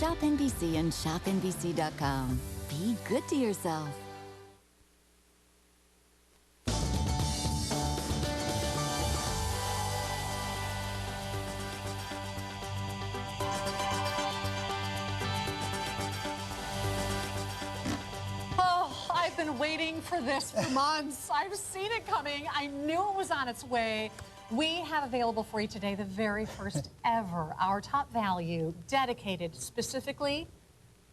Shop NBC and ShopNBC.com. Be good to yourself. I've been waiting for this for months. I've seen it coming. I knew it was on its way. We have available for you today the very first ever Our Top Value dedicated specifically,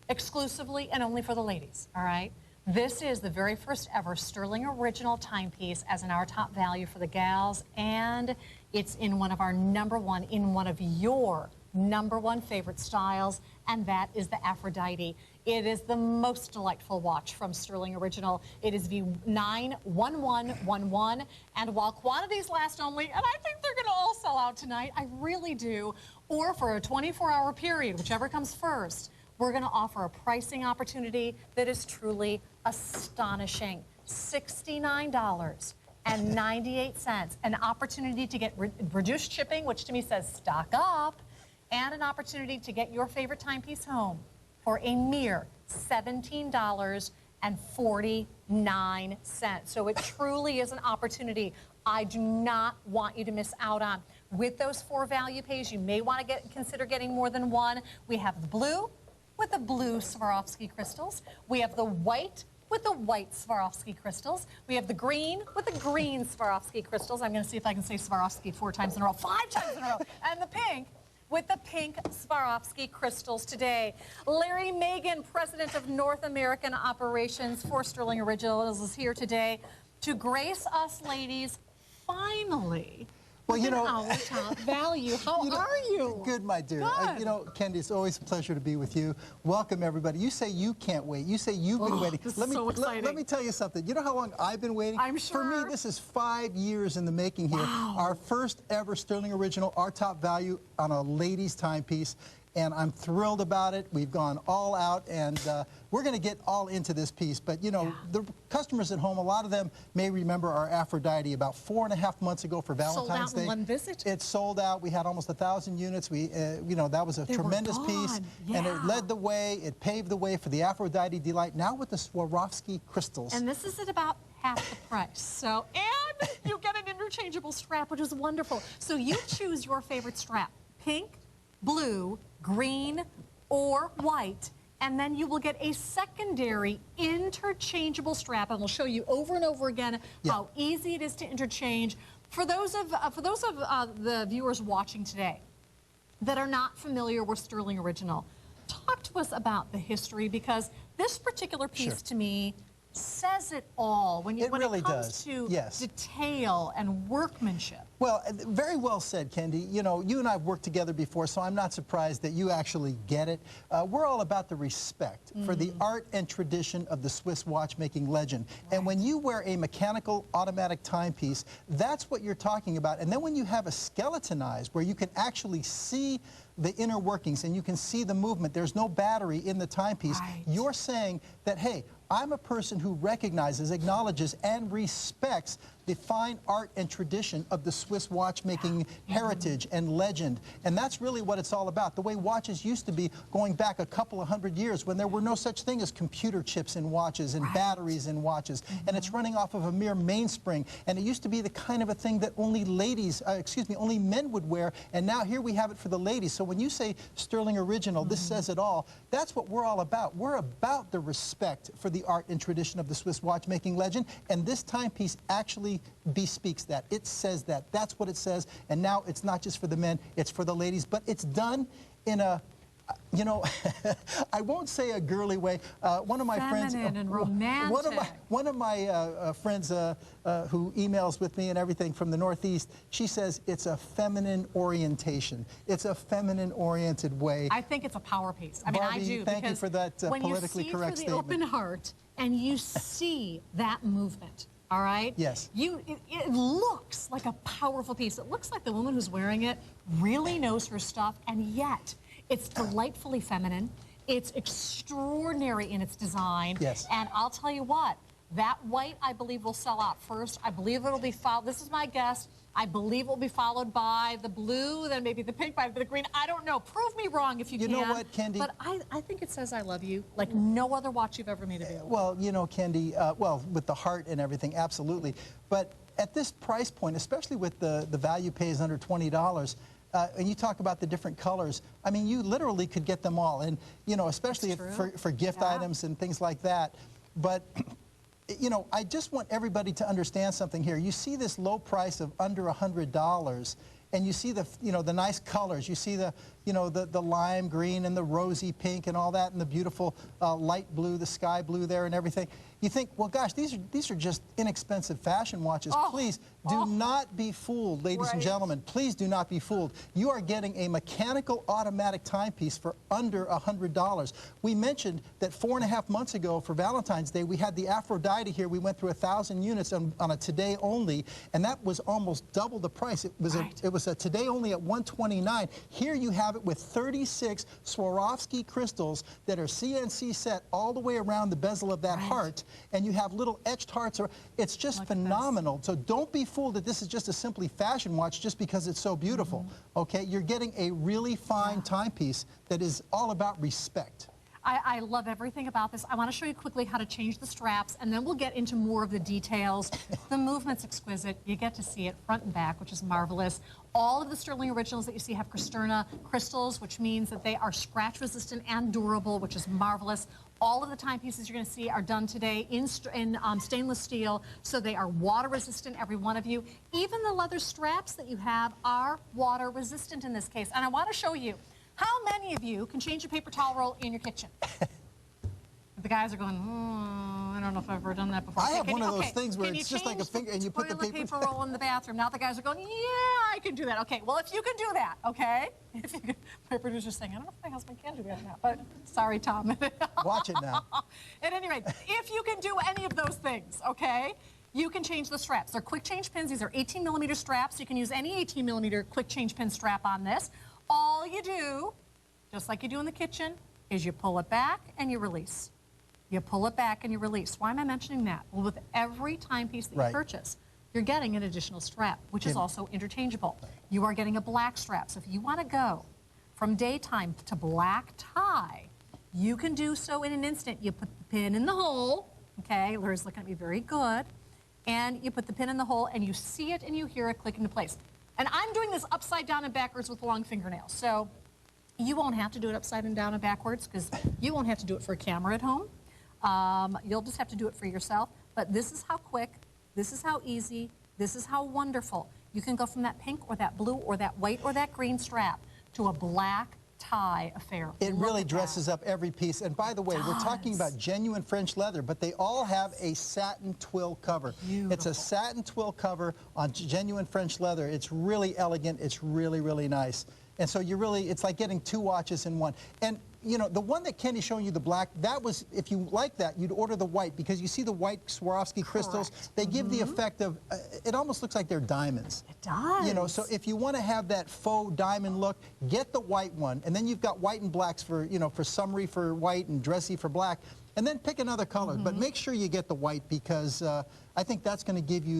exclusively, and only for the ladies, all right? This is the very first ever Stuhrling original timepiece as an Our Top Value for the gals, and it's in one of our in one of your #1 favorite styles, and that is the Aphrodite. It is the most delightful watch from Stuhrling Original. It is V91111, and while quantities last only, and I think they're gonna all sell out tonight, I really do, or for a 24-hour period, whichever comes first, we're gonna offer a pricing opportunity that is truly astonishing. $69.98, an opportunity to get reduced shipping, which to me says stock up, and an opportunity to get your favorite timepiece home for a mere $17.49. So it truly is an opportunity I do not want you to miss out on. With those 4 value pays, you may want to consider getting more than one. We have the blue with the blue Swarovski crystals. We have the white with the white Swarovski crystals. We have the green with the green Swarovski crystals. I'm going to see if I can say Swarovski 4 times in a row, 5 times in a row. And the pink with the pink Swarovski crystals today. Larry Magen, President of North American Operations for Stuhrling Originals, is here today to grace us ladies finally. Well, you know, Our Top Value. How are you? Good, my dear. Good. You know, Kendy, it's always a pleasure to be with you. Welcome, everybody. You say you can't wait. You say you've been waiting. This is so exciting. Let me tell you something. You know how long I've been waiting? I'm sure. For me, this is 5 years in the making here. Wow. Our first ever Stuhrling Original, Our Top Value on a ladies' timepiece. And I'm thrilled about it. We've gone all out, and we're going to get all into this piece. But, you know, the customers at home, a lot of them may remember our Aphrodite about 4.5 months ago for Valentine's Day. Sold out in one visit? It sold out. We had almost 1,000 units. We, you know, that was a tremendous piece. Yeah. And it led the way. It paved the way for the Aphrodite Delight, now with the Swarovski crystals. And this is at about half the price. So, and you get an interchangeable strap, which is wonderful. So you choose your favorite strap, pink, blue, green, or white, and then you will get a secondary interchangeable strap, and we'll show you over and over again how easy it is to interchange. For those of the viewers watching today that are not familiar with Stuhrling Original, talk to us about the history, because this particular piece to me says it all when it comes to detail and workmanship. Well, very well said, Kendy. You know, you and I have worked together before, so I'm not surprised that you actually get it. We're all about the respect for the art and tradition of the Swiss watchmaking legend. Right. And when you wear a mechanical automatic timepiece, that's what you're talking about. And then when you have a skeletonized, where you can actually see the inner workings and you can see the movement, there's no battery in the timepiece, you're saying that, hey, I'm a person who recognizes, acknowledges, and respects the fine art and tradition of the Swiss watchmaking heritage and legend. And that's really what it's all about. The way watches used to be going back a couple of 100 years, when there were no such thing as computer chips in watches and batteries in watches. And it's running off of a mere mainspring. And it used to be the kind of a thing that only ladies, only men would wear. And now here we have it for the ladies. So when you say Stuhrling Original, this says it all. That's what we're all about. We're about the respect for the art and tradition of the Swiss watchmaking legend. And this timepiece actually bespeaks that. It says that. That's what it says. And now it's not just for the men, it's for the ladies. But it's done in a, you know, I won't say a girly way. One of my friends, and romantic. One of my friends who emails with me and everything from the Northeast, she says it's a feminine orientation. It's a feminine-oriented way. I think it's a power piece. I mean, Barbie, I do. Thank you for that politically correct statement. When you see through the open heart and you see that movement, all right? Yes. It looks like a powerful piece. It looks like the woman who's wearing it really knows her stuff, and yet it's delightfully feminine. It's extraordinary in its design. Yes. And I'll tell you what, that white, I believe, will sell out first. I believe it'll be followed. This is my guess. I believe it will be followed by the blue, then maybe the pink, by the green. I don't know. Prove me wrong if you can. You know what, Kendy? But I think it says I love you like no other watch you've ever made available. Well, you know, Kendy, well, with the heart and everything, absolutely. But at this price point, especially with the value pays under $20, and you talk about the different colors, I mean, you literally could get them all. And, you know, especially for gift items and things like that. But, you know, I just want everybody to understand something here. You see this low price of under $100, and you see the, you know, the nice colors. You see the, you know, the lime green and the rosy pink and all that, and the beautiful light blue, the sky blue there and everything. You think, well, gosh, these are just inexpensive fashion watches. Please do not be fooled, ladies and gentlemen. Please do not be fooled. You are getting a mechanical automatic timepiece for under $100. We mentioned that 4.5 months ago for Valentine's Day, we had the Aphrodite here. We went through 1,000 units on a today only, and that was almost double the price. It was a today only at $129. Here you have it with 36 Swarovski crystals that are CNC set all the way around the bezel of that heart. And you have little etched hearts. It's just phenomenal. So don't be fooled that this is just a simply fashion watch just because it's so beautiful. Okay, you're getting a really fine timepiece that is all about respect. I love everything about this. I want to show you quickly how to change the straps, and then we'll get into more of the details. The movement's exquisite. You get to see it front and back, which is marvelous. All of the Stuhrling originals that you see have Cristerna crystals, which means that they are scratch-resistant and durable, which is marvelous. All of the timepieces you're going to see are done today in stainless steel, so they are water-resistant, every one of you. Even the leather straps that you have are water-resistant in this case. And I want to show you. How many of you can change a paper towel roll in your kitchen? The guys are going, I don't know if I've ever done that before. I have one of those things where it's just like a finger and you put the paper roll in the bathroom. Now the guys are going, yeah, I can do that. Okay, well, if you can do that, okay? If you can, my producer's saying, I don't know if my husband can do that now, but sorry, Tom. Watch it now. At any rate, if you can do any of those things, okay, you can change the straps. They're quick change pins. These are 18mm straps. You can use any 18mm quick change pin strap on this. All you do, just like you do in the kitchen, is you pull it back and you release. You pull it back and you release. Why am I mentioning that? Well, with every timepiece that you purchase, you're getting an additional strap, which is also interchangeable. You are getting a black strap. So if you want to go from daytime to black tie, you can do so in an instant. You put the pin in the hole. Okay, Larry's looking at me very good. And you put the pin in the hole and you see it and you hear it click into place. And I'm doing this upside down and backwards with long fingernails. So you won't have to do it upside down and backwards because you won't have to do it for a camera at home. You'll just have to do it for yourself. But this is how quick, this is how easy, this is how wonderful. You can go from that pink or that blue or that white or that green strap to a black tie affair. It really dresses up every piece. And by the way, we're talking about genuine French leather, but they all have a satin twill cover. Beautiful. It's a satin twill cover on genuine French leather. It's really elegant. It's really, really nice. And so you really, it's like getting two watches in one. And you know, the one that Kendy's showing you, the black, that was, if you like that, you'd order the white because you see the white Swarovski crystals. They give the effect of, it almost looks like they're diamonds. It does. You know, so if you want to have that faux diamond look, get the white one. And then you've got white and blacks for, you know, for summery for white and dressy for black. And then pick another color. But make sure you get the white because I think that's going to give you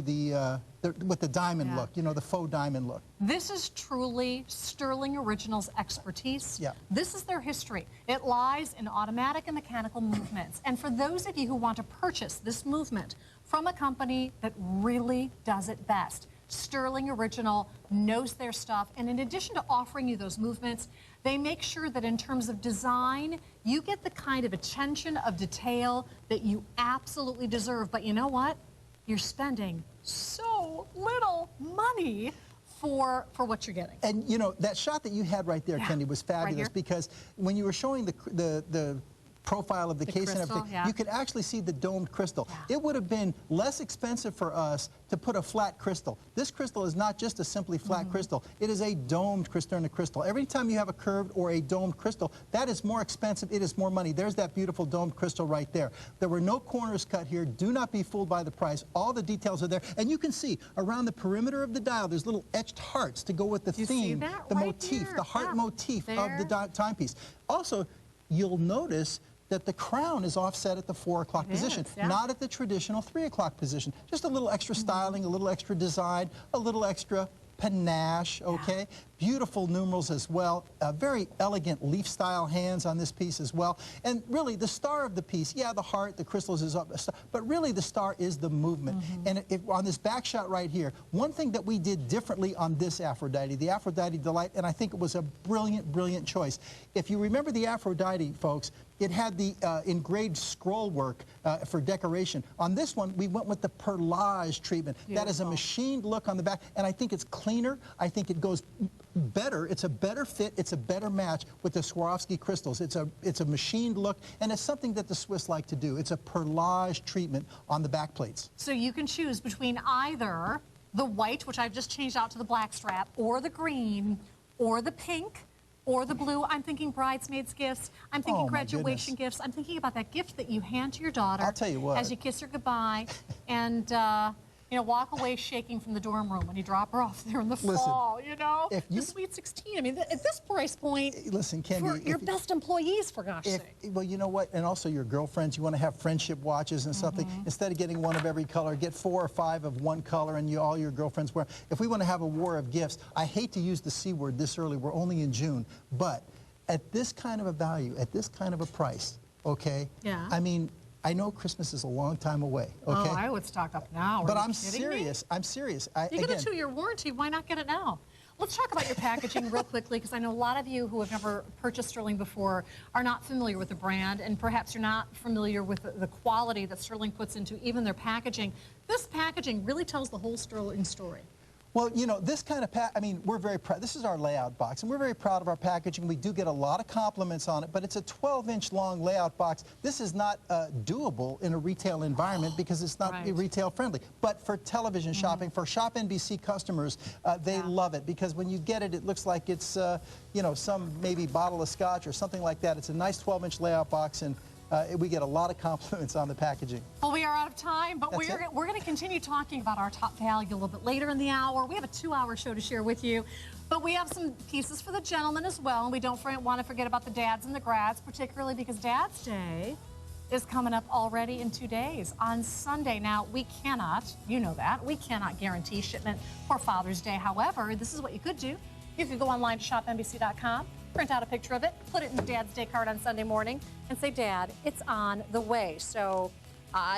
with the diamond look, you know, the faux diamond look. This is truly Stuhrling Originals expertise. Yeah. This is their history. It lies in automatic and mechanical movements. And for those of you who want to purchase this movement from a company that really does it best, Stuhrling Original knows their stuff. And in addition to offering you those movements, they make sure that in terms of design, you get the kind of attention of detail that you absolutely deserve. But you know what? You're spending so little money for what you're getting. And you know, that shot that you had right there, Kendy, was fabulous because when you were showing the profile of the case crystal, and everything, you could actually see the domed crystal. It would have been less expensive for us to put a flat crystal. This crystal is not just a simply flat crystal. It is a domed Cristerna crystal. Every time you have a curved or a domed crystal, that is more expensive. It is more money. There's that beautiful domed crystal right there. There were no corners cut here. Do not be fooled by the price. All the details are there. And you can see around the perimeter of the dial, there's little etched hearts to go with the theme, the motif, the heart motif of the timepiece. Also, you'll notice that the crown is offset at the 4 o'clock position, not at the traditional 3 o'clock position. Just a little extra styling, a little extra design, a little extra panache, okay? Beautiful numerals as well. Very elegant leaf style hands on this piece as well. And really the star of the piece, yeah, the heart, the crystals is up, but really the star is the movement. And on this back shot right here, one thing that we did differently on this Aphrodite, the Aphrodite Delight, and I think it was a brilliant, brilliant choice. If you remember the Aphrodite, folks, it had the engraved scroll work for decoration. On this one, we went with the perlage treatment. Beautiful. That is a machined look on the back, and I think it's cleaner. I think it goes better. It's a better fit. It's a better match with the Swarovski crystals. It's a machined look, and it's something that the Swiss like to do. It's a perlage treatment on the back plates. So you can choose between either the white, which I've just changed out to the black strap, or the green, or the pink, or the blue. I'm thinking bridesmaids gifts. I'm thinking graduation gifts. I'm thinking about that gift that you hand to your daughter. I'll tell you what. As you kiss her goodbye and, you know, walk away shaking from the dorm room when you drop her off there in the fall, you know? The Sweet 16. I mean, at this price point, listen, Kendy, for your best employees, for gosh sake. Well, you know what? And also your girlfriends, you want to have friendship watches and something. Instead of getting one of every color, get 4 or 5 of one color and all your girlfriends wear. If we want to have a war of gifts, I hate to use the C word this early. We're only in June. But at this kind of a value, at this kind of a price, okay? Yeah. I mean, I know Christmas is a long time away, okay? Oh, I would stock up now. But I'm serious. I'm serious. You get a 2-year warranty. Why not get it now? Let's talk about your packaging real quickly, because I know a lot of you who have never purchased Stuhrling before are not familiar with the brand, and perhaps you're not familiar with the quality that Stuhrling puts into even their packaging. This packaging really tells the whole Stuhrling story. Well, you know, this kind of I mean, we're very proud. This is our layout box, and we're very proud of our packaging. We do get a lot of compliments on it, but it's a 12-inch long layout box. This is not doable in a retail environment because it's not retail friendly. But for television shopping, for ShopNBC customers, they love it because when you get it, it looks like it's, you know, some maybe bottle of scotch or something like that. It's a nice 12-inch layout box, and we get a lot of compliments on the packaging. Well, we are out of time, but we're going to continue talking about our top value a little bit later in the hour. We have a 2-hour show to share with you, but we have some pieces for the gentlemen as well, and we don't want to forget about the dads and the grads, particularly because Dad's Day is coming up already in 2 days on Sunday. Now, we cannot, you know that, we cannot guarantee shipment for Father's Day. However, this is what you could do. You could go online to shopnbc.com, print out a picture of it, put it in Dad's Day card on Sunday morning, and say, Dad, it's on the way. So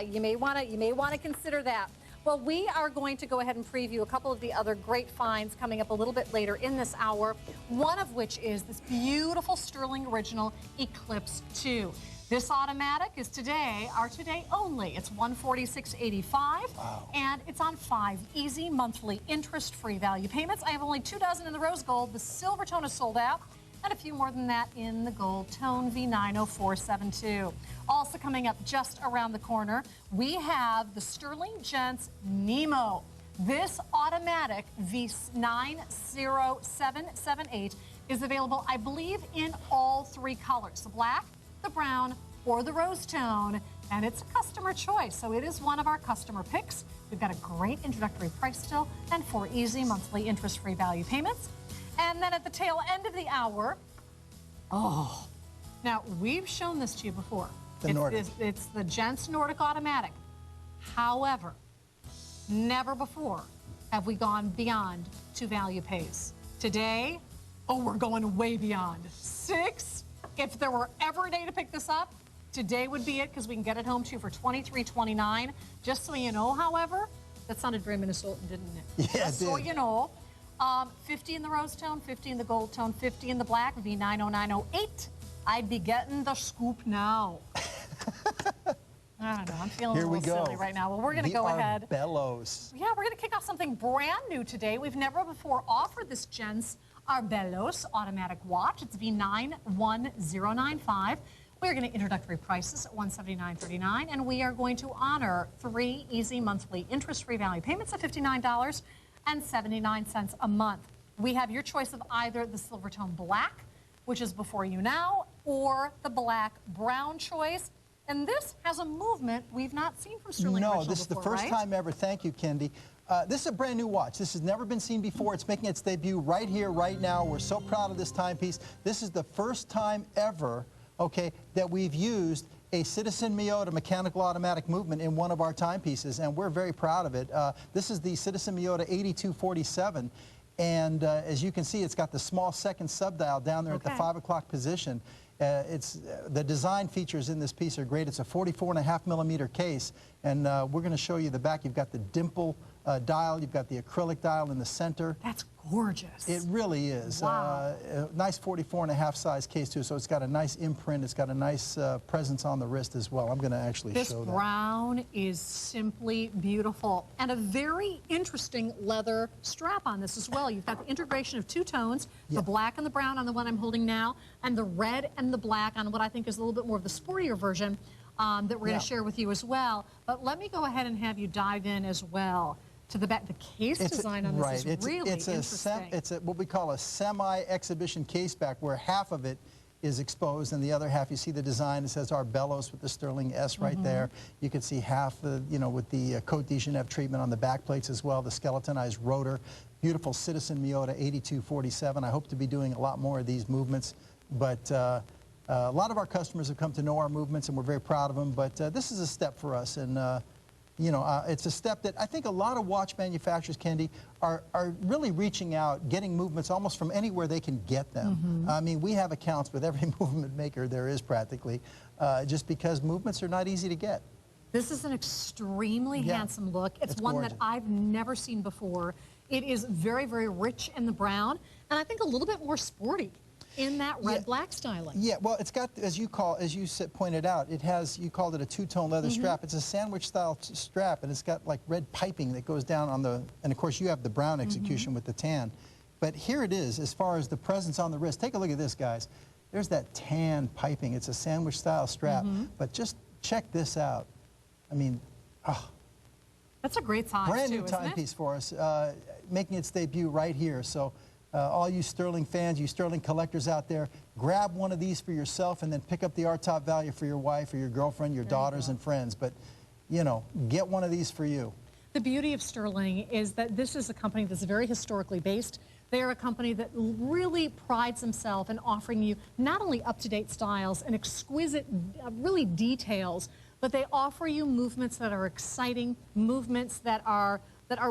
you may want to consider that. Well, we are going to go ahead and preview a couple of the other great finds coming up a little bit later in this hour. One of which is this beautiful Stuhrling original Eclipse 2. This automatic is today only. It's $146.85, and it's on 5 easy monthly interest-free value payments. I have only 2 dozen in the rose gold. The silver tone is sold out, and a few more than that in the gold tone V90472. Also coming up just around the corner, we have the Stuhrling Gents Nemo. This automatic V90778 is available, I believe, in all 3 colors: the black, the brown, or the rose tone, and it's a customer choice, so it is one of our customer picks. We've got a great introductory price still and 4 easy monthly interest-free value payments. And then at the tail end of the hour, now we've shown this to you before. It's the Gents Nordic Automatic. However, never before have we gone beyond 2 value pays. Today, we're going way beyond 6. If there were ever a day to pick this up, today would be it, because we can get it home to you for $23.29. Just so you know, however, that sounded very Minnesotan, didn't it? Yeah, Just so you know, 50 in the rose tone, 50 in the gold tone, 50 in the black, V90908. I'd be getting the scoop now. I don't know, I'm feeling a little silly right now. Well, we're going to go ahead. Bellows. Yeah, we're going to kick off something brand new today. We've never before offered this Gents Arbelos automatic watch. It's V91095. We're going to introductory prices at $179.39, and we are going to honor 3 easy monthly interest-free value payments of $59.79 a month. We have your choice of either the Silvertone Black, which is before you now, or the Black Brown choice. And this has a movement we've not seen from Stuhrling No, original this is the before, first time ever. Thank you, Kendy. This is a brand new watch. This has never been seen before. It's making its debut right here, right now. We're so proud of this timepiece. This is the first time ever okay, that we've used a Citizen Miyota mechanical automatic movement in one of our timepieces, and we're very proud of it. This is the Citizen Miyota 8247, and as you can see, it's got the small second subdial down there at the 5 o'clock position. The design features in this piece are great. It's a 44.5 millimeter case, and we're going to show you the back. You've got the dimple dial, you've got the acrylic dial in the center. That's gorgeous. It really is. Wow. A nice 44.5 size case too, so it's got a nice imprint. It's got a nice presence on the wrist as well. I'm going to actually show that. This brown is simply beautiful, and a very interesting leather strap on this as well. You've got the integration of two tones, the black and the brown on the one I'm holding now, and the red and the black on what I think is a little bit more of the sportier version that we're going to share with you as well. But let me go ahead and have you dive in as well to the back. The case design on this is really interesting. It's what we call a semi-exhibition case back, where half of it is exposed and the other half, you see the design. It says Arbelos with the Stuhrling S right there. You can see half, you know, with the Côte de Genève treatment on the back plates as well, the skeletonized rotor. Beautiful Citizen Miyota 8247. I hope to be doing a lot more of these movements, but a lot of our customers have come to know our movements, and we're very proud of them. But this is a step for us, and you know, it's a step that I think a lot of watch manufacturers, Kendy, are really reaching out, getting movements almost from anywhere they can get them. I mean, we have accounts with every movement maker there is practically, just because movements are not easy to get. This is an extremely handsome look. It's one gorgeous. that I've never seen before. It is very, very rich in the brown, and I think a little bit more sporty in that red-black styling. Yeah, well, it's got, as you pointed out, it has, you called it a two-tone leather strap. It's a sandwich-style strap, and it's got like red piping that goes down on the, and of course you have the brown execution with the tan. But here it is, as far as the presence on the wrist. Take a look at this, guys. There's that tan piping. It's a sandwich-style strap, but just check this out. I mean, that's a great size, brand new timepiece for us, making its debut right here. So all you Stuhrling fans, you Stuhrling collectors out there, grab one of these for yourself and then pick up the R-top value for your wife or your girlfriend, your daughters and friends. But, you know, get one of these for you. The beauty of Stuhrling is that this is a company that's very historically based. They are a company that really prides themselves in offering you not only up-to-date styles and exquisite, really details, but they offer you movements that are exciting, movements that are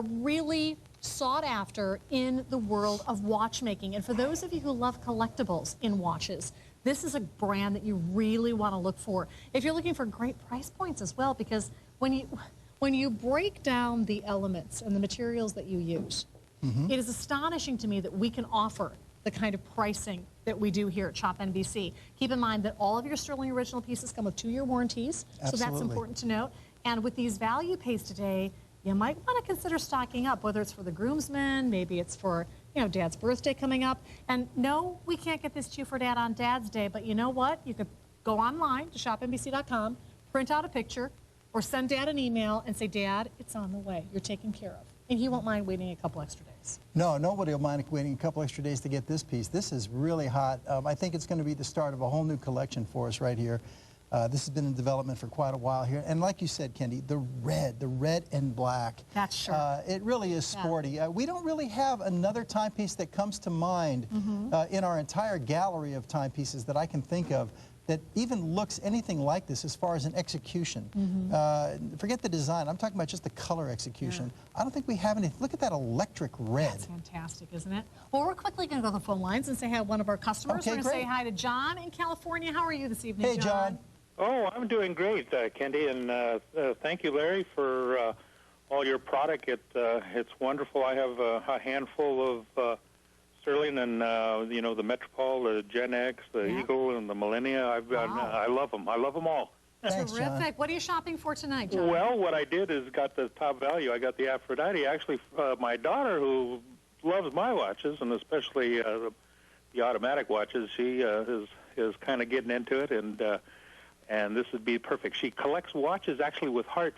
really sought after in the world of watchmaking. And for those of you who love collectibles in watches, this is a brand that you really want to look for. If you're looking for great price points as well, because when you break down the elements and the materials that you use, it is astonishing to me that we can offer the kind of pricing that we do here at ShopNBC. Keep in mind that all of your Stuhrling original pieces come with 2-year warranties, so that's important to note. And with these value pays today, you might want to consider stocking up, whether it's for the groomsmen, maybe it's for, you know, Dad's birthday coming up. And no, we can't get this to you for Dad on Dad's Day, but you know what? You could go online to shopnbc.com, print out a picture, or send Dad an email and say, Dad, it's on the way. You're taken care of. And he won't mind waiting a couple extra days. No, nobody will mind waiting a couple extra days to get this piece. This is really hot. I think it's going to be the start of a whole new collection for us right here. This has been in development for quite a while here. And like you said, Kendy, the red and black. That's sure. It really is sporty. We don't really have another timepiece that comes to mind in our entire gallery of timepieces that I can think of that even looks anything like this as far as an execution. Forget the design. I'm talking about just the color execution. I don't think we have any. Look at that electric red. That's fantastic, isn't it? Well, we're quickly going to go to the phone lines and say hi to one of our customers. Okay, we're going to say hi to John in California. How are you this evening, Hey, John. Oh, I'm doing great, Kendy, and thank you, Larry, for all your product. It's wonderful. I have a handful of Stuhrling and you know, the Metropole, the Gen X, the Eagle, and the Millennia. I love them. I love them all. Thanks, Terrific. John. What are you shopping for tonight, John? Well, what I did is got the top value. I got the Aphrodite. Actually, my daughter, who loves my watches, and especially the automatic watches, she is kind of getting into it, and this would be perfect. She collects watches actually with heart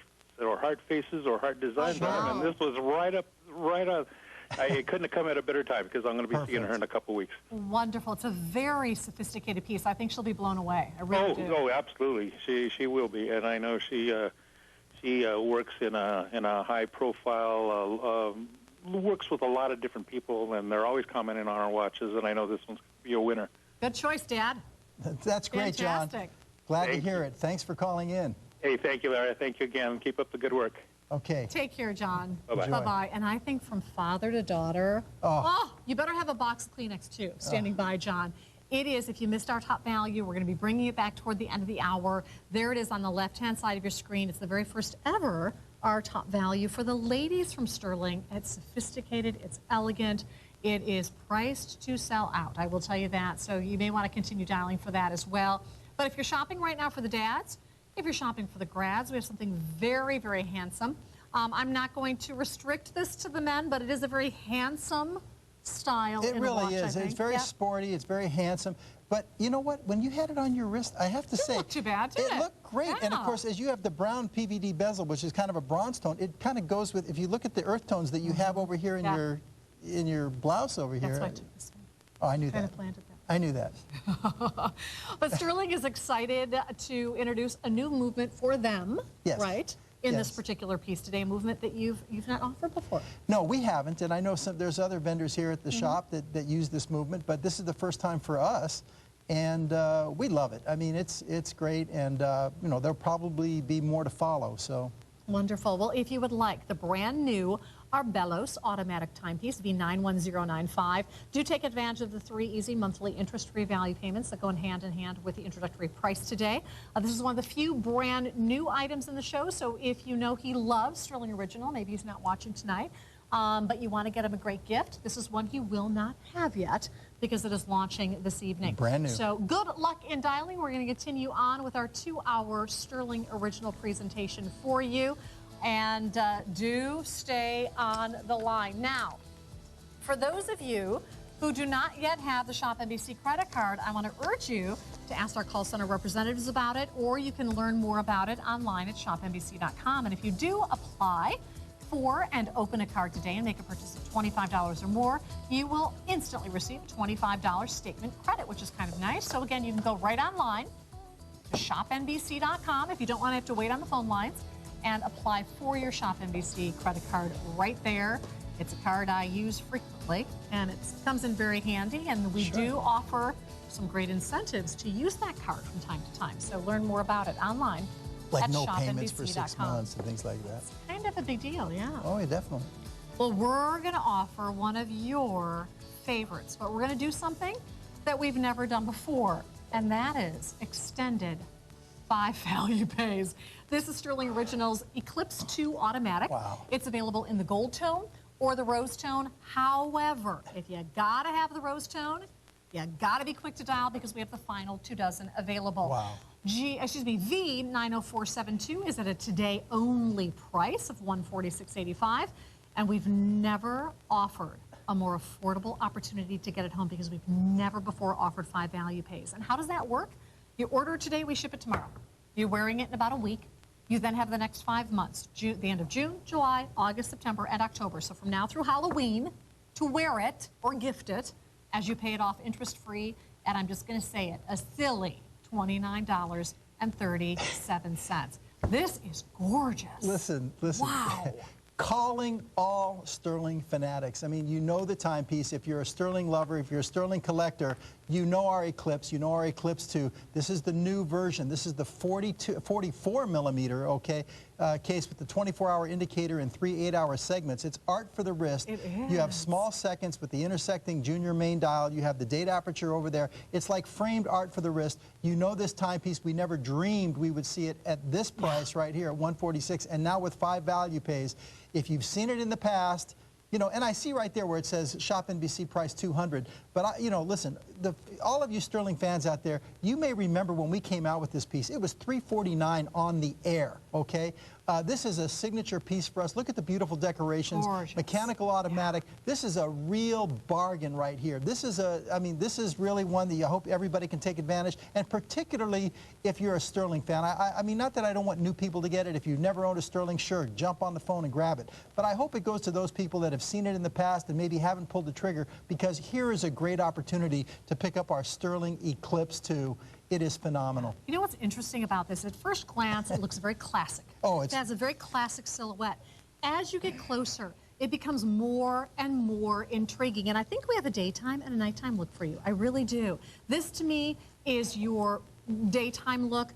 faces or heart designs on them, and this was right up. It couldn't have come at a better time because I'm going to be seeing her in a couple weeks. Wonderful. It's a very sophisticated piece. I think she'll be blown away. I really do. Oh, absolutely. She will be, and I know she works in a high profile. Works with a lot of different people, and they're always commenting on our watches, and I know this one's going to be a winner. Good choice, Dad. That's great, Fantastic. John. Glad Thank to hear you. it. Thanks for calling in. Hey, thank you, Larry. Thank you again. Keep up the good work. Okay. Take care, John. Bye-bye. Bye-bye. And I think from father to daughter, you better have a box of Kleenex too, standing by, John. It is, if you missed our top value, we're going to be bringing it back toward the end of the hour. There it is on the left-hand side of your screen. It's the very first ever our top value for the ladies from Stuhrling. It's sophisticated, it's elegant, it is priced to sell out. I will tell you that. So you may want to continue dialing for that as well. But if you're shopping right now for the dads, if you're shopping for the grads, we have something very, very handsome. I'm not going to restrict this to the men, but it is a very handsome style. It really is. It's very Yep. sporty. It's very handsome. But you know what? When you had it on your wrist, I have to say, Didn't look too bad, did it? It looked great. And of Yeah. course, as you have the brown PVD bezel, which is kind of a bronze tone, it kind of goes with, if you look at the earth tones that you have over here in your blouse over here. That's why I took this one. Oh, I knew Kind that. of planted that. I knew that. But Stuhrling is excited to introduce a new movement for them, Yes. right? In this Yes. particular piece today, a movement that you've not offered before. No, we haven't, and I know there's other vendors here at the shop that use this movement, but this is the first time for us, and we love it. I mean, it's great, and you know, there'll probably be more to follow. So Wonderful. Well, if you would like the brand new Arbelos automatic timepiece, V91095, do take advantage of the 3 easy monthly interest-free value payments that go in hand with the introductory price today. This is one of the few brand new items in the show, so if you know he loves Stuhrling Original, maybe he's not watching tonight, but you want to get him a great gift, this is one he will not have yet because it is launching this evening. Brand new. So good luck in dialing. We're going to continue on with our 2-hour Stuhrling Original presentation for you. And do stay on the line. Now, for those of you who do not yet have the ShopNBC credit card, I want to urge you to ask our call center representatives about it, or you can learn more about it online at ShopNBC.com. And if you do apply for and open a card today and make a purchase of $25 or more, you will instantly receive a $25 statement credit, which is kind of nice. So again, you can go right online to ShopNBC.com if you don't want to have to wait on the phone lines, and apply for your ShopNBC credit card right there. It's a card I use frequently, and it comes in very handy, and we do offer some great incentives to use that card from time to time. So learn more about it online like at no payments for 6 ShopNBC.com. months and things like that. Kind of a big deal, yeah. Oh, yeah, definitely. Well, we're going to offer one of your favorites, but we're going to do something that we've never done before, and that is extended 5 value pays. This is Stuhrling Originals Eclipse 2 Automatic. Wow. It's available in the gold tone or the rose tone. However, if you gotta have the rose tone, you gotta be quick to dial because we have the final 2 dozen available. Wow. V90472 is at a today only price of $146.85, and we've never offered a more affordable opportunity to get it home because we've never before offered 5 value pays. And how does that work? You order today, we ship it tomorrow. You're wearing it in about a week. You then have the next 5 months, the end of June, July, August, September, and October. So from now through Halloween, to wear it or gift it as you pay it off interest-free, and I'm just going to say it, a silly $29.37. This is gorgeous. Listen. Wow. Calling all Stuhrling fanatics. I mean, you know the timepiece. If you're a Stuhrling lover, if you're a Stuhrling collector, you know our Eclipse. You know our Eclipse 2. This is the new version. This is the 44 millimeter, okay, case with the 24-hour indicator and 3 8-hour segments. It's art for the wrist. It is. You have small seconds with the intersecting junior main dial. You have the date aperture over there. It's like framed art for the wrist. You know this timepiece. We never dreamed we would see it at this price right here at $146, and now with 5 value pays. If you've seen it in the past, you know, and I see right there where it says ShopNBC price $200. But, you know, listen, all of you Stuhrling fans out there, you may remember when we came out with this piece. It was $349 on the air, okay? This is a signature piece for us. Look at the beautiful decorations. Gorgeous. Mechanical automatic. Yeah. This is a real bargain right here. This is this is really one that I hope everybody can take advantage, and particularly if you're a Stuhrling fan. I mean, not that I don't want new people to get it. If you've never owned a Stuhrling, sure, jump on the phone and grab it. But I hope it goes to those people that have seen it in the past and maybe haven't pulled the trigger, because here is a great opportunity to pick up our Stuhrling Eclipse 2. It is phenomenal. You know what's interesting about this? At first glance, it looks very classic. Oh, it has a very classic silhouette. As you get closer, it becomes more and more intriguing. And I think we have a daytime and a nighttime look for you. I really do. This, to me, is your daytime look.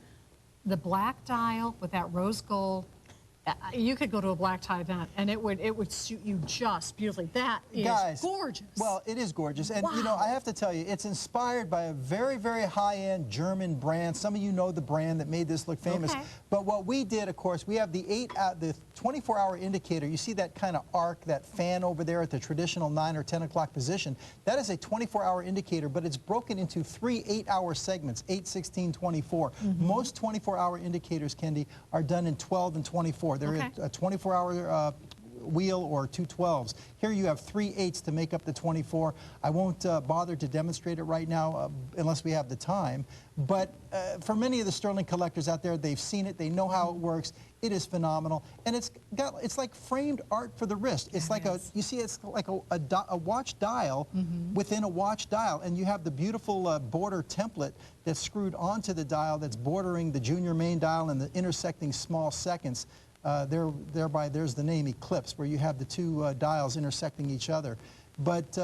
The black dial with that rose gold. You could go to a black tie event and it would suit you just beautifully. That is gorgeous. Well, it is gorgeous. And wow. you know, I have to tell you, it's inspired by a very, very high-end German brand. Some of you know the brand that made this look famous. Okay. But what we did, of course, we have the 24-hour indicator. You see that kind of arc, that fan over there at the traditional 9 or 10 o'clock position. That is a 24-hour indicator, but it's broken into 3 8-hour segments, 8, 16, 24. Most 24-hour indicators, Kendy, are done in 12 and 24. They're a 24-hour wheel or 2 12s. Here you have 3 8s to make up the 24. I won't bother to demonstrate it right now unless we have the time. But for many of the Stuhrling collectors out there, they've seen it. They know how it works. It is phenomenal, and it's like framed art for the wrist. It's like you see, it's like a watch dial within a watch dial, and you have the beautiful border template that's screwed onto the dial that's bordering the junior main dial and the intersecting small seconds. Thereby, there's the name Eclipse, where you have the 2 dials intersecting each other. But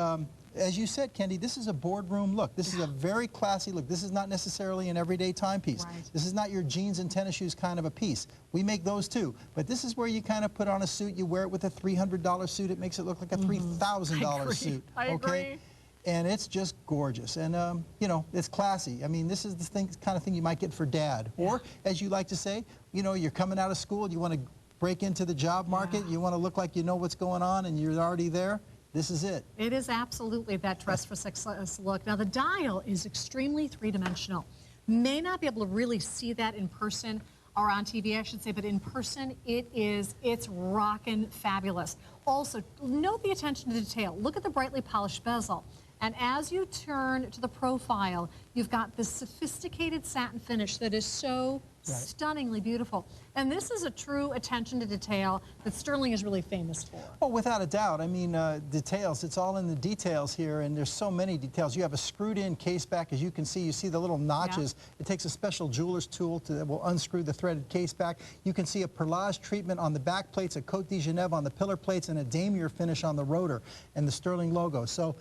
as you said, Kendy, this is a boardroom look. This is a very classy look. This is not necessarily an everyday timepiece. Right. This is not your jeans and tennis shoes kind of a piece. We make those too. But this is where you kind of put on a suit. You wear it with a $300 suit. It makes it look like a $3,000 suit. I agree. And it's just gorgeous. And, you know, it's classy. I mean, this is the kind of thing you might get for Dad. Or, as you like to say, you know, you're coming out of school, you want to break into the job market, you want to look like you know what's going on and you're already there. This is it. It is absolutely that dress for success look. Now, the dial is extremely three-dimensional. May not be able to really see that in person, or on TV, I should say, but in person, it's rockin' fabulous. Also, note the attention to detail. Look at the brightly polished bezel. And as you turn to the profile, you've got this sophisticated satin finish that is so stunningly beautiful. And this is a true attention to detail that Stuhrling is really famous for. Oh, without a doubt. I mean, details, it's all in the details here, and there's so many details. You have a screwed-in case back, as you can see. You see the little notches. It takes a special jeweler's tool that will unscrew the threaded case back. You can see a perlage treatment on the back plates, a Côte de Genève on the pillar plates, and a damier finish on the rotor, and the Stuhrling logo. So,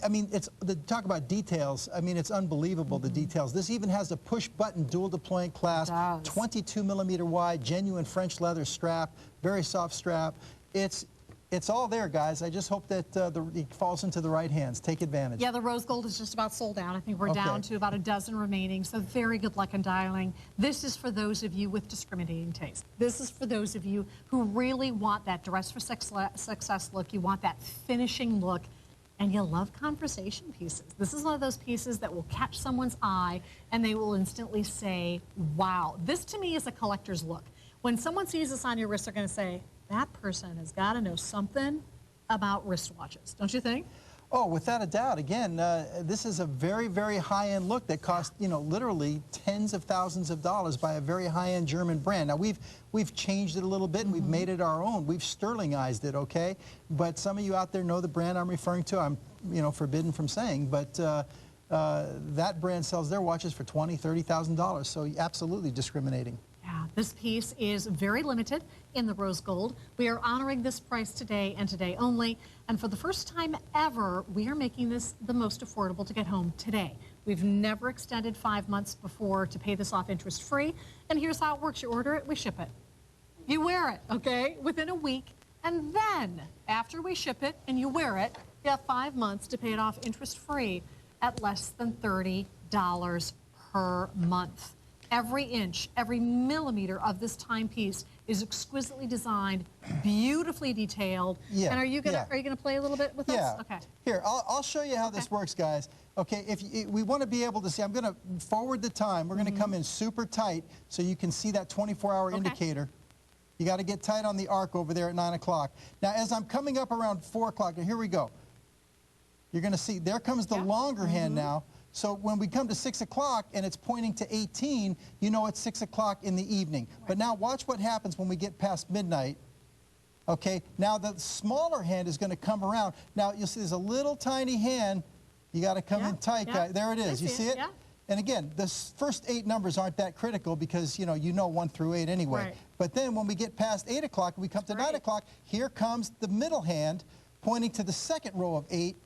I mean, talk about details. I mean, it's unbelievable, the details. This even has a push-button dual deploying clasp, 22mm wide, genuine French leather strap, very soft strap. It's all there, guys. I just hope that it falls into the right hands. Take advantage. Yeah, the rose gold is just about sold out. I think we're down to about a dozen remaining, so very good luck in dialing. This is for those of you with discriminating taste. This is for those of you who really want that dress for success look. You want that finishing look. And you love conversation pieces. This is one of those pieces that will catch someone's eye and they will instantly say, wow. This to me is a collector's look. When someone sees this on your wrist, they're going to say, that person has got to know something about wristwatches. Don't you think? Oh, without a doubt. Again, this is a very, very high-end look that cost, you know, literally tens of thousands of dollars by a very high-end German brand. Now, we've changed it a little bit and we've made it our own. We've Stuhrlingized it, okay? But some of you out there know the brand I'm referring to. I'm, you know, forbidden from saying, but that brand sells their watches for $20,000, $30,000, so absolutely discriminating. Yeah, this piece is very limited in the rose gold. We are honoring this price today and today only. And for the first time ever, we are making this the most affordable to get home today. We've never extended 5 months before to pay this off interest-free. And here's how it works. You order it, we ship it. You wear it, okay, within a week. And then, after we ship it and you wear it, you have 5 months to pay it off interest-free at less than $30 per month. Every inch, every millimeter of this timepiece is exquisitely designed, beautifully detailed. Yeah, and are you gonna play a little bit with us? Okay. Here, I'll show you how this works, guys. Okay, we want to be able to see. I'm going to forward the time. We're going to come in super tight so you can see that 24-hour indicator. You got to get tight on the arc over there at 9 o'clock. Now, as I'm coming up around 4 o'clock, here we go. You're going to see there comes the longer hand now. So when we come to 6 o'clock and it's pointing to 18, you know it's 6 o'clock in the evening. Right. But now watch what happens when we get past midnight. Okay, now the smaller hand is going to come around. Now you'll see there's a little tiny hand. You got to come in tight, guys. There it is. You see it? Yeah. And again, the first 8 numbers aren't that critical because, you know 1 through 8 anyway. Right. But then when we get past 8 o'clock, we come to 9 o'clock, here comes the middle hand pointing to the second row of 8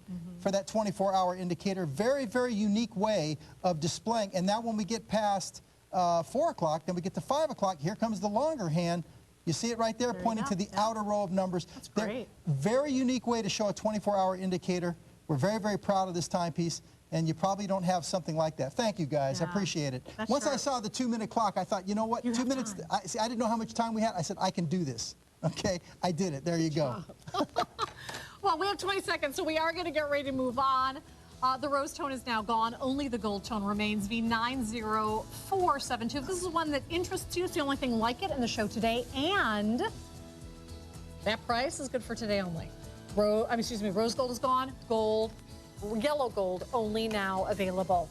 for that 24-hour indicator. Very, very unique way of displaying. And now when we get past 4 o'clock, then we get to 5 o'clock, here comes the longer hand. You see it right there, pointing to the outer row of numbers. That's great. Very unique way to show a 24-hour indicator. We're very, very proud of this timepiece, and you probably don't have something like that. Thank you, guys. I appreciate it. Once I saw the 2-minute clock, I thought, you know what, 2 minutes, I didn't know how much time we had. I said, I can do this. Okay, I did it. There you go. Well, we have 20 seconds, so we are going to get ready to move on. The rose tone is now gone. Only the gold tone remains, V90472. If this is one that interests you, it's the only thing like it in the show today. And that price is good for today only. Rose gold is gone. Gold, yellow gold, only now available.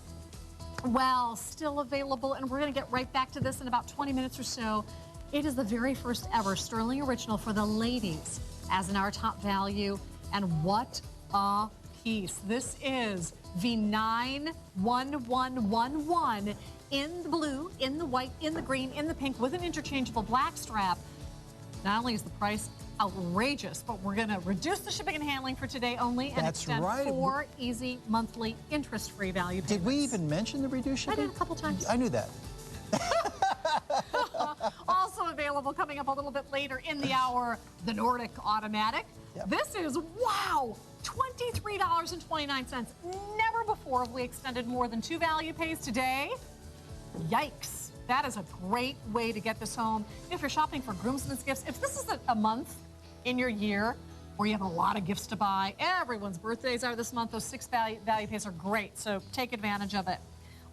Well, still available, and we're going to get right back to this in about 20 minutes or so. It is the very first ever Stuhrling original for the ladies as in our top value. And what a piece. This is V91111 in the blue, in the white, in the green, in the pink with an interchangeable black strap. Not only is the price outrageous, but we're going to reduce the shipping and handling for today only and extend 4 easy monthly interest-free value payments. Did we even mention the reduced shipping? I did a couple times. I knew that. Also available coming up a little bit later in the hour, the Nordic Automatic. Yep. This is, wow, $23.29. Never before have we extended more than 2 value pays today. Yikes. That is a great way to get this home. If you're shopping for groomsmen's gifts, if this is a month in your year where you have a lot of gifts to buy, everyone's birthdays are this month, those 6 value pays are great, so take advantage of it.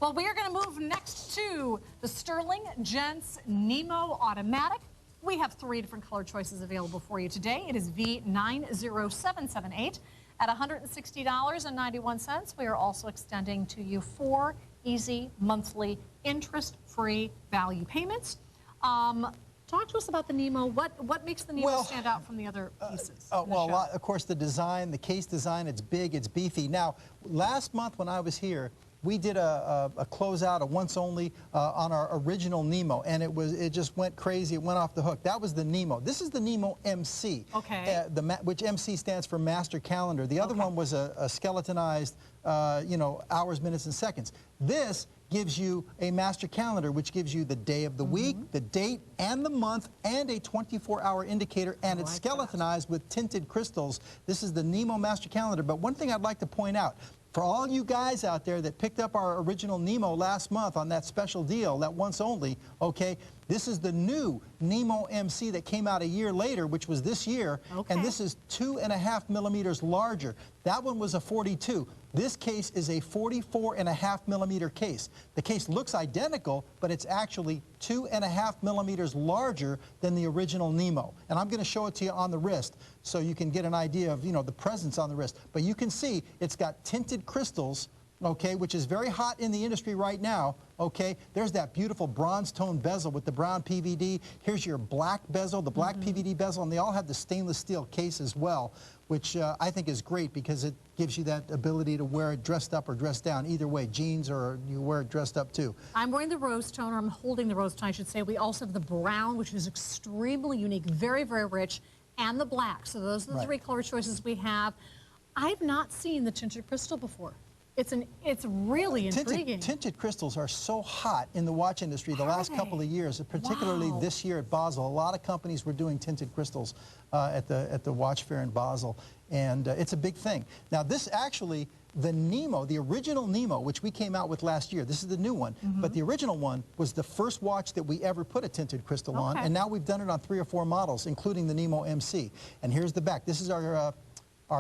Well, we are going to move next to the Stuhrling Gents Nemo Automatic. We have 3 different color choices available for you today. It is V90778 at $160.91. We are also extending to you 4 easy monthly interest-free value payments. Talk to us about the Nemo. What makes the Nemo stand out from the other pieces? Of course, the design, the case design, it's big, it's beefy. Now, last month when I was here, we did a closeout, a once only, on our original Nemo, and it just went crazy. It went off the hook. That was the Nemo. This is the Nemo MC, which MC stands for Master Calendar. The other one was a skeletonized, hours, minutes, and seconds. This gives you a master calendar, which gives you the day of the week, the date, and the month, and a 24-hour indicator, and it's skeletonized with tinted crystals. This is the Nemo Master Calendar. But one thing I'd like to point out, for all you guys out there that picked up our original Nemo last month on that special deal, that once only, okay, this is the new Nemo MC that came out a year later, which was this year, and this is 2.5 millimeters larger. That one was a 42. This case is a 44.5 millimeter case. The case looks identical, but it's actually 2.5 millimeters larger than the original Nemo. And I'm going to show it to you on the wrist so you can get an idea of, the presence on the wrist. But you can see it's got tinted crystals, okay, which is very hot in the industry right now, okay? There's that beautiful bronze tone bezel with the brown PVD. Here's your black bezel, the black PVD bezel, and they all have the stainless steel case as well, which I think is great because it gives you that ability to wear it dressed up or dressed down, either way, jeans or you wear it dressed up too. I'm wearing the rose tone, or I'm holding the rose tone, I should say. We also have the brown, which is extremely unique, very, very rich, and the black. So those are the 3 color choices we have. I've not seen the tinted crystal before. It's really intriguing. Tinted crystals are so hot in the watch industry the last couple of years, particularly this year at Basel. A lot of companies were doing tinted crystals at the watch fair in Basel, and it's a big thing. Now this actually, the Nemo, the original Nemo, which we came out with last year, this is the new one, but the original one was the first watch that we ever put a tinted crystal on, and now we've done it on 3 or 4 models, including the Nemo MC. And here's the back. This is our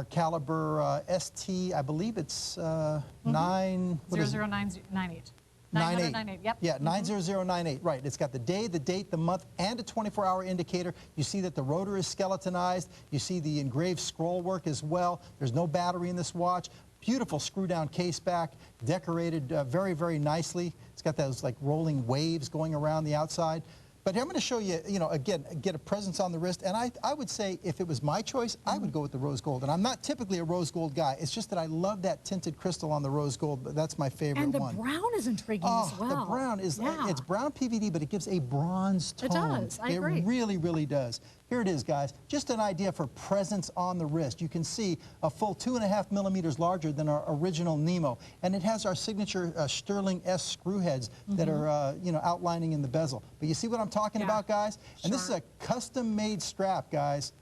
caliber ST, I believe it's 00998. 998, yep. Yeah, 90098, right. It's got the day, the date, the month, and a 24-hour indicator. You see that the rotor is skeletonized. You see the engraved scroll work as well. There's no battery in this watch. Beautiful screw-down case back, decorated very, very nicely. It's got those like rolling waves going around the outside. But I'm going to show you, again, get a presence on the wrist. And I would say if it was my choice, I would go with the rose gold. And I'm not typically a rose gold guy. It's just that I love that tinted crystal on the rose gold, but that's my favorite one. And the brown is intriguing as well. The brown is, it's brown PVD, but it gives a bronze tone. It does, I agree. It really, really does. Here it is, guys. Just an idea for presence on the wrist. You can see a full 2.5 millimeters larger than our original Nemo. And it has our signature Stuhrling S screw heads that are, outlining in the bezel. But you see what I'm talking about, guys? And this is a custom-made strap, guys,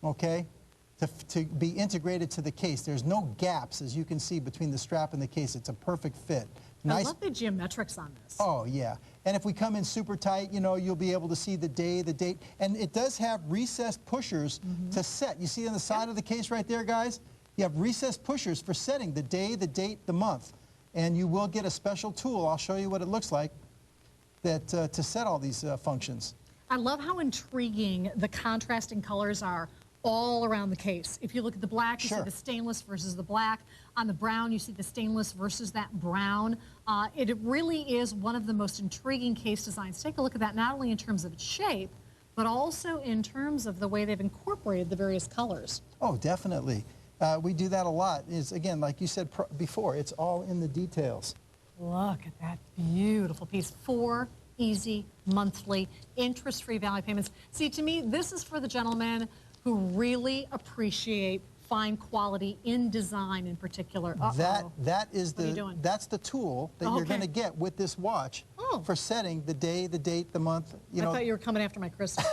okay, to be integrated to the case. There's no gaps, as you can see, between the strap and the case. It's a perfect fit. I love the geometrics on this. Oh, yeah. And if we come in super tight, you'll be able to see the day, the date. And it does have recessed pushers to set. You see on the side of the case right there, guys? You have recessed pushers for setting the day, the date, the month. And you will get a special tool. I'll show you what it looks like to set all these functions. I love how intriguing the contrasting colors are all around the case. If you look at the black, you see the stainless versus the black. On the brown, you see the stainless versus that brown. It really is one of the most intriguing case designs. Take a look at that, not only in terms of its shape, but also in terms of the way they've incorporated the various colors. Oh, definitely. We do that a lot. Again, like you said before, it's all in the details. Look at that beautiful piece. 4 easy monthly interest-free value payments. See, to me, this is for the gentlemen who really appreciate fine quality in design in particular. That's the tool that you're going to get with this watch for setting the day, the date, the month. I thought you were coming after my crystal.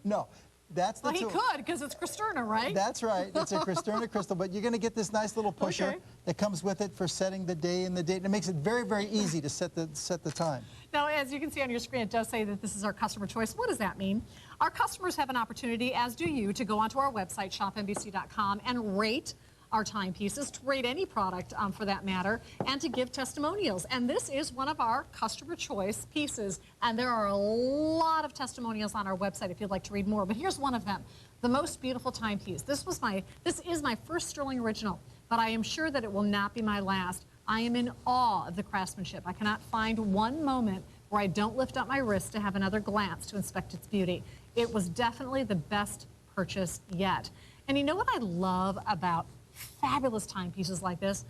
No. That's the tool. He could, because it's Cristerna, right? That's right. It's a Cristerna crystal, but you're going to get this nice little pusher that comes with it for setting the day and the date. And it makes it very, very easy to set the time. Now, as you can see on your screen, it does say that this is our customer choice. What does that mean? Our customers have an opportunity, as do you, to go onto our website, ShopNBC.com, and rate our timepieces, to rate any product for that matter, and to give testimonials. And this is one of our customer choice pieces. And there are a lot of testimonials on our website if you'd like to read more. But here's one of them, the most beautiful timepiece. This is my first Stuhrling original, but I am sure that it will not be my last. I am in awe of the craftsmanship. I cannot find one moment where I don't lift up my wrist to have another glance to inspect its beauty. It was definitely the best purchase yet. And you know what I love about fabulous timepieces like this?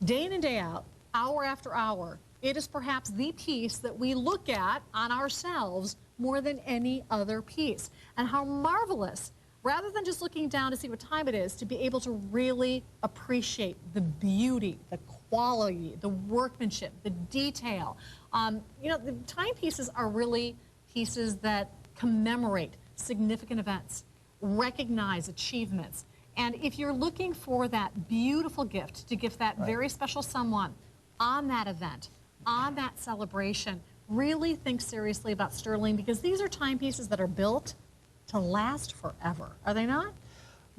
Day in and day out, hour after hour, it is perhaps the piece that we look at on ourselves more than any other piece. And how marvelous, rather than just looking down to see what time it is, to be able to really appreciate the beauty, the quality, the workmanship, the detail. The timepieces are really pieces that commemorate significant events, recognize achievements. And if you're looking for that beautiful gift to gift that very special someone on that event, on that celebration, really think seriously about Stuhrling, because these are timepieces that are built to last forever. Are they not?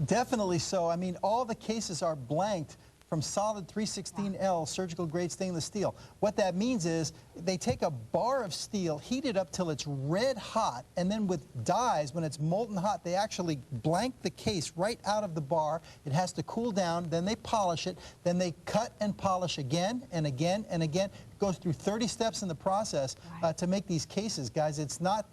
Definitely so. I mean, all the cases are blanked from solid 316L surgical grade stainless steel. What that means is they take a bar of steel, heat it up till it's red hot, and then with dies, when it's molten hot, they actually blank the case right out of the bar. It has to cool down, then they polish it, then they cut and polish again and again and again. It goes through 30 steps in the process to make these cases, guys. It's not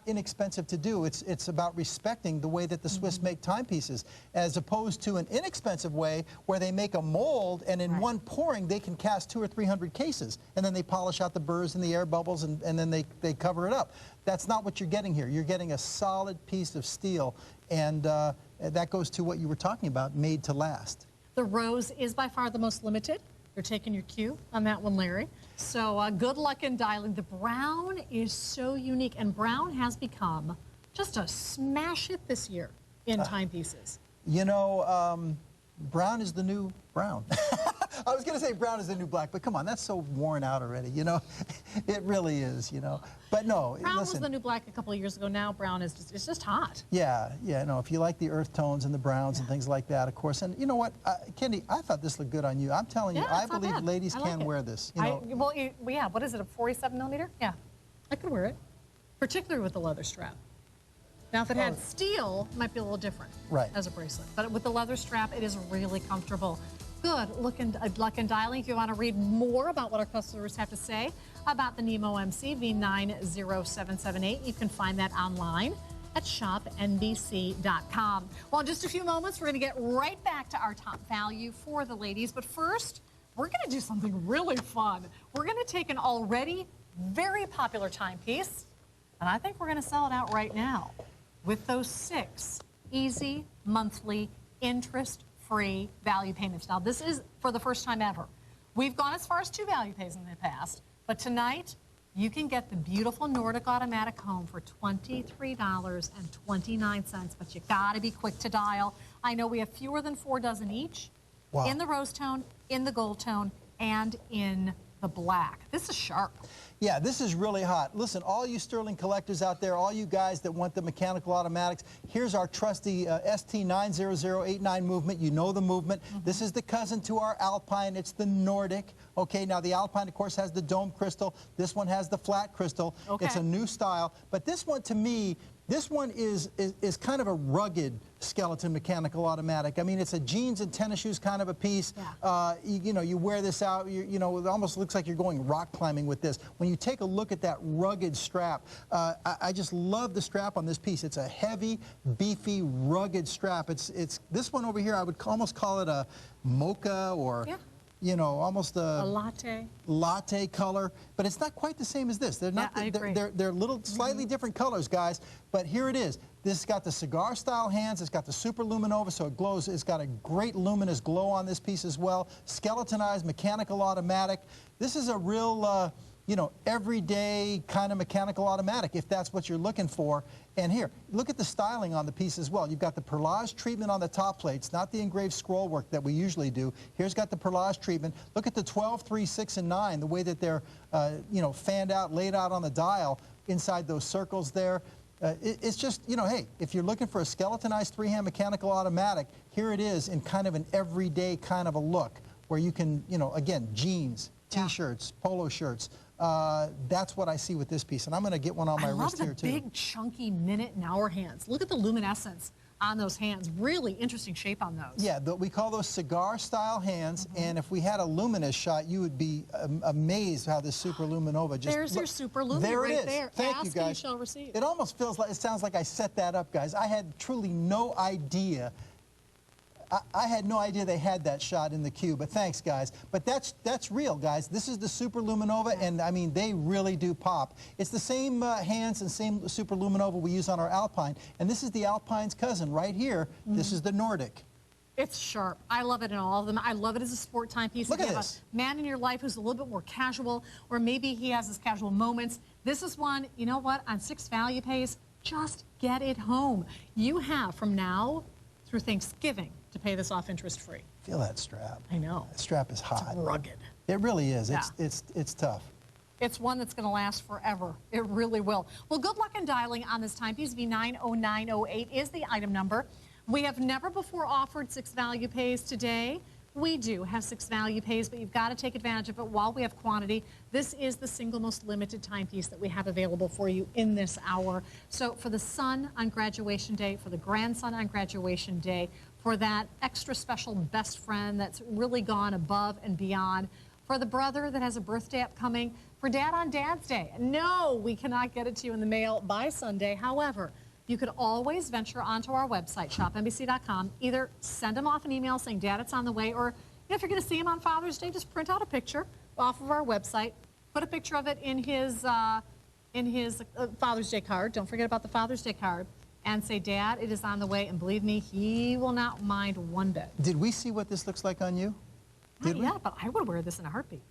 inexpensive to do. It's about respecting the way that the Swiss make timepieces, as opposed to an inexpensive way where they make a mold and in one pouring they can cast 200 or 300 cases, and then they polish out the burrs and the air bubbles, and then they cover it up. That's not what you're getting here. You're getting a solid piece of steel, and that goes to what you were talking about, made to last. The rose is by far the most limited. You're taking your cue on that one, Larry. So good luck in dialing. The brown is so unique, and brown has become just a smash hit this year in timepieces. Brown is the new brown. I was going to say brown is the new black, but come on, that's so worn out already, It really is, But no, brown listen, was the new black a couple of years ago. Now brown is just hot. Yeah, no, if you like the earth tones and the browns and things like that, of course. And you know what, Kendy, I thought this looked good on you. I'm telling you, I believe ladies can wear this. What is it, a 47 millimeter? Yeah, I could wear it, particularly with the leather strap. Now, if it had steel, it might be a little different as a bracelet. But with the leather strap, it is really comfortable. Good luck and dialing. If you want to read more about what our customers have to say about the Nemo MC V90778, you can find that online at ShopNBC.com. Well, in just a few moments, we're going to get right back to our top value for the ladies. But first, we're going to do something really fun. We're going to take an already very popular timepiece, and I think we're going to sell it out right now with those 6 easy monthly interest-free value payments. Now, this is for the first time ever. We've gone as far as 2 value pays in the past, but tonight, you can get the beautiful Nordic automatic comb for $23.29, but you gotta be quick to dial. I know we have fewer than 4 dozen each, wow, in the rose tone, in the gold tone, and in the black. This is sharp. Yeah, this is really hot. Listen, all you Stuhrling collectors out there, all you guys that want the mechanical automatics, here's our trusty ST90089 movement. You know the movement. This is the cousin to our Alpine. It's the Nordic. Okay, now the Alpine, of course, has the dome crystal. This one has the flat crystal. Okay. It's a new style. But this one, to me, this one is kind of a rugged skeleton mechanical automatic. I mean, it's a jeans and tennis shoes kind of a piece. Yeah. You know, you wear this out, you know, it almost looks like you're going rock climbing with this. When you take a look at that rugged strap, I just love the strap on this piece. It's a heavy, beefy, rugged strap. It's this one over here, I would almost call it a mocha or... Yeah. You know, almost a latte color, but it's not quite the same as this. They're not. Yeah, they're little, slightly different colors, guys. But here it is. This has got the cigar style hands. It's got the super luminova, so it glows. It's got a great luminous glow on this piece as well. Skeletonized mechanical automatic. This is a real, you know, everyday kind of mechanical automatic, if that's what you're looking for. And here, look at the styling on the piece as well. You've got the perlage treatment on the top plates, not the engraved scroll work that we usually do. Here's got the perlage treatment. Look at the 12, 3, 6, and 9, the way that they're, you know, fanned out, laid out on the dial inside those circles there. It's just, you know, hey, if you're looking for a skeletonized 3-hand mechanical automatic, here it is in kind of an everyday kind of a look where you can, you know, again, jeans, T-shirts, polo shirts. That's what I see with this piece, and I'm going to get one on my wrist here too. I love the big, chunky minute and hour hands. Look at the luminescence on those hands. Really interesting shape on those. Yeah, we call those cigar-style hands, and if we had a luminous shot, you would be amazed how this super luminova just... There's your super luminous there it right is. there. Thank Ask you, guys. and you shall receive. It almost feels like, it sounds like I set that up, guys. I had truly no idea. I had no idea they had that shot in the queue, but thanks, guys. But that's real, guys. This is the Super Luminova, and I mean, they really do pop. It's the same hands and same Super Luminova we use on our Alpine, and this is the Alpine's cousin right here. This is the Nordic. It's sharp. I love it in all of them. I love it as a sport timepiece. Look if at you have this. a man in your life who's a little bit more casual, or maybe he has his casual moments. This is one, you know what, on 6 value pays, just get it home. You have from now through Thanksgiving to pay this off interest-free. Feel that strap. I know. That strap is hot. It's rugged. It really is. Yeah. It's tough. It's one that's going to last forever. It really will. Well, good luck in dialing on this timepiece. V90908 is the item number. We have never before offered 6 value pays today. We do have 6 value pays, but you've got to take advantage of it while we have quantity. This is the single most limited timepiece that we have available for you in this hour. So for the son on graduation day, for the grandson on graduation day, for that extra special best friend that's really gone above and beyond, for the brother that has a birthday upcoming, for dad on Dad's Day. No, we cannot get it to you in the mail by Sunday. However, you could always venture onto our website, ShopNBC.com. Either send him off an email saying, Dad, it's on the way, or if you're going to see him on Father's Day, just print out a picture off of our website, put a picture of it in his Father's Day card. Don't forget about the Father's Day card. And say, Dad, it is on the way, and believe me, he will not mind one bit. Did we see what this looks like on you? Not yet, but I would wear this in a heartbeat.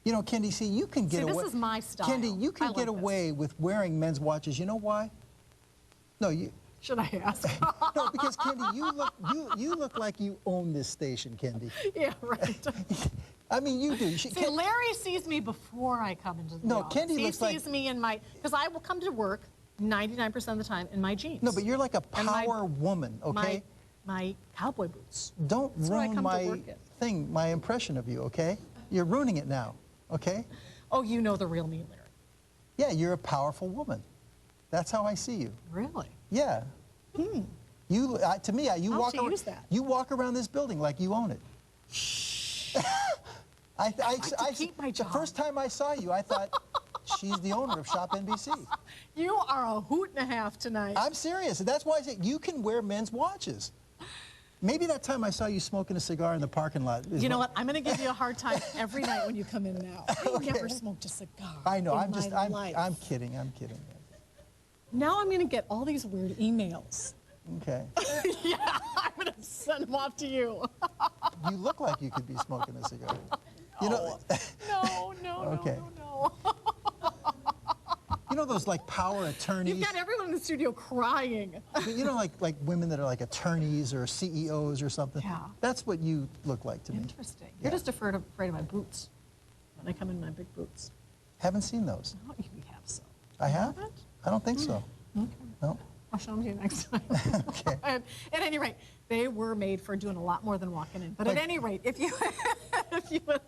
You know, Kendy, see, you can get away. This is my style. Kendy, you can get away with wearing men's watches. You know why? No, you... Should I ask? No, because Kendy, you look like you own this station, Kendy. Yeah, right. I mean, you do. See, Larry sees me before I come into the office. Kendy looks like... He sees me in my... Because I will come to work 99% of the time in my jeans. No, but you're like a power woman, okay? My cowboy boots. Don't ruin my thing, my impression of you, okay? You're ruining it now, okay? Oh, you know the real me, Larry. Yeah, you're a powerful woman. That's how I see you. Really? Yeah. You, to me, you walk around this building like you own it. keep my job. The first time I saw you, I thought, she's the owner of ShopNBC. You are a hoot and a half tonight. I'm serious. That's why I said you can wear men's watches. Maybe that time I saw you smoking a cigar in the parking lot. You know what? I'm going to give you a hard time every night when you come in now. I never smoked a cigar. I know. In my life. I'm kidding. I'm kidding. Now I'm going to get all these weird emails. Okay. Yeah, I'm going to send them off to you. You look like you could be smoking a cigar. You know. No. Okay. You know those like power attorneys? You've got everyone in the studio crying. You know, like women that are like attorneys or CEOs or something? Yeah. That's what you look like to me. Interesting. You're just afraid of my boots when I come in my big boots. Haven't seen those. Oh, you have so. I have? Haven't? I don't think so. Okay. No? I'll show them to you next time. Okay. At any rate, they were made for doing a lot more than walking in. But Like- at any rate, if you would,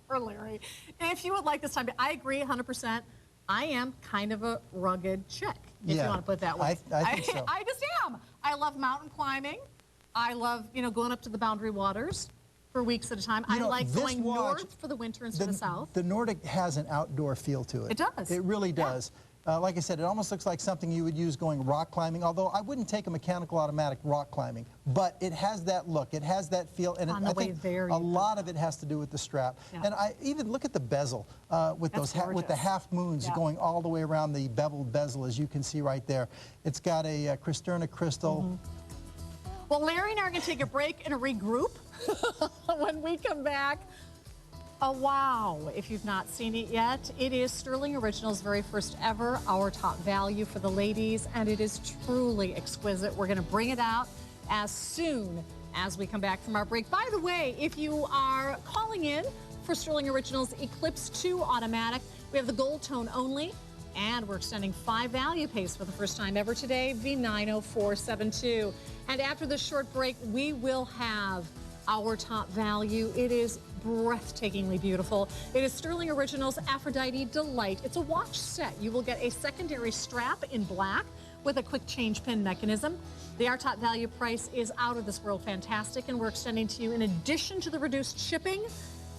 poor Larry, if you would like this time, I agree 100%. I am kind of a rugged chick, if you want to put it that way. I think so. I just am. I love mountain climbing. I love, going up to the Boundary Waters for weeks at a time. I like going north for the winter instead of south. The Nordic has an outdoor feel to it. It does. It really does. Like I said, it almost looks like something you would use going rock climbing, although I wouldn't take a mechanical automatic rock climbing. But it has that look, it has that feel, and I think a lot of it has to do with the strap. Yeah. And I even look at the bezel with with the half moons going all the way around the beveled bezel, as you can see right there. It's got a Cristerna crystal. Well, Larry and I are going to take a break and regroup. When we come back, oh wow, if you've not seen it yet, it is Stuhrling Originals' very first ever Our Top Value for the ladies, and it is truly exquisite. We're going to bring it out as soon as we come back from our break. By the way, if you are calling in for Stuhrling Originals Eclipse 2 Automatic, we have the gold tone only, and we're extending 5 value pays for the first time ever today, V90472. And after this short break, we will have Our Top Value. It is breathtakingly beautiful. It is Stuhrling Originals Aphrodite Delight. It's a watch set. You will get a secondary strap in black with a quick change pin mechanism. The Our Top Value price is out of this world fantastic, and we're extending to you, in addition to the reduced shipping,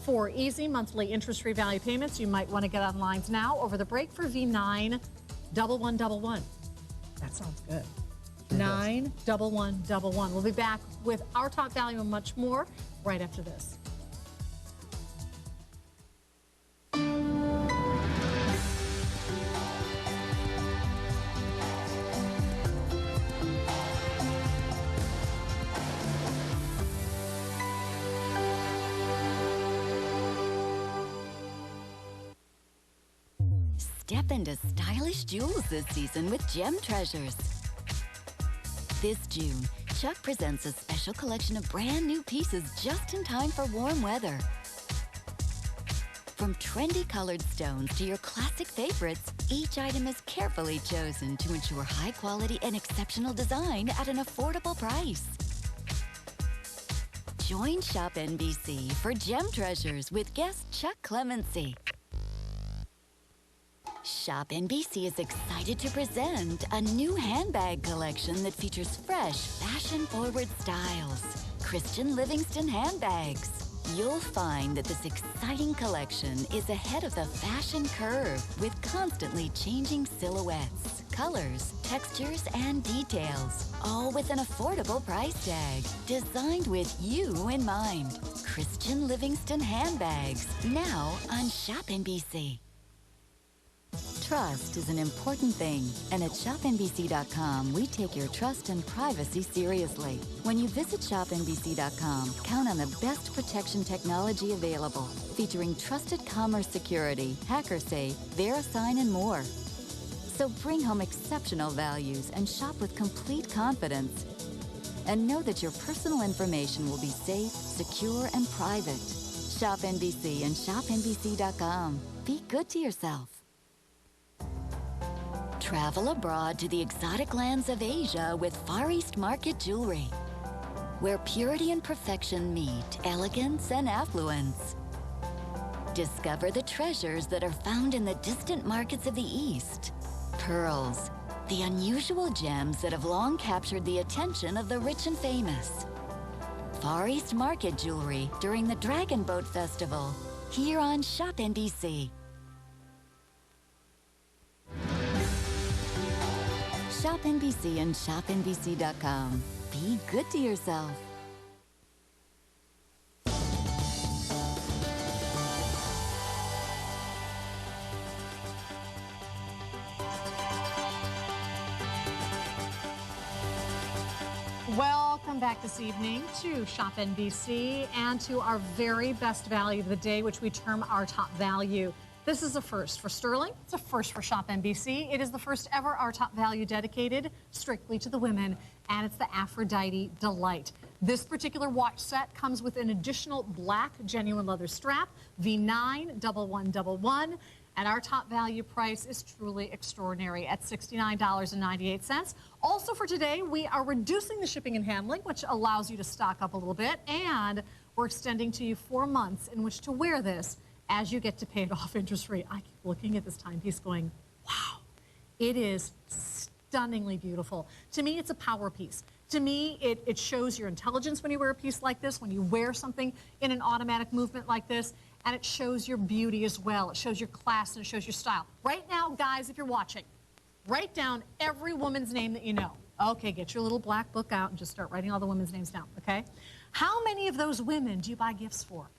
4 easy monthly interest-free value payments. You might want to get on lines now over the break for V91111. That sounds good. 91111. We'll be back with Our Top Value and much more right after this. Step into stylish jewels this season with Gem Treasures. This June, Chuck presents a special collection of brand new pieces just in time for warm weather. From trendy colored stones to your classic favorites, each item is carefully chosen to ensure high quality and exceptional design at an affordable price. Join ShopNBC for Gem Treasures with guest Chuck Clemency. ShopNBC is excited to present a new handbag collection that features fresh, fashion-forward styles. Christian Livingston handbags. You'll find that this exciting collection is ahead of the fashion curve with constantly changing silhouettes, colors, textures, and details, all with an affordable price tag, designed with you in mind. Christian Livingston handbags, now on ShopNBC. Trust is an important thing, and at ShopNBC.com, we take your trust and privacy seriously. When you visit ShopNBC.com, count on the best protection technology available, featuring trusted commerce security, HackerSafe, VeriSign, and more. So bring home exceptional values and shop with complete confidence. And know that your personal information will be safe, secure, and private. ShopNBC and ShopNBC.com. Be good to yourself. Travel abroad to the exotic lands of Asia with Far East Market Jewelry, where purity and perfection meet elegance and affluence. Discover the treasures that are found in the distant markets of the East. Pearls, the unusual gems that have long captured the attention of the rich and famous. Far East Market jewelry during the Dragon Boat Festival, here on ShopNBC. ShopNBC and ShopNBC.com. Be good to yourself. Welcome back this evening to ShopNBC and to our very best value of the day, which we term our top value. This is a first for Stuhrling. It's a first for ShopNBC. It is the first ever our top value dedicated strictly to the women, and it's the Aphrodite Delight. This particular watch set comes with an additional black genuine leather strap, V91111, and our top value price is truly extraordinary at $69.98. Also for today, we are reducing the shipping and handling, which allows you to stock up a little bit, and we're extending to you 4 months in which to wear this as you get to pay it off interest-free. I keep looking at this timepiece going, wow, it is stunningly beautiful. To me, it's a power piece. To me, it shows your intelligence when you wear a piece like this, when you wear something in an automatic movement like this, and it shows your beauty as well. It shows your class and it shows your style. Right now, guys, if you're watching, write down every woman's name that you know. Okay, get your little black book out and just start writing all the women's names down, okay? How many of those women do you buy gifts for?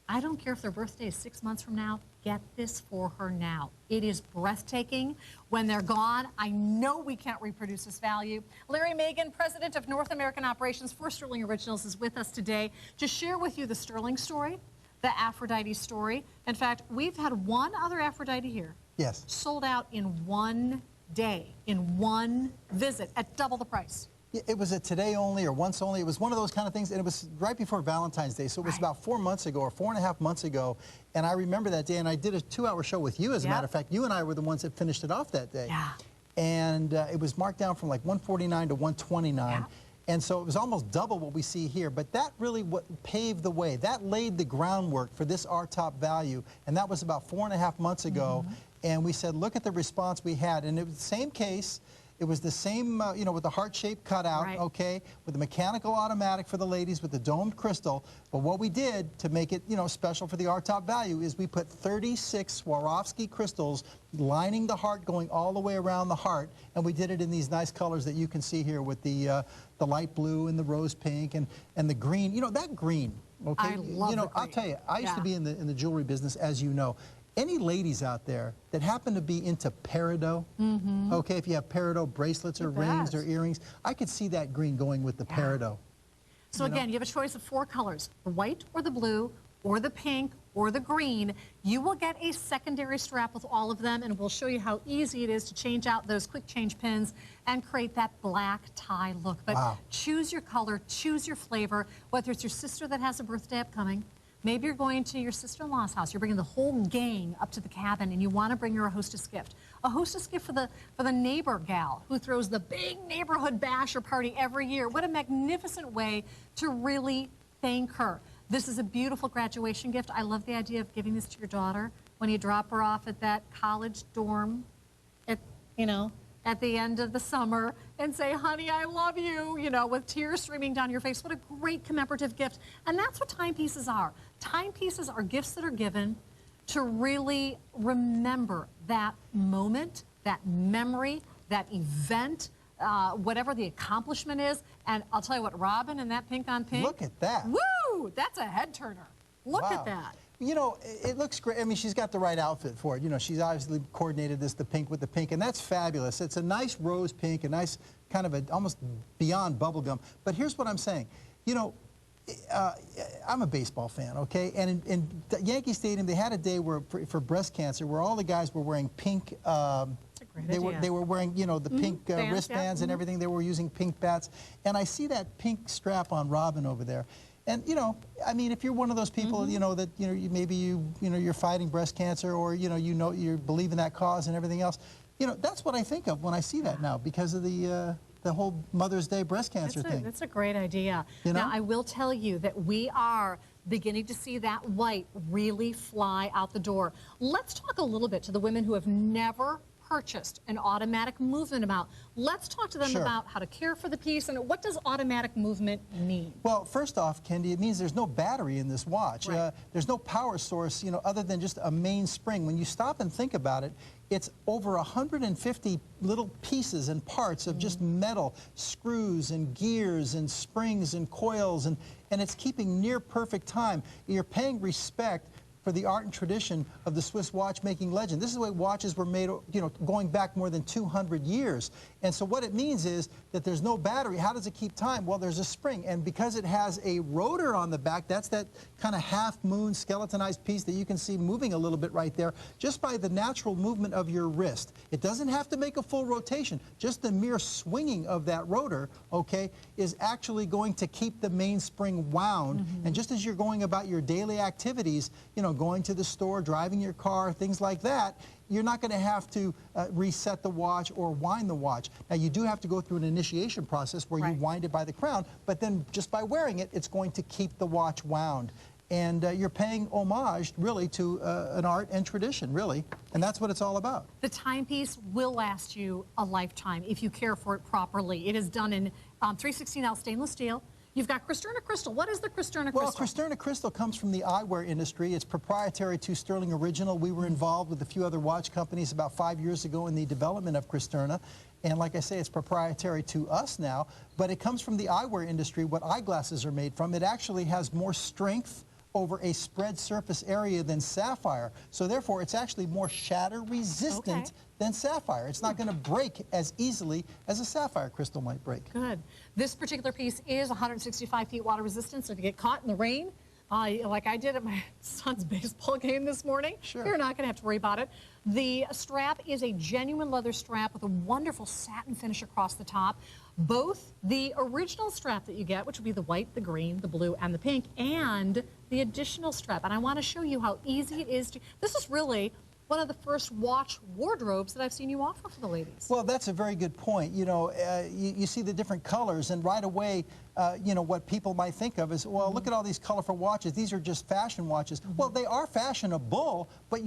I don't care if their birthday is 6 months from now. Get this for her now. It is breathtaking. When they're gone, I know we can't reproduce this value. Larry Magen, president of North American Operations for Stuhrling Originals, is with us today to share with you the Stuhrling story, the Aphrodite story. In fact, we've had one other Aphrodite here. Yes. Sold out in one day, in one visit, at double the price. It was a today only or once only. It was one of those kind of things, and it was right before Valentine's Day, so it was about 4 months ago or 4.5 months ago, and I remember that day, and I did a 2-hour show with you, as a matter of fact. You and I were the ones that finished it off that day. Yeah. And it was marked down from like $149 to $129. Yeah. And so it was almost double what we see here, but that really paved the way. That laid the groundwork for this our top value, and that was about 4.5 months ago. And we said, look at the response we had, and it was the same case. It was the same, you know, with the heart-shaped cutout, okay, with the mechanical automatic for the ladies with the domed crystal. But what we did to make it, you know, special for the our top value is we put 36 Swarovski crystals lining the heart, going all the way around the heart, and we did it in these nice colors that you can see here with the light blue and the rose pink and the green. You know, that green, okay? I love you know, the green. I'll tell you, I used to be in the jewelry business, as you know. Any ladies out there that happen to be into peridot, okay, if you have peridot bracelets or rings or earrings, I could see that green going with the peridot. So again, you have a choice of 4 colors, the white or the blue or the pink or the green. You will get a secondary strap with all of them, and we'll show you how easy it is to change out those quick change pins and create that black tie look. But choose your color, choose your flavor, whether it's your sister that has a birthday upcoming. Maybe you're going to your sister-in-law's house. You're bringing the whole gang up to the cabin, and you want to bring her a hostess gift. A hostess gift for the neighbor gal who throws the big neighborhood bash or party every year. What a magnificent way to really thank her. This is a beautiful graduation gift. I love the idea of giving this to your daughter when you drop her off at that college dorm at, you know, at the end of the summer and say, honey, I love you, you know, with tears streaming down your face. What a great commemorative gift. And that's what timepieces are. Timepieces are gifts that are given to really remember that moment, that memory, that event, whatever the accomplishment is. And I'll tell you what, Robin and that pink on pink. Look at that. Woo! That's a head turner. Look at that. You know, it looks great. I mean, she's got the right outfit for it. You know, she's obviously coordinated this, the pink with the pink, and that's fabulous. It's a nice rose pink, a nice kind of almost beyond bubblegum. But here's what I'm saying. You know, I'm a baseball fan, okay? And in Yankee Stadium, they had a day where for breast cancer where all the guys were wearing pink. They were wearing, you know, the pink wristbands and everything. They were using pink bats, and I see that pink strap on Robin over there. And, you know, I mean, if you're one of those people, you know, that, you know, maybe you're fighting breast cancer, or, you believe in that cause and everything else, you know, that's what I think of when I see that now, because of the whole Mother's Day breast cancer thing. That's a great idea. You know? Now, I will tell you that we are beginning to see that white really fly out the door. Let's talk a little bit to the women who have never purchased an automatic movement amount. Let's talk to them Sure. about how to care for the piece and what does automatic movement mean? Well, first off, Kendy, it means there's no battery in this watch. Right. There's no power source, other than just a mainspring. When you stop and think about it, it's over 150 little pieces and parts of just metal, screws and gears and springs and coils, and it's keeping near perfect time. You're paying respect for the art and tradition of the Swiss watchmaking legend. This is the way watches were made, going back more than 200 years. And so what it means is that there's no battery. How does it keep time? Well, there's a spring, and because it has a rotor on the back, that's that kind of half-moon skeletonized piece that you can see moving a little bit right there, just by the natural movement of your wrist. It doesn't have to make a full rotation. Just the mere swinging of that rotor, okay, is actually going to keep the mainspring wound. And just as you're going about your daily activities, going to the store, driving your car, things like that, you're not going to have to reset the watch or wind the watch. Now, you do have to go through an initiation process where you wind it by the crown, but then just by wearing it, it's going to keep the watch wound. And you're paying homage, really, to an art and tradition, really, and that's what it's all about. The timepiece will last you a lifetime if you care for it properly. It is done in 316L stainless steel. You've got Kristerna crystal. What is the Kristerna crystal? Well, Kristerna crystal comes from the eyewear industry. It's proprietary to Stuhrling Original. We were involved with a few other watch companies about 5 years ago in the development of Kristerna. And like I say, it's proprietary to us now, but it comes from the eyewear industry, what eyeglasses are made from. It actually has more strength over a spread surface area than sapphire. So therefore, it's actually more shatter resistant than sapphire. It's not going to break as easily as a sapphire crystal might break. Good. This particular piece is 165 feet water resistant, so if you get caught in the rain, like I did at my son's baseball game this morning, you're not going to have to worry about it. The strap is a genuine leather strap with a wonderful satin finish across the top. Both the original strap that you get, which would be the white, the green, the blue, and the pink, and the additional strap. And I want to show you how easy it is to... This is really one of the first watch wardrobes that I've seen you offer for the ladies. Well, that's a very good point. You see the different colors, and right away, what people might think of is, well, look at all these colorful watches. These are just fashion watches. Well, they are fashionable, but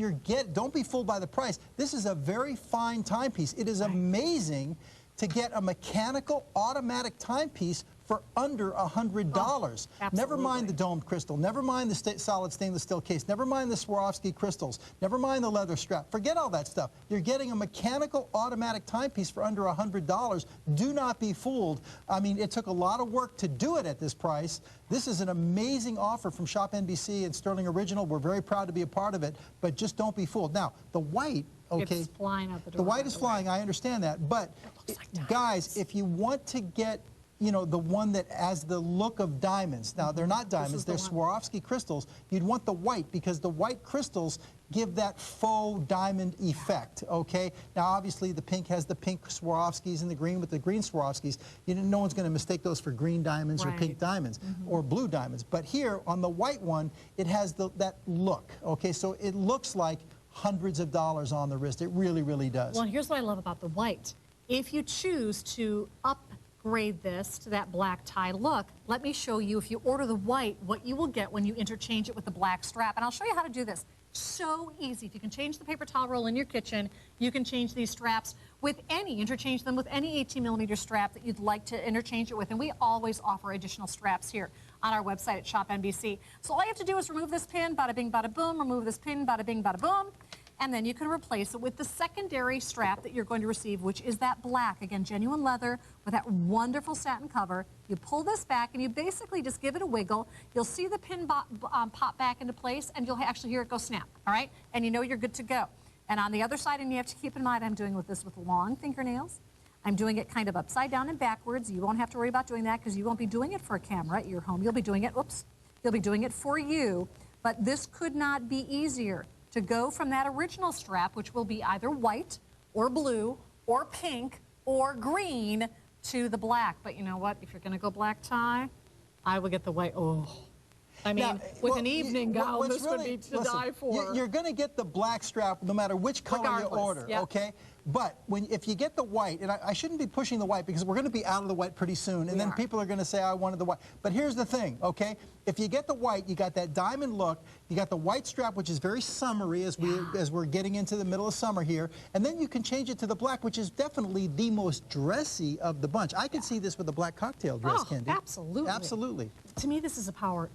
don't be fooled by the price. This is a very fine timepiece. It is amazing to get a mechanical automatic timepiece for under $100. Never mind the domed crystal, never mind the solid stainless steel case, never mind the Swarovski crystals, never mind the leather strap. Forget all that stuff. You're getting a mechanical automatic timepiece for under $100. Do not be fooled. I mean, it took a lot of work to do it at this price. This is an amazing offer from ShopNBC and Stuhrling Original. We're very proud to be a part of it, but just don't be fooled. Now, the white, it's flying out the door. The white is flying, I understand that, but guys, if you want to get the one that has the look of diamonds. Now, they're not diamonds, they're Swarovski crystals. You'd want the white because the white crystals give that faux diamond effect, okay? Now, obviously, the pink has the pink Swarovskis and the green with the green Swarovskis. No one's going to mistake those for green diamonds or pink diamonds or blue diamonds. But here, on the white one, it has that look, okay? So it looks like hundreds of dollars on the wrist. It really, really does. Well, here's what I love about the white. If you choose to upgrade this to that black tie look, let me show you, if you order the white, what you will get when you interchange it with the black strap. And I'll show you how to do this. So easy. If you can change the paper towel roll in your kitchen, you can change these straps with interchange them with any 18mm strap that you'd like to interchange it with. And we always offer additional straps here on our website at ShopNBC. So all you have to do is remove this pin, bada bing, bada boom, remove this pin, bada bing, bada boom, and then you can replace it with the secondary strap that you're going to receive, which is that black, again, genuine leather with that wonderful satin cover. You pull this back and you basically just give it a wiggle. You'll see the pin pop back into place, and you'll actually hear it go snap, all right? And you know you're good to go. And on the other side, and you have to keep in mind, I'm doing this with long fingernails. I'm doing it kind of upside down and backwards. You won't have to worry about doing that because you won't be doing it for a camera at your home. You'll be doing it, you'll be doing it for you. But this could not be easier to go from that original strap, which will be either white or blue or pink or green, to the black. But you know what? If you're going to go black tie, I would get the white. Oh. I mean, now, with an evening gown, this would be to die for. You're going to get the black strap no matter which color you order, okay? But if you get the white, and I shouldn't be pushing the white because we're going to be out of the white pretty soon, and then people are going to say, I wanted the white. But here's the thing, okay? If you get the white, you got that diamond look, you got the white strap, which is very summery as we're getting into the middle of summer here, and then you can change it to the black, which is definitely the most dressy of the bunch. I can see this with a black cocktail dress, Kendy. Absolutely. Absolutely. To me, this is a power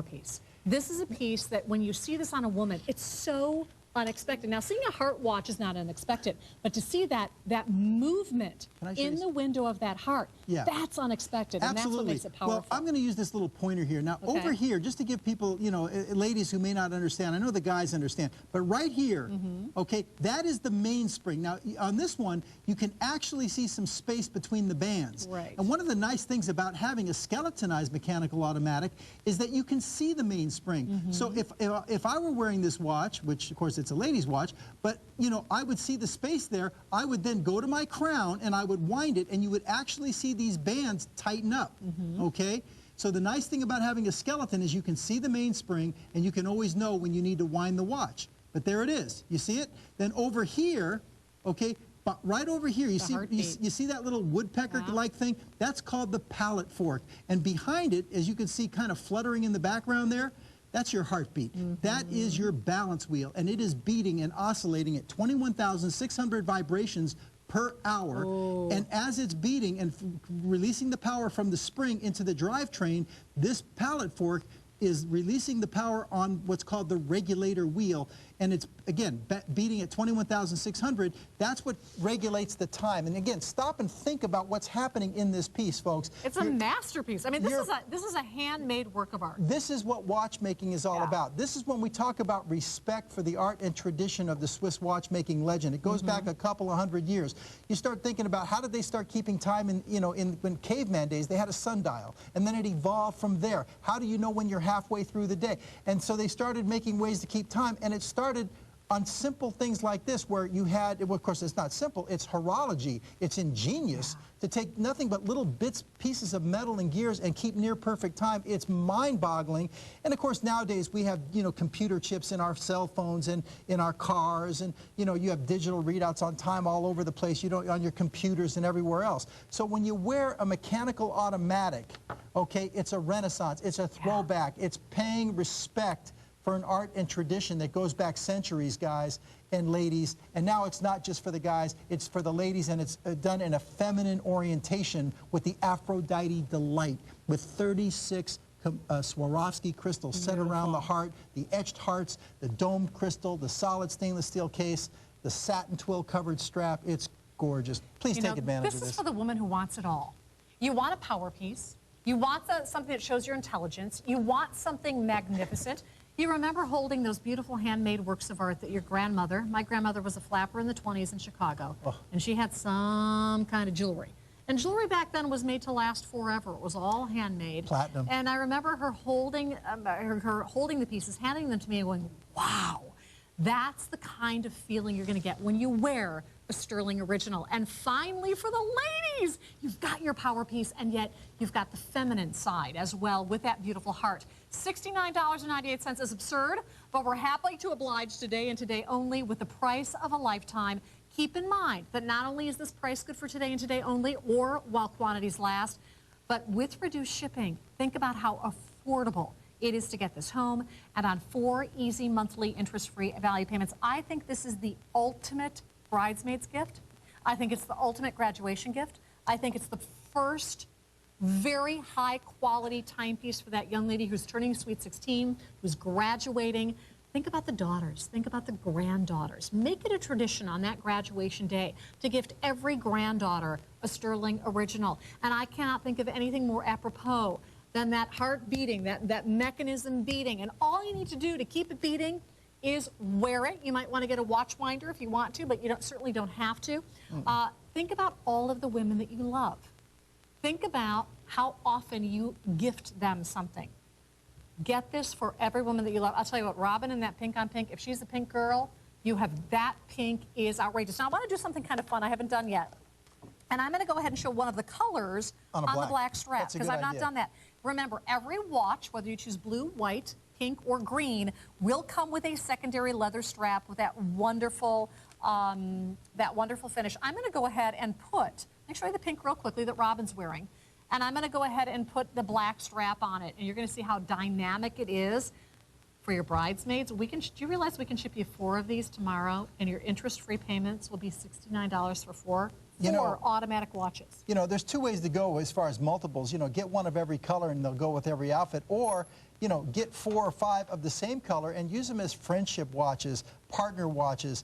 piece. This is a piece that when you see this on a woman, it's so unexpected. Now, seeing a heart watch is not unexpected, but to see that movement in the window of that heart, that's unexpected, and that's what makes it powerful. Well, I'm going to use this little pointer here. Now, over here, just to give people, you know, ladies who may not understand, I know the guys understand, but right here, okay, that is the mainspring. Now, on this one, you can actually see some space between the bands. Right. And one of the nice things about having a skeletonized mechanical automatic is that you can see the mainspring. So if I were wearing this watch, which, of course, it's a lady's watch, but you know, I would see the space there. I would then go to my crown and I would wind it, and you would actually see these bands tighten up. Okay, so the nice thing about having a skeleton is you can see the mainspring, and you can always know when you need to wind the watch. But there it is. You see it? Then over here, okay, but right over here, you see that little woodpecker-like thing? That's called the pallet fork. And behind it, as you can see, kind of fluttering in the background there, that's your heartbeat. That is your balance wheel, and it is beating and oscillating at 21,600 vibrations per hour. And as it's beating and releasing the power from the spring into the drivetrain, this pallet fork is releasing the power on what's called the regulator wheel, and it's, again, beating at 21,600. That's what regulates the time. And again, stop and think about what's happening in this piece, folks. It's a masterpiece. I mean, this is a handmade work of art. This is what watchmaking is all about. This is when we talk about respect for the art and tradition of the Swiss watchmaking legend. It goes back a couple of hundred years. You start thinking about how did they start keeping time in, you know, when caveman days, they had a sundial, and then it evolved from there. How do you know when you're halfway through the day? And so they started making ways to keep time, and it started on simple things like this, where you had, well, of course it's not simple, it's horology, it's ingenious to take nothing but little pieces of metal and gears and keep near perfect time. It's mind-boggling. And of course nowadays we have, you know, computer chips in our cell phones and in our cars, and you know, you have digital readouts on time all over the place, you don't, on your computers and everywhere else. So when you wear a mechanical automatic, okay, it's a renaissance, it's a throwback, it's paying respect for an art and tradition that goes back centuries, guys and ladies. And now it's not just for the guys, it's for the ladies, and it's done in a feminine orientation with the Aphrodite Delight, with 36 Swarovski crystals set around the heart, the etched hearts, the domed crystal, the solid stainless steel case, the satin twill-covered strap. It's gorgeous. Please take advantage of this. This is for the woman who wants it all. You want a power piece. You want something that shows your intelligence. You want something magnificent. You remember holding those beautiful handmade works of art that your grandmother, my grandmother was a flapper in the 20s in Chicago, and she had some kind of jewelry. And jewelry back then was made to last forever. It was all handmade. Platinum. And I remember her holding the pieces, handing them to me and going, wow, that's the kind of feeling you're going to get when you wear a Stuhrling original. And finally, for the ladies, you've got your power piece, and yet you've got the feminine side as well with that beautiful heart. $69.98 is absurd, but we're happy to oblige today and today only with the price of a lifetime. Keep in mind that not only is this price good for today and today only, or while quantities last, but with reduced shipping, think about how affordable it is to get this home, and on 4 easy monthly interest-free value payments. I think this is the ultimate bridesmaid's gift. I think it's the ultimate graduation gift. I think it's the first very high quality timepiece for that young lady who's turning sweet 16, who's graduating. Think about the daughters, think about the granddaughters. Make it a tradition on that graduation day to gift every granddaughter a Stuhrling original. And I cannot think of anything more apropos than that heart beating, that mechanism beating. And all you need to do to keep it beating is wear it. You might want to get a watch winder if you want to, but you certainly don't have to. Think about all of the women that you love. Think about how often you gift them something. Get this for every woman that you love. I'll tell you what, Robin in that pink on pink, if she's a pink girl, you have that pink is outrageous. Now I want to do something kind of fun I haven't done yet. And I'm going to go ahead and show one of the colors on the black strap, because I've not done that. Remember, every watch, whether you choose blue, white, pink, or green will come with a secondary leather strap with that wonderful finish. I'm going to go ahead and put, let me show you the pink real quickly that Robin's wearing. And I'm going to go ahead and put the black strap on it. And you're going to see how dynamic it is for your bridesmaids. Do you realize we can ship you 4 of these tomorrow, and your interest-free payments will be $69 for 4 automatic watches? You know, there's 2 ways to go as far as multiples. You know, get 1 of every color and they'll go with every outfit. Or, you know, get 4 or 5 of the same color and use them as friendship watches, partner watches.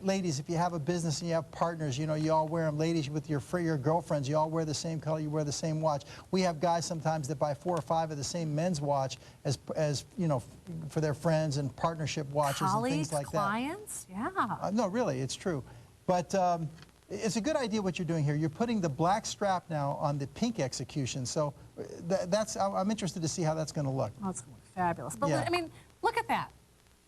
Ladies, if you have a business and you have partners, you know, you all wear them. Ladies, with your girlfriends, you all wear the same color, you wear the same watch. We have guys sometimes that buy 4 or 5 of the same men's watch as you know, for their friends and partnership watches and things like clients? that. Yeah. No, really, it's true. But it's a good idea what you're doing here. You're putting the black strap now on the pink execution. So I'm interested to see how that's going to look. Oh, it's going to look fabulous. But Yeah. I mean, look at that.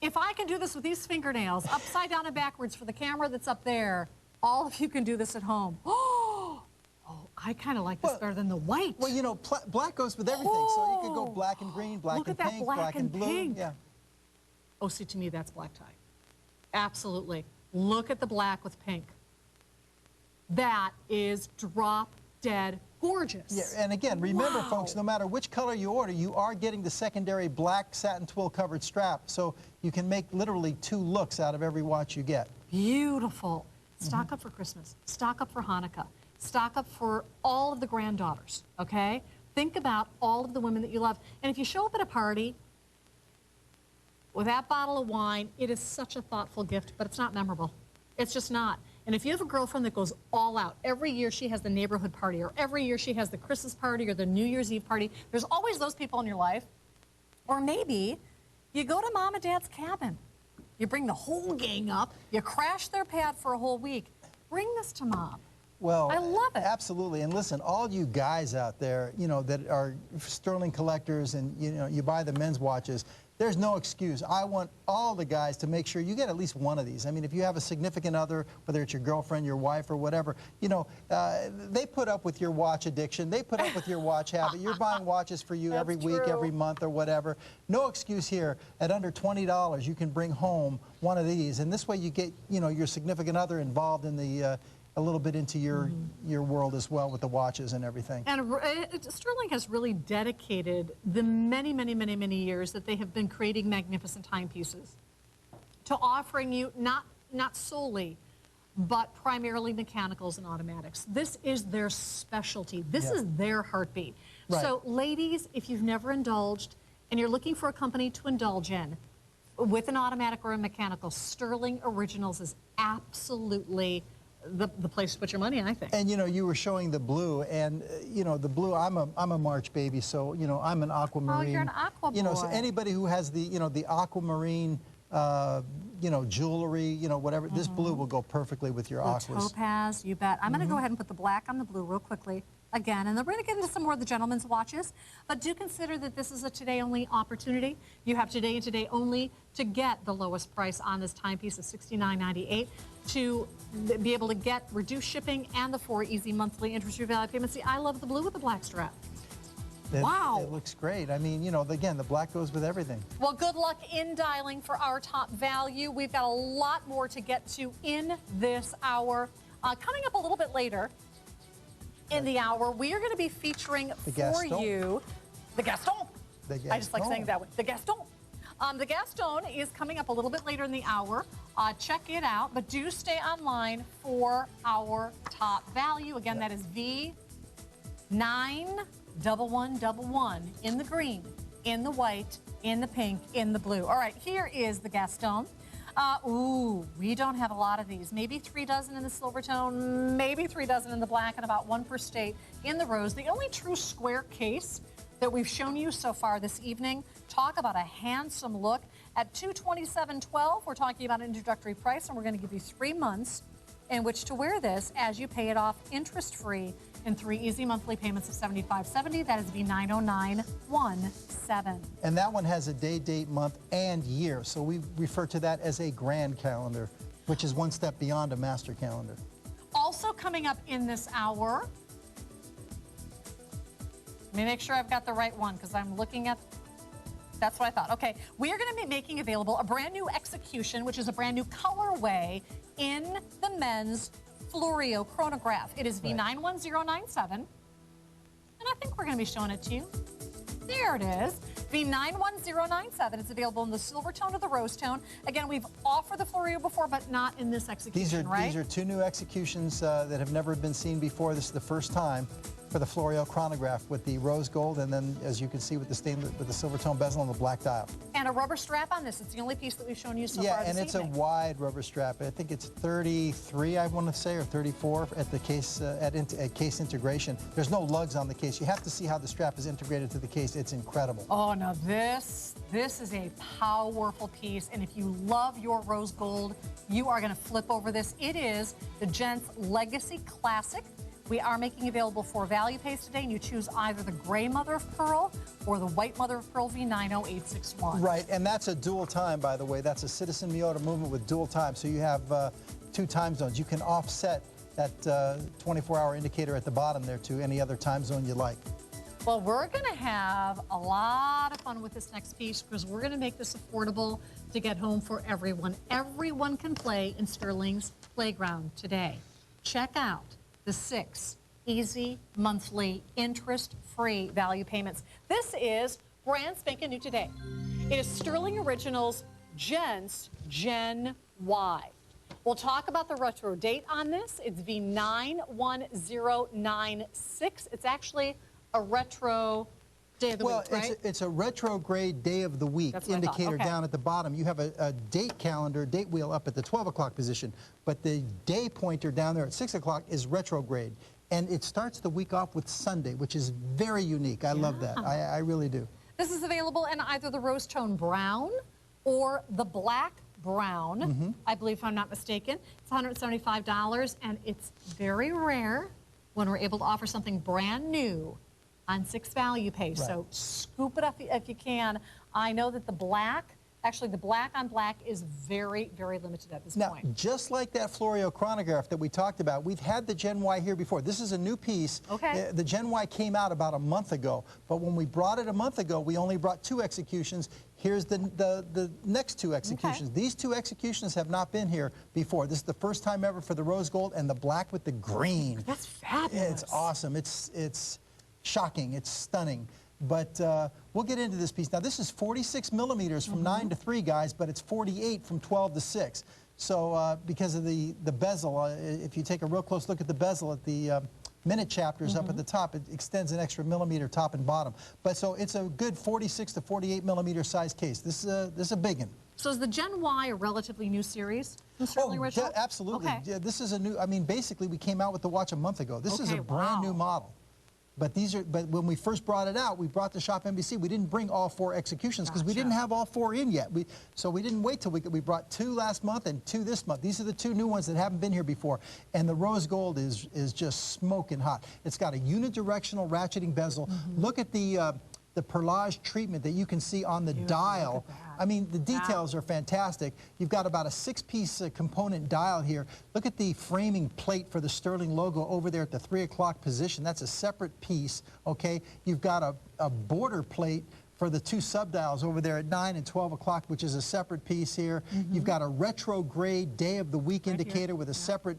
If I can do this with these fingernails, upside down and backwards for the camera that's up there, all of you can do this at home. Oh, I kind of like this better than the white. Well, you know, black goes with everything. So you could go black and green, black and pink, black and blue. Pink. Yeah. Oh, see, to me, that's black tie. Absolutely. Look at the black with pink. That is drop dead gorgeous. Yeah, and again, remember, folks, no matter which color you order, you are getting the secondary black satin twill covered strap, so you can make literally 2 looks out of every watch you get. Beautiful. Stock up for Christmas. Stock up for Hanukkah. Stock up for all of the granddaughters, okay? Think about all of the women that you love. And if you show up at a party with that bottle of wine, it is such a thoughtful gift, but it's not memorable. It's just not. And if you have a girlfriend that goes all out, every year she has the neighborhood party, or every year she has the Christmas party or the New Year's Eve party, there's always those people in your life. Or maybe you go to mom and dad's cabin. You bring the whole gang up, you crash their pad for a whole week. Bring this to mom. Well, I love it. Absolutely. And listen, all you guys out there, you know, that are Stuhrling collectors and, you know, you buy the men's watches, there's no excuse. I want all the guys to make sure you get at least 1 of these. I mean, if you have a significant other, whether it's your girlfriend, your wife, or whatever, you know, they put up with your watch addiction. They put up with your watch habit. You're buying watches for you every week, every month, or whatever. No excuse here. At under $20, you can bring home 1 of these. And this way you get, you know, your significant other involved in the a little bit into your world as well with the watches and everything. And Stuhrling has really dedicated the many, many, many, many years that they have been creating magnificent timepieces to offering you not solely, but primarily mechanicals and automatics. This is their specialty. This is their heartbeat. Right. So ladies, if you've never indulged and you're looking for a company to indulge in with an automatic or a mechanical, Stuhrling Originals is absolutely the place to put your money, I think. And you know, you were showing the blue, and you know, the blue. I'm a March baby, so you know, I'm an aquamarine. Oh, you're an aqua boy. You know, so anybody who has the the aquamarine, you know, jewelry, you know, whatever. This blue will go perfectly with your aquas. Topaz, you bet. I'm going to go ahead and put the black on the blue real quickly again, and then we're going to get into some more of the gentlemen's watches. But do consider that this is a today-only opportunity. You have today and today only to get the lowest price on this timepiece of $69.98, to be able to get reduced shipping and the 4 easy monthly interest-free value payments. See, I love the blue with the black strap. Wow. It looks great. I mean, you know, again, the black goes with everything. Well, good luck in dialing for our top value. We've got a lot more to get to in this hour. Coming up a little bit later in the hour, we are going to be featuring for you the Gaston. I just like saying it that way. The Gaston. The Gaston is coming up a little bit later in the hour. Check it out, but do stay online for our top value. Again, that is V91111 in the green, in the white, in the pink, in the blue. All right, here is the Gaston. Ooh, we don't have a lot of these. Maybe 3 dozen in the silver tone, maybe 3 dozen in the black, and about 1 per state in the rose. The only true square case that we've shown you so far this evening. Talk about a handsome look. At $227.12, we're talking about an introductory price, and we're going to give you 3 months in which to wear this as you pay it off interest-free in 3 easy monthly payments of $75.70. That is V90917. And that one has a day, date, month, and year. So we refer to that as a grand calendar, which is 1 step beyond a master calendar. Also coming up in this hour, let me make sure I've got the right one because I'm looking at That's what I thought. Okay, we are going to be making available a brand new execution, which is a brand new colorway in the men's Florio chronograph. It is V91097, and I think we're going to be showing it to you. There it is, V91097. It's available in the silver tone or the rose tone. Again, we've offered the Florio before, but not in this execution, right? These are two new executions that have never been seen before. This is the first time for the Florio chronograph with the rose gold, and then, as you can see, with the silver tone bezel and the black dial. And a rubber strap on this. It's the only piece that we've shown you so far Yeah, this and it's evening. a wide rubber strap. I think it's 33, I want to say, or 34 at the case at case integration. There's no lugs on the case. You have to see how the strap is integrated to the case. It's incredible. Oh, now this is a powerful piece, and if you love your rose gold, you are going to flip over this. It is the Gents Legacy Classic. We are making available 4 value pays today, and you choose either the gray mother of pearl or the white mother of pearl V90861. Right, and that's a dual time, by the way. That's a Citizen Miota movement with dual time, so you have 2 time zones. You can offset that 24-hour indicator at the bottom there to any other time zone you like. Well, we're going to have a lot of fun with this next piece because we're going to make this affordable to get home for everyone. Everyone can play in Stuhrling's playground today. Check out the 6 easy monthly interest-free value payments. This is brand spanking new today. It is Stuhrling Originals Gents Gen Y. We'll talk about the retro date on this. It's V91096. It's actually a retro day of the week, right? It's a retrograde day of the week indicator down at the bottom. You have a date calendar, date wheel up at the 12 o'clock position, but the day pointer down there at 6 o'clock is retrograde. And it starts the week off with Sunday, which is very unique. I love that. I really do. This is available in either the rose tone brown or the black brown, I believe, if I'm not mistaken. It's $175, and it's very rare when we're able to offer something brand new on 6 value pays. Right. So scoop it up if you can. I know that the black, actually the black on black is very, very limited at this point. Now, just like that Florio chronograph that we talked about, we've had the Gen Y here before. This is a new piece. Okay. The Gen Y came out about a month ago, but when we brought it a month ago, we only brought 2 executions. Here's the next 2 executions. Okay. These 2 executions have not been here before. This is the first time ever for the rose gold and the black with the green. That's fabulous. It's awesome. It's shocking. It's stunning. But we'll get into this piece. Now, this is 46 millimeters from 9 to 3, guys, but it's 48 from 12 to 6. So because of the bezel, if you take a real close look at the bezel at the minute chapters up at the top, it extends an extra millimeter top and bottom. But so it's a good 46 to 48 millimeter size case. This is a big one. So is the Gen Y a relatively new series from Stuhrling Original? Yeah, absolutely. Okay. Yeah, this is a new, I mean, basically we came out with the watch a month ago. This is a brand new model. But when we first brought it out, we brought to ShopNBC. We didn't bring all 4 executions because we didn't have all 4 in yet. So we didn't wait till we brought 2 last month and 2 this month. These are the 2 new ones that haven't been here before. And the rose gold is just smoking hot. It's got a unidirectional ratcheting bezel. Look at the perlage treatment that you can see on the dial. I mean, the details are fantastic. You've got about a 6-piece component dial here. Look at the framing plate for the Stuhrling logo over there at the 3 o'clock position. That's a separate piece, okay? You've got a border plate for the 2 subdials over there at 9 and 12 o'clock, which is a separate piece here. You've got a retrograde day of the week indicator with a separate,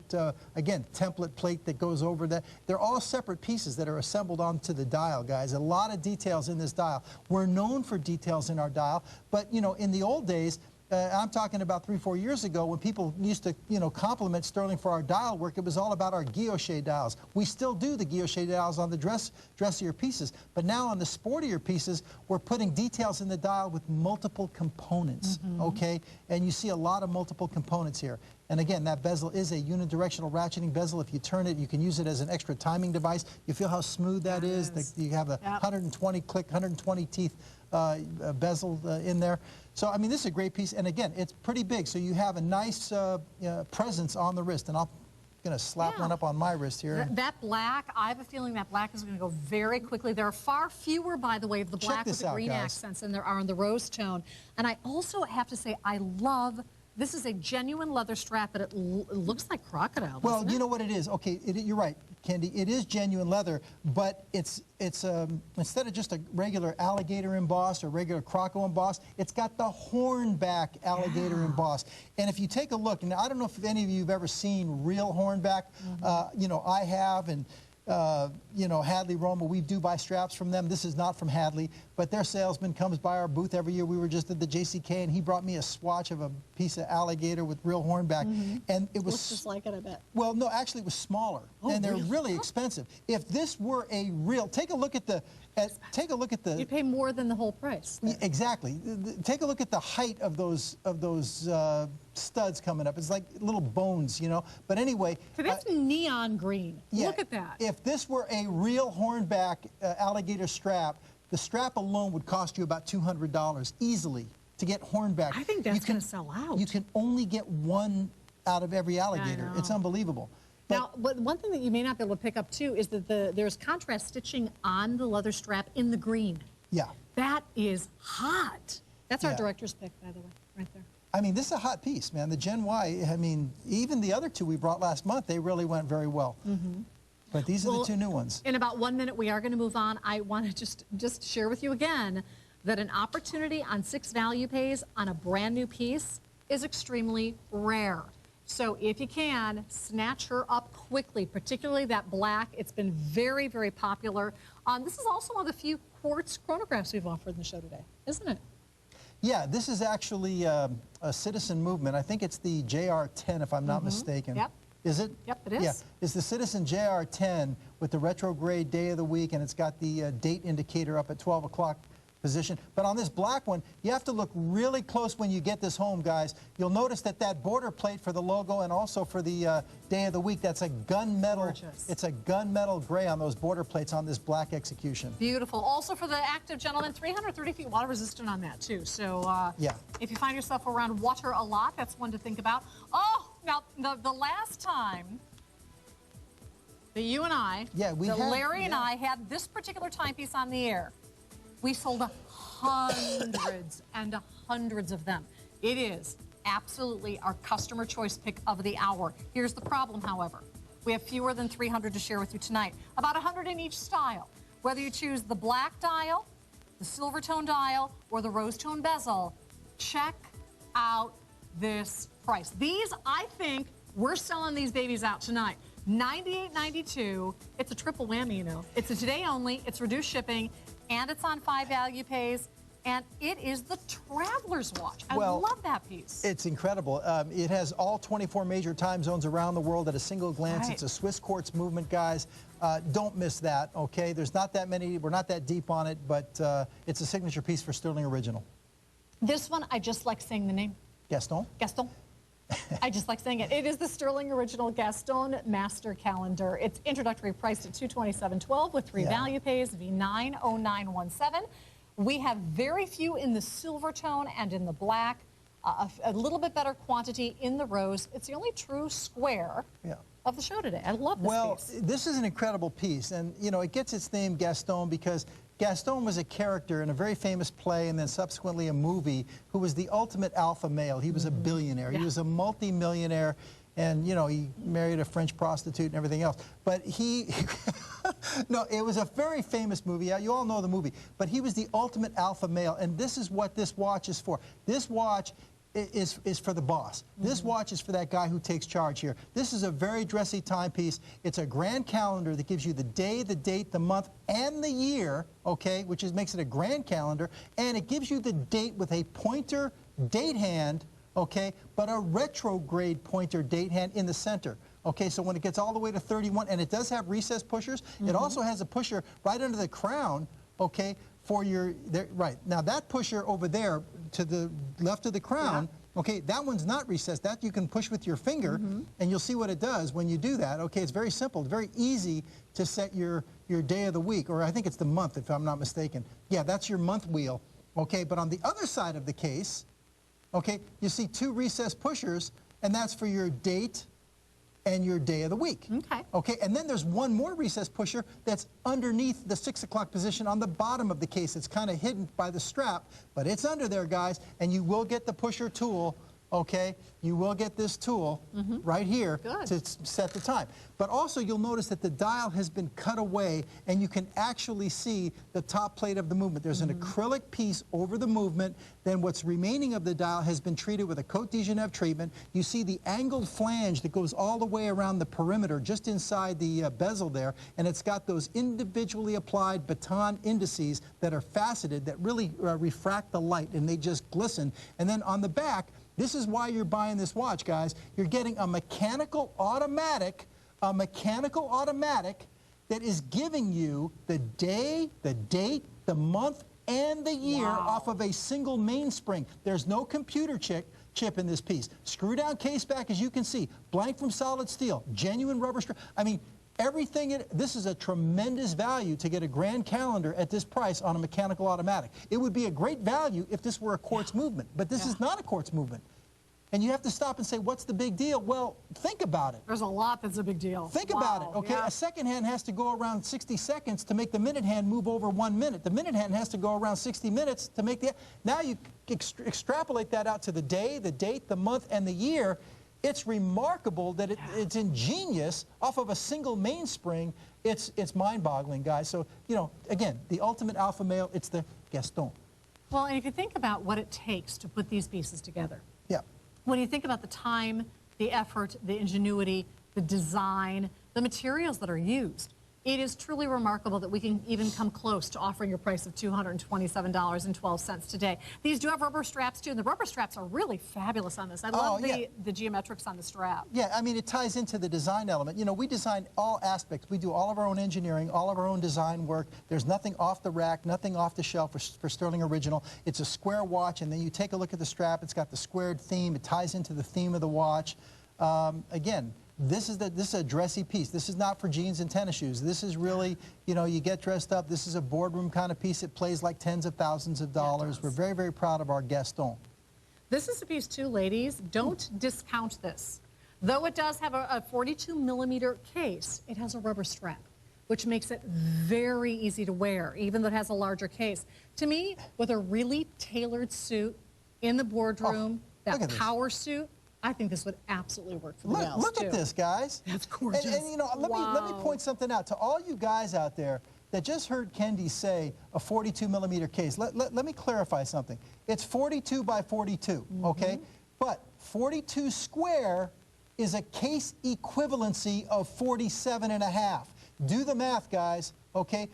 again, template plate that goes over that. They're all separate pieces that are assembled onto the dial, guys. A lot of details in this dial. We're known for details in our dial, but, you know, in the old days, I'm talking about 3-4 years ago when people used to, you know, compliment Stuhrling for our dial work. It was all about our guilloche dials. We still do the guilloche dials on the dressier pieces, but now on the sportier pieces, we're putting details in the dial with multiple components, okay? And you see a lot of multiple components here. And again, that bezel is a unidirectional ratcheting bezel. If you turn it, you can use it as an extra timing device. You feel how smooth that is? You have a 120 click, 120 teeth bezel in there. So, I mean, this is a great piece. And again, it's pretty big. So you have a nice presence on the wrist. And I'm going to slap one up on my wrist here. That black, I have a feeling that black is going to go very quickly. There are far fewer, by the way, of the black with the green accents than there are in the rose tone. And I also have to say, I love This is a genuine leather strap, but it looks like crocodile, Well, doesn't it? you know what it is. Okay, you're right, Kendy. It is genuine leather, but it's instead of just a regular alligator embossed or regular croco embossed, it's got the hornback alligator embossed. And if you take a look, and I don't know if any of you have ever seen real hornback. You know, I have, and you know, Hadley Roma, we do buy straps from them. This is not from Hadley, but their salesman comes by our booth every year. We were just at the JCK, and he brought me a swatch of a piece of alligator with real hornback, and it was Looks just like it, I bet. well, no, actually, it was smaller, and they're really expensive. If this were a real, take a look at the. You pay more than the whole price. Exactly. Take a look at the height of those studs coming up. It's like little bones, you know. But anyway. So that's neon green. Yeah, Look at that. If this were a real hornback alligator strap, the strap alone would cost you about $200 easily to get hornback. I think that's going to sell out. You can only get one out of every alligator. know. It's unbelievable. Now, one thing that you may not be able to pick up too is that there's contrast stitching on the leather strap in the green. Yeah. That is hot. That's our Yeah. director's pick, by the way, right there. I mean, this is a hot piece, man. The Gen Y, I mean, even the other two we brought last month, they really went very well. But these are the two new ones. In about 1 minute, we are going to move on. I want to just share with you again that an opportunity on 6 value pays on a brand new piece is extremely rare. So if you can, snatch her up quickly, particularly that black. It's been very, very popular. This is also one of the few quartz chronographs we've offered in the show today, isn't it? Yeah, this is actually a citizen movement. I think it's the JR10, if I'm not mistaken. Yep. Is it? Yep, it is. Yeah, it's the Citizen JR10 with the retrograde day of the week, and it's got the date indicator up at 12 o'clock position. But on this black one, you have to look really close when you get this home, guys. You'll notice that border plate for the logo and also for the day of the week, that's a gunmetal. Gorgeous. It's a gunmetal gray on those border plates on this black execution. Beautiful. Also for the active gentleman, 330 feet water resistant on that too. So Yeah. if you find yourself around water a lot, that's one to think about. Oh, now the last time that you and I, Larry and I had this particular timepiece on the air, we sold hundreds and hundreds of them. It is absolutely our customer choice pick of the hour. Here's the problem, however. We have fewer than 300 to share with you tonight. About 100 in each style. Whether you choose the black dial, the silver tone dial, or the rose tone bezel, check out this price. These, I think, we're selling these babies out tonight. $98.92. It's a triple whammy, you know. It's a today only, it's reduced shipping, and it's on 5 value pays, and it is the Traveler's Watch. I love that piece. It's incredible. It has all 24 major time zones around the world at a single glance. Right. It's a Swiss quartz movement, guys. Don't miss that, okay? There's not that many, we're not that deep on it, but it's a signature piece for Stuhrling Original. This one, I just like saying the name. Gaston? Gaston. I just like saying it. It is the Stuhrling Original Gaston Master Calendar. It's introductory priced at $227.12 with 3 value pays, V90917. We have very few in the silver tone and in the black, a little bit better quantity in the rose. It's the only true square of the show today. I love this piece. Well, this is an incredible piece, and you know, it gets its name Gaston because Gaston was a character in a very famous play and then subsequently a movie who was the ultimate alpha male. He was a billionaire. He was a multi-millionaire, and you know, he married a French prostitute and everything else. But he, no, it was a very famous movie. You all know the movie. But he was the ultimate alpha male, and this is what this watch is for. This watch is for the boss. This watch is for that guy who takes charge here. This is a very dressy timepiece. It's a grand calendar that gives you the day, the date, the month, and the year, okay, which makes it a grand calendar, and it gives you the date with a pointer date hand, okay, but a retrograde pointer date hand in the center. Okay, so when it gets all the way to 31, and it does have recess pushers, it also has a pusher right under the crown, okay, for your, right. Now that pusher over there to the left of the crown, okay, that one's not recessed. That you can push with your finger, and you'll see what it does when you do that. Okay, it's very simple. It's very easy to set your day of the week, or I think it's the month if I'm not mistaken. Yeah, that's your month wheel. Okay, but on the other side of the case, okay, you see 2 recessed pushers, and that's for your date and your day of the week. Okay. Okay, and then there's one more recess pusher that's underneath the 6 o'clock position on the bottom of the case. It's kind of hidden by the strap, but it's under there, guys, and you will get the pusher tool, okay, you will get this tool right here Good. to set the time. But also you'll notice that the dial has been cut away and you can actually see the top plate of the movement. There's an acrylic piece over the movement, then what's remaining of the dial has been treated with a Cote de Genève treatment. You see the angled flange that goes all the way around the perimeter just inside the bezel there, and it's got those individually applied baton indices that are faceted that really refract the light, and they just glisten. And then on the back, this is why you're buying this watch, guys. You're getting a mechanical automatic that is giving you the day, the date, the month, and the year off of a single mainspring. There's no computer chip in this piece. Screw down case back, as you can see, blank from solid steel, genuine rubber strap. I mean, everything, this is a tremendous value to get a grand calendar at this price on a mechanical automatic. It would be a great value if this were a quartz movement, but this is not a quartz movement. And you have to stop and say, what's the big deal? Well, think about it. There's a lot that's a big deal. Think about it, okay? Yeah. A second hand has to go around 60 seconds to make the minute hand move over 1 minute. The minute hand has to go around 60 minutes to make the... Now you extrapolate that out to the day, the date, the month, and the year. It's remarkable that it's ingenious off of a single mainspring. It's mind-boggling, guys. So, you know, again, the ultimate alpha male, it's the Gaston. Well, and if you think about what it takes to put these pieces together. Yeah. When you think about the time, the effort, the ingenuity, the design, the materials that are used, it is truly remarkable that we can even come close to offering a price of $227.12 today. These do have rubber straps too, and the rubber straps are really fabulous on this. I love the geometrics on the strap. Yeah, I mean, it ties into the design element. You know, we design all aspects. We do all of our own engineering, all of our own design work. There's nothing off the rack, nothing off the shelf for Stuhrling Original. It's a square watch, and then you take a look at the strap. It's got the squared theme. It ties into the theme of the watch. Again, this is a dressy piece. This is not for jeans and tennis shoes. This is really, you know, you get dressed up. This is a boardroom kind of piece. It plays like tens of thousands of dollars. We're very, very proud of our Gaston. This is a piece too, ladies. Don't discount this. Though it does have a 42mm case, it has a rubber strap, which makes it very easy to wear, even though it has a larger case. To me, with a really tailored suit in the boardroom, that power suit, I think this would absolutely work for the gals, Look at this, guys. That's gorgeous. And you know, let me point something out to all you guys out there that just heard Kendy say a 42mm case. Let me clarify something. It's 42 by 42, okay? But 42 square is a case equivalency of 47.5. Do the math, guys, okay?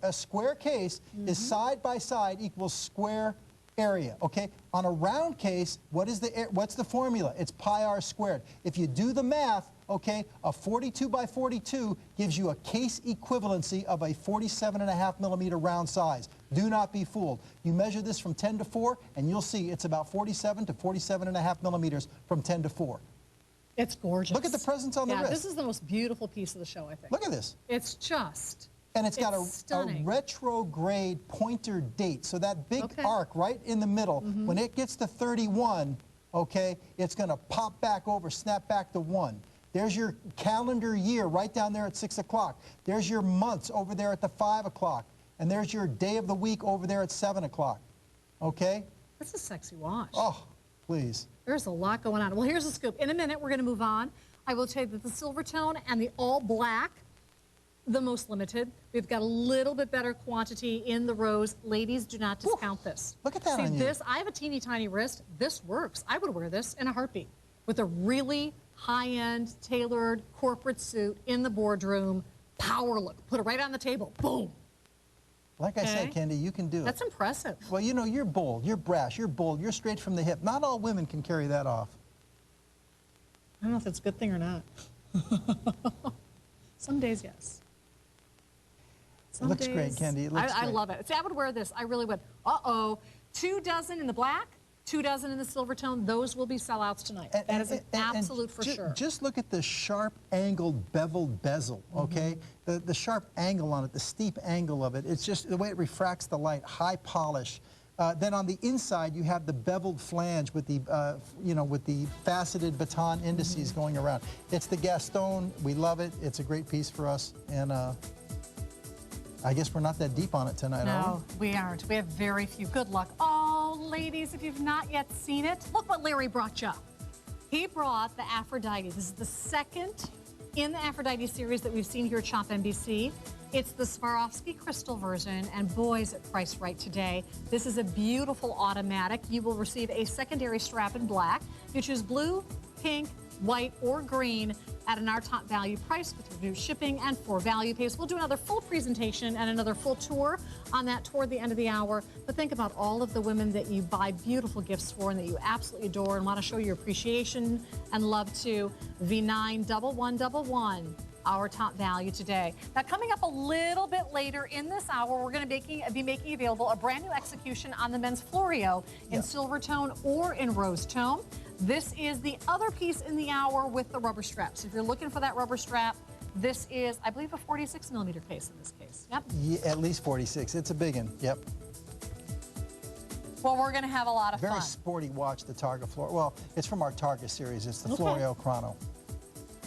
A square case is side by side equals square area, okay? On a round case, what's the formula? It's pi r squared. If you do the math, okay, a 42 by 42 gives you a case equivalency of a 47.5mm round size. Do not be fooled. You measure this from 10 to 4, and you'll see it's about 47 to 47.5mm from 10 to 4. It's gorgeous. Look at the presence on the wrist. This is the most beautiful piece of the show, I think. Look at this. It's just... And it's got a retrograde pointer date. So that big arc right in the middle, when it gets to 31, okay, it's going to pop back over, snap back to 1. There's your calendar year right down there at 6 o'clock. There's your months over there at the 5 o'clock. And there's your day of the week over there at 7 o'clock. Okay? That's a sexy watch. Oh, please. There's a lot going on. Well, here's the scoop. In a minute, we're going to move on. I will tell you that the silver tone and the all black, the most limited. We've got a little bit better quantity in the rose. Ladies, do not discount this. Look at that on you. See, I have a teeny tiny wrist. This works. I would wear this in a heartbeat with a really high-end, tailored corporate suit in the boardroom. Power look. Put it right on the table. Boom. Like I said, Kendy, you can do it. That's impressive. Well, you know, you're bold, you're brash, you're bold, you're straight from the hip. Not all women can carry that off. I don't know if that's a good thing or not. Some days, yes. It looks great, Kendy. It looks great. I love it. See, I would wear this. I really would. 2 dozen in the black, 2 dozen in the silver tone. Those will be sellouts tonight. That is an absolute for sure. Just look at the sharp angled beveled bezel, okay? The sharp angle on it, the steep angle of it. It's just the way it refracts the light, high polish. Then on the inside, you have the beveled flange with the, with the faceted baton indices going around. It's the Gaston. We love it. It's a great piece for us. And I guess we're not that deep on it tonight, are we? No, we aren't. We have very few. Good luck. Oh, ladies, if you've not yet seen it, look what Larry brought you. He brought the Aphrodite. This is the second in the Aphrodite series that we've seen here at ShopNBC. It's the Swarovski crystal version, and boy, is it priced right today. This is a beautiful automatic. You will receive a secondary strap in black. You choose blue, pink, white, or green at an our top value price with reduced shipping and 4 value pays. We'll do another full presentation and another full tour on that toward the end of the hour. But think about all of the women that you buy beautiful gifts for and that you absolutely adore and want to show your appreciation and love to. V91111. Our top value today. Now, coming up a little bit later in this hour, we're going to be making available a brand new execution on the men's Florio in silver tone or in rose tone. This is the other piece in the hour with the rubber strap. So if you're looking for that rubber strap, this is, I believe, a 46mm case in this case. Yep. Yeah, at least 46. It's a big one. Yep. Well, we're going to have a lot of fun. Very sporty watch, the Targa Florio. Well, it's from our Targa series. It's the Florio Chrono.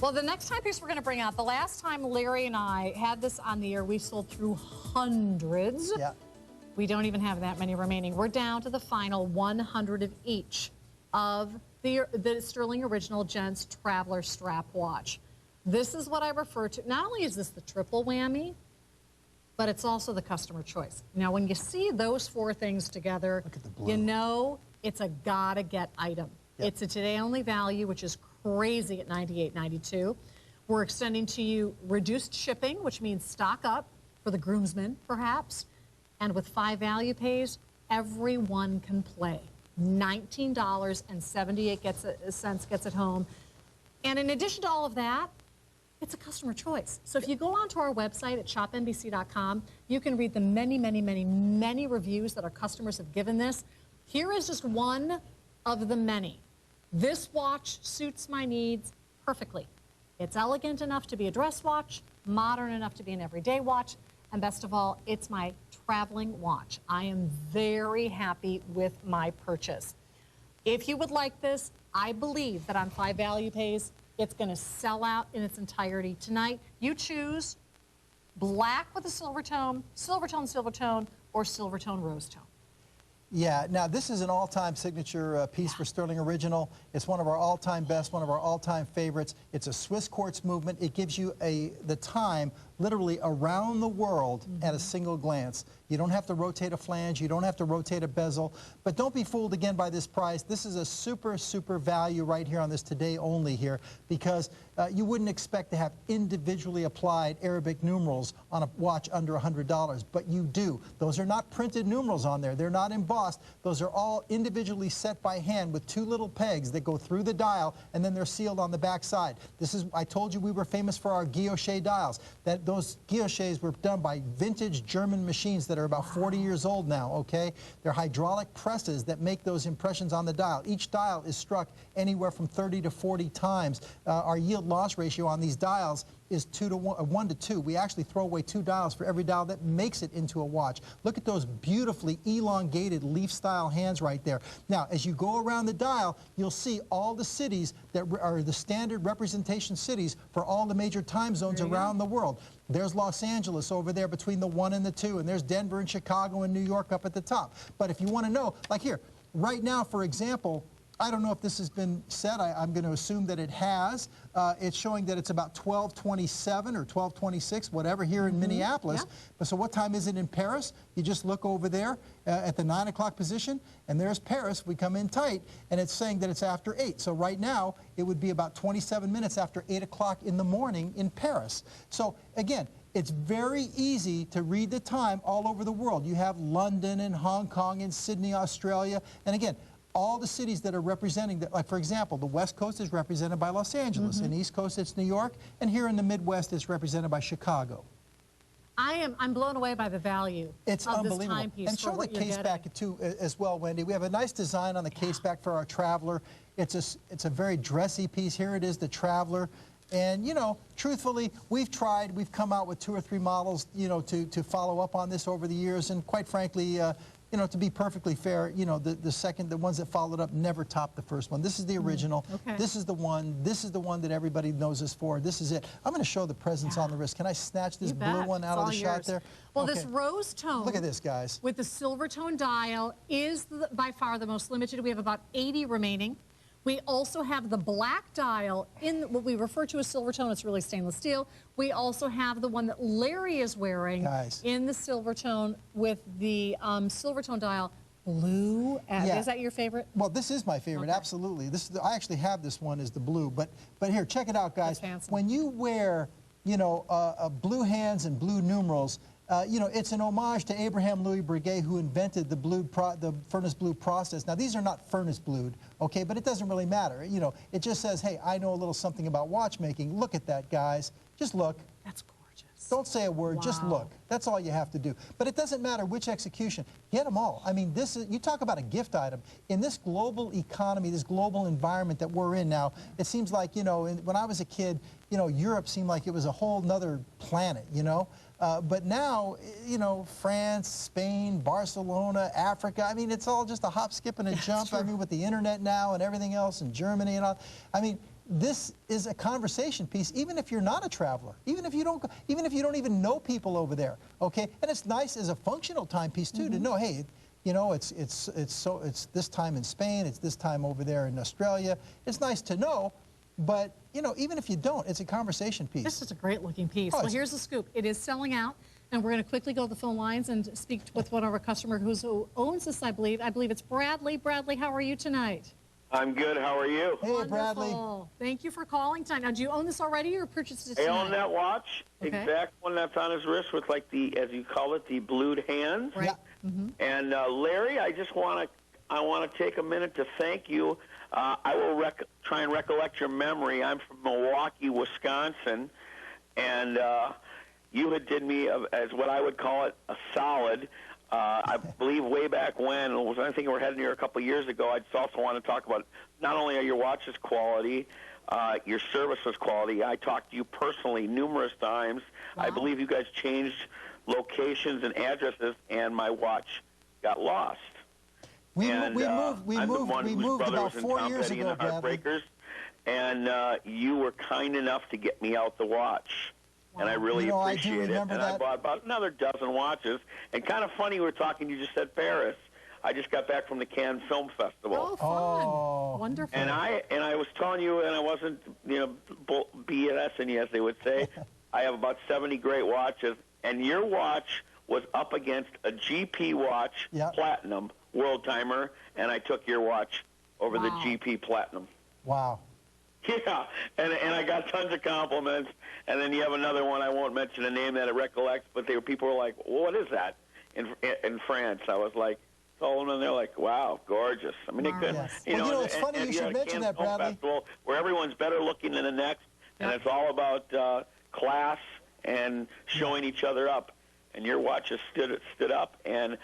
Well, the next timepiece we're going to bring out, the last time Larry and I had this on the air, we sold through hundreds. Yeah. We don't even have that many remaining. We're down to the final 100 of each of the Stuhrling Original Gents Traveler Strap Watch. This is what I refer to. Not only is this the triple whammy, but it's also the customer choice. Now, when you see those 4 things together, look at the blue. You know it's a gotta-get item. Yep. It's a today-only value, which is crazy at $98.92. We're extending to you reduced shipping, which means stock up for the groomsmen, perhaps. And with 5 value pays, everyone can play. $19.78 gets it home. And in addition to all of that, it's a customer choice. So if you go onto our website at shopnbc.com, you can read the many, many, many, many reviews that our customers have given this. Here is just one of the many. This watch suits my needs perfectly. It's elegant enough to be a dress watch, modern enough to be an everyday watch, and best of all, it's my traveling watch. I am very happy with my purchase. If you would like this, I believe that on 5 value pays, it's going to sell out in its entirety tonight. You choose black with a silver tone, silver tone, or silver tone, rose tone. Yeah, now this is an all-time signature piece for Stuhrling Original. It's one of our all-time best, one of our all-time favorites. It's a Swiss quartz movement. It gives you the time literally around the world at a single glance. You don't have to rotate a flange, you don't have to rotate a bezel, but don't be fooled again by this price. This is a super, super value right here on this today only here, because you wouldn't expect to have individually applied Arabic numerals on a watch under $100, but you do. Those are not printed numerals on there. They're not embossed. Those are all individually set by hand with 2 little pegs that go through the dial, and then they're sealed on the back side. This is, I told you we were famous for our guilloche dials. Those guilloches were done by vintage German machines that are about 40 years old now, okay? They're hydraulic presses that make those impressions on the dial. Each dial is struck anywhere from 30 to 40 times. Our yield-loss ratio on these dials is 1 to 2. We actually throw away 2 dials for every dial that makes it into a watch. Look at those beautifully elongated leaf-style hands right there. Now, as you go around the dial, you'll see all the cities that are the standard representation cities for all the major time zones around the world. There's Los Angeles over there between the 1 and the 2, and there's Denver and Chicago and New York up at the top. But if you want to know, like here, right now, for example, I don't know if this has been said. I'm going to assume that it has. It's showing that it's about 12:27 or 12:26, whatever, here in Minneapolis. Yeah. But so what time is it in Paris? You just look over there at the 9 o'clock position, and there's Paris. We come in tight, and it's saying that it's after 8. So right now, it would be about 27 minutes after 8 o'clock in the morning in Paris. So again, it's very easy to read the time all over the world. You have London and Hong Kong and Sydney, Australia. And again, all the cities that are representing, like for example, the West Coast is represented by Los Angeles, and East Coast it's New York, and here in the Midwest it's represented by Chicago. I'm blown away by the value it's of unbelievable. this timepiece. And show the case back too as well, Wendy. We have a nice design on the case back for our Traveler. It's a very dressy piece. Here it is, the Traveler. And, you know, truthfully, we've come out with 2 or 3 models, you know, to follow up on this over the years. And quite frankly, you know, to be perfectly fair, you know, the ones that followed up never topped the first one. This is the original. Okay. This is the one that everybody knows us for. This is it. I'm going to show the presents on the wrist. Can I snatch this blue one out of the shot there? Well, this rose tone. Look at this, guys. With the silver tone dial is by far the most limited. We have about 80 remaining. We also have the black dial in what we refer to as silver tone. It's really stainless steel. We also have the one that Larry is wearing in the silver tone with the silver tone dial. Blue. Is that your favorite? Well, this is my favorite, absolutely. I actually have this one as the blue, but here, check it out, guys. When you wear, you know, blue hands and blue numerals, you know, it's an homage to Abraham Louis Breguet, who invented the furnace blue process. Now, these are not furnace blued, okay, but it doesn't really matter. You know, it just says, hey, I know a little something about watchmaking. Look at that, guys. Just look. That's gorgeous. Don't say a word, just look. That's all you have to do. But it doesn't matter which execution. Get them all. I mean, you talk about a gift item. In this global economy, this global environment that we're in now, it seems like, you know, when I was a kid, you know, Europe seemed like it was a whole nother planet, you know? But now, you know, France, Spain, Barcelona, Africa, I mean, it's all just a hop, skip, and a jump. I mean, with the internet now and everything else, and Germany and all. I mean, this is a conversation piece, even if you're not a traveler, even if you don't even know people over there, okay? And it's nice as a functional timepiece too to know, hey, you know, it's this time in Spain, it's this time over there in Australia. It's nice to know. But, you know, even if you don't, it's a conversation piece. This is a great looking piece. Well, here's the scoop. It is selling out, and we're going to quickly go to the phone lines and speak with one of our customers who owns this, I believe. I believe it's Bradley. Bradley, how are you tonight? I'm good. How are you? Hey, Wonderful. Bradley. Thank you for calling tonight. Now, do you own this already or purchased it tonight? I own that watch, exact one that's on his wrist with, like, the, as you call it, the blued hands. Right. And Larry, I want to take a minute to thank you. I will try and recollect your memory. I'm from Milwaukee, Wisconsin, and you had did me as what I would call it a solid. I believe way back when, I think we were heading here a couple of years ago, I just also want to talk about not only are your watches quality, your service was quality. I talked to you personally numerous times. Wow. I believe you guys changed locations and addresses, and my watch got lost. We moved about 4 years ago, Bradley. And you were kind enough to get me out the watch. Wow. And I really appreciate it. And I bought about another dozen watches. And kind of funny, we were talking, you just said Paris. I just got back from the Cannes Film Festival. Oh, fun. Wonderful. And I was telling you, and I wasn't, you know, BSing you, as they would say. I have about 70 great watches. And your watch was up against a GP watch, Platinum, World Timer, and I took your watch over the GP Platinum. Wow. Yeah, and I got tons of compliments. And then you have another one, I won't mention a name that it recollects, but people were like, well, what is that in France? I was like, told them, and they're like, wow, gorgeous. I mean, they couldn't, you know, it's funny you should mention that, Bradley. Festival where everyone's better looking than the next, and it's all about class and showing each other up. And your watch has stood up, and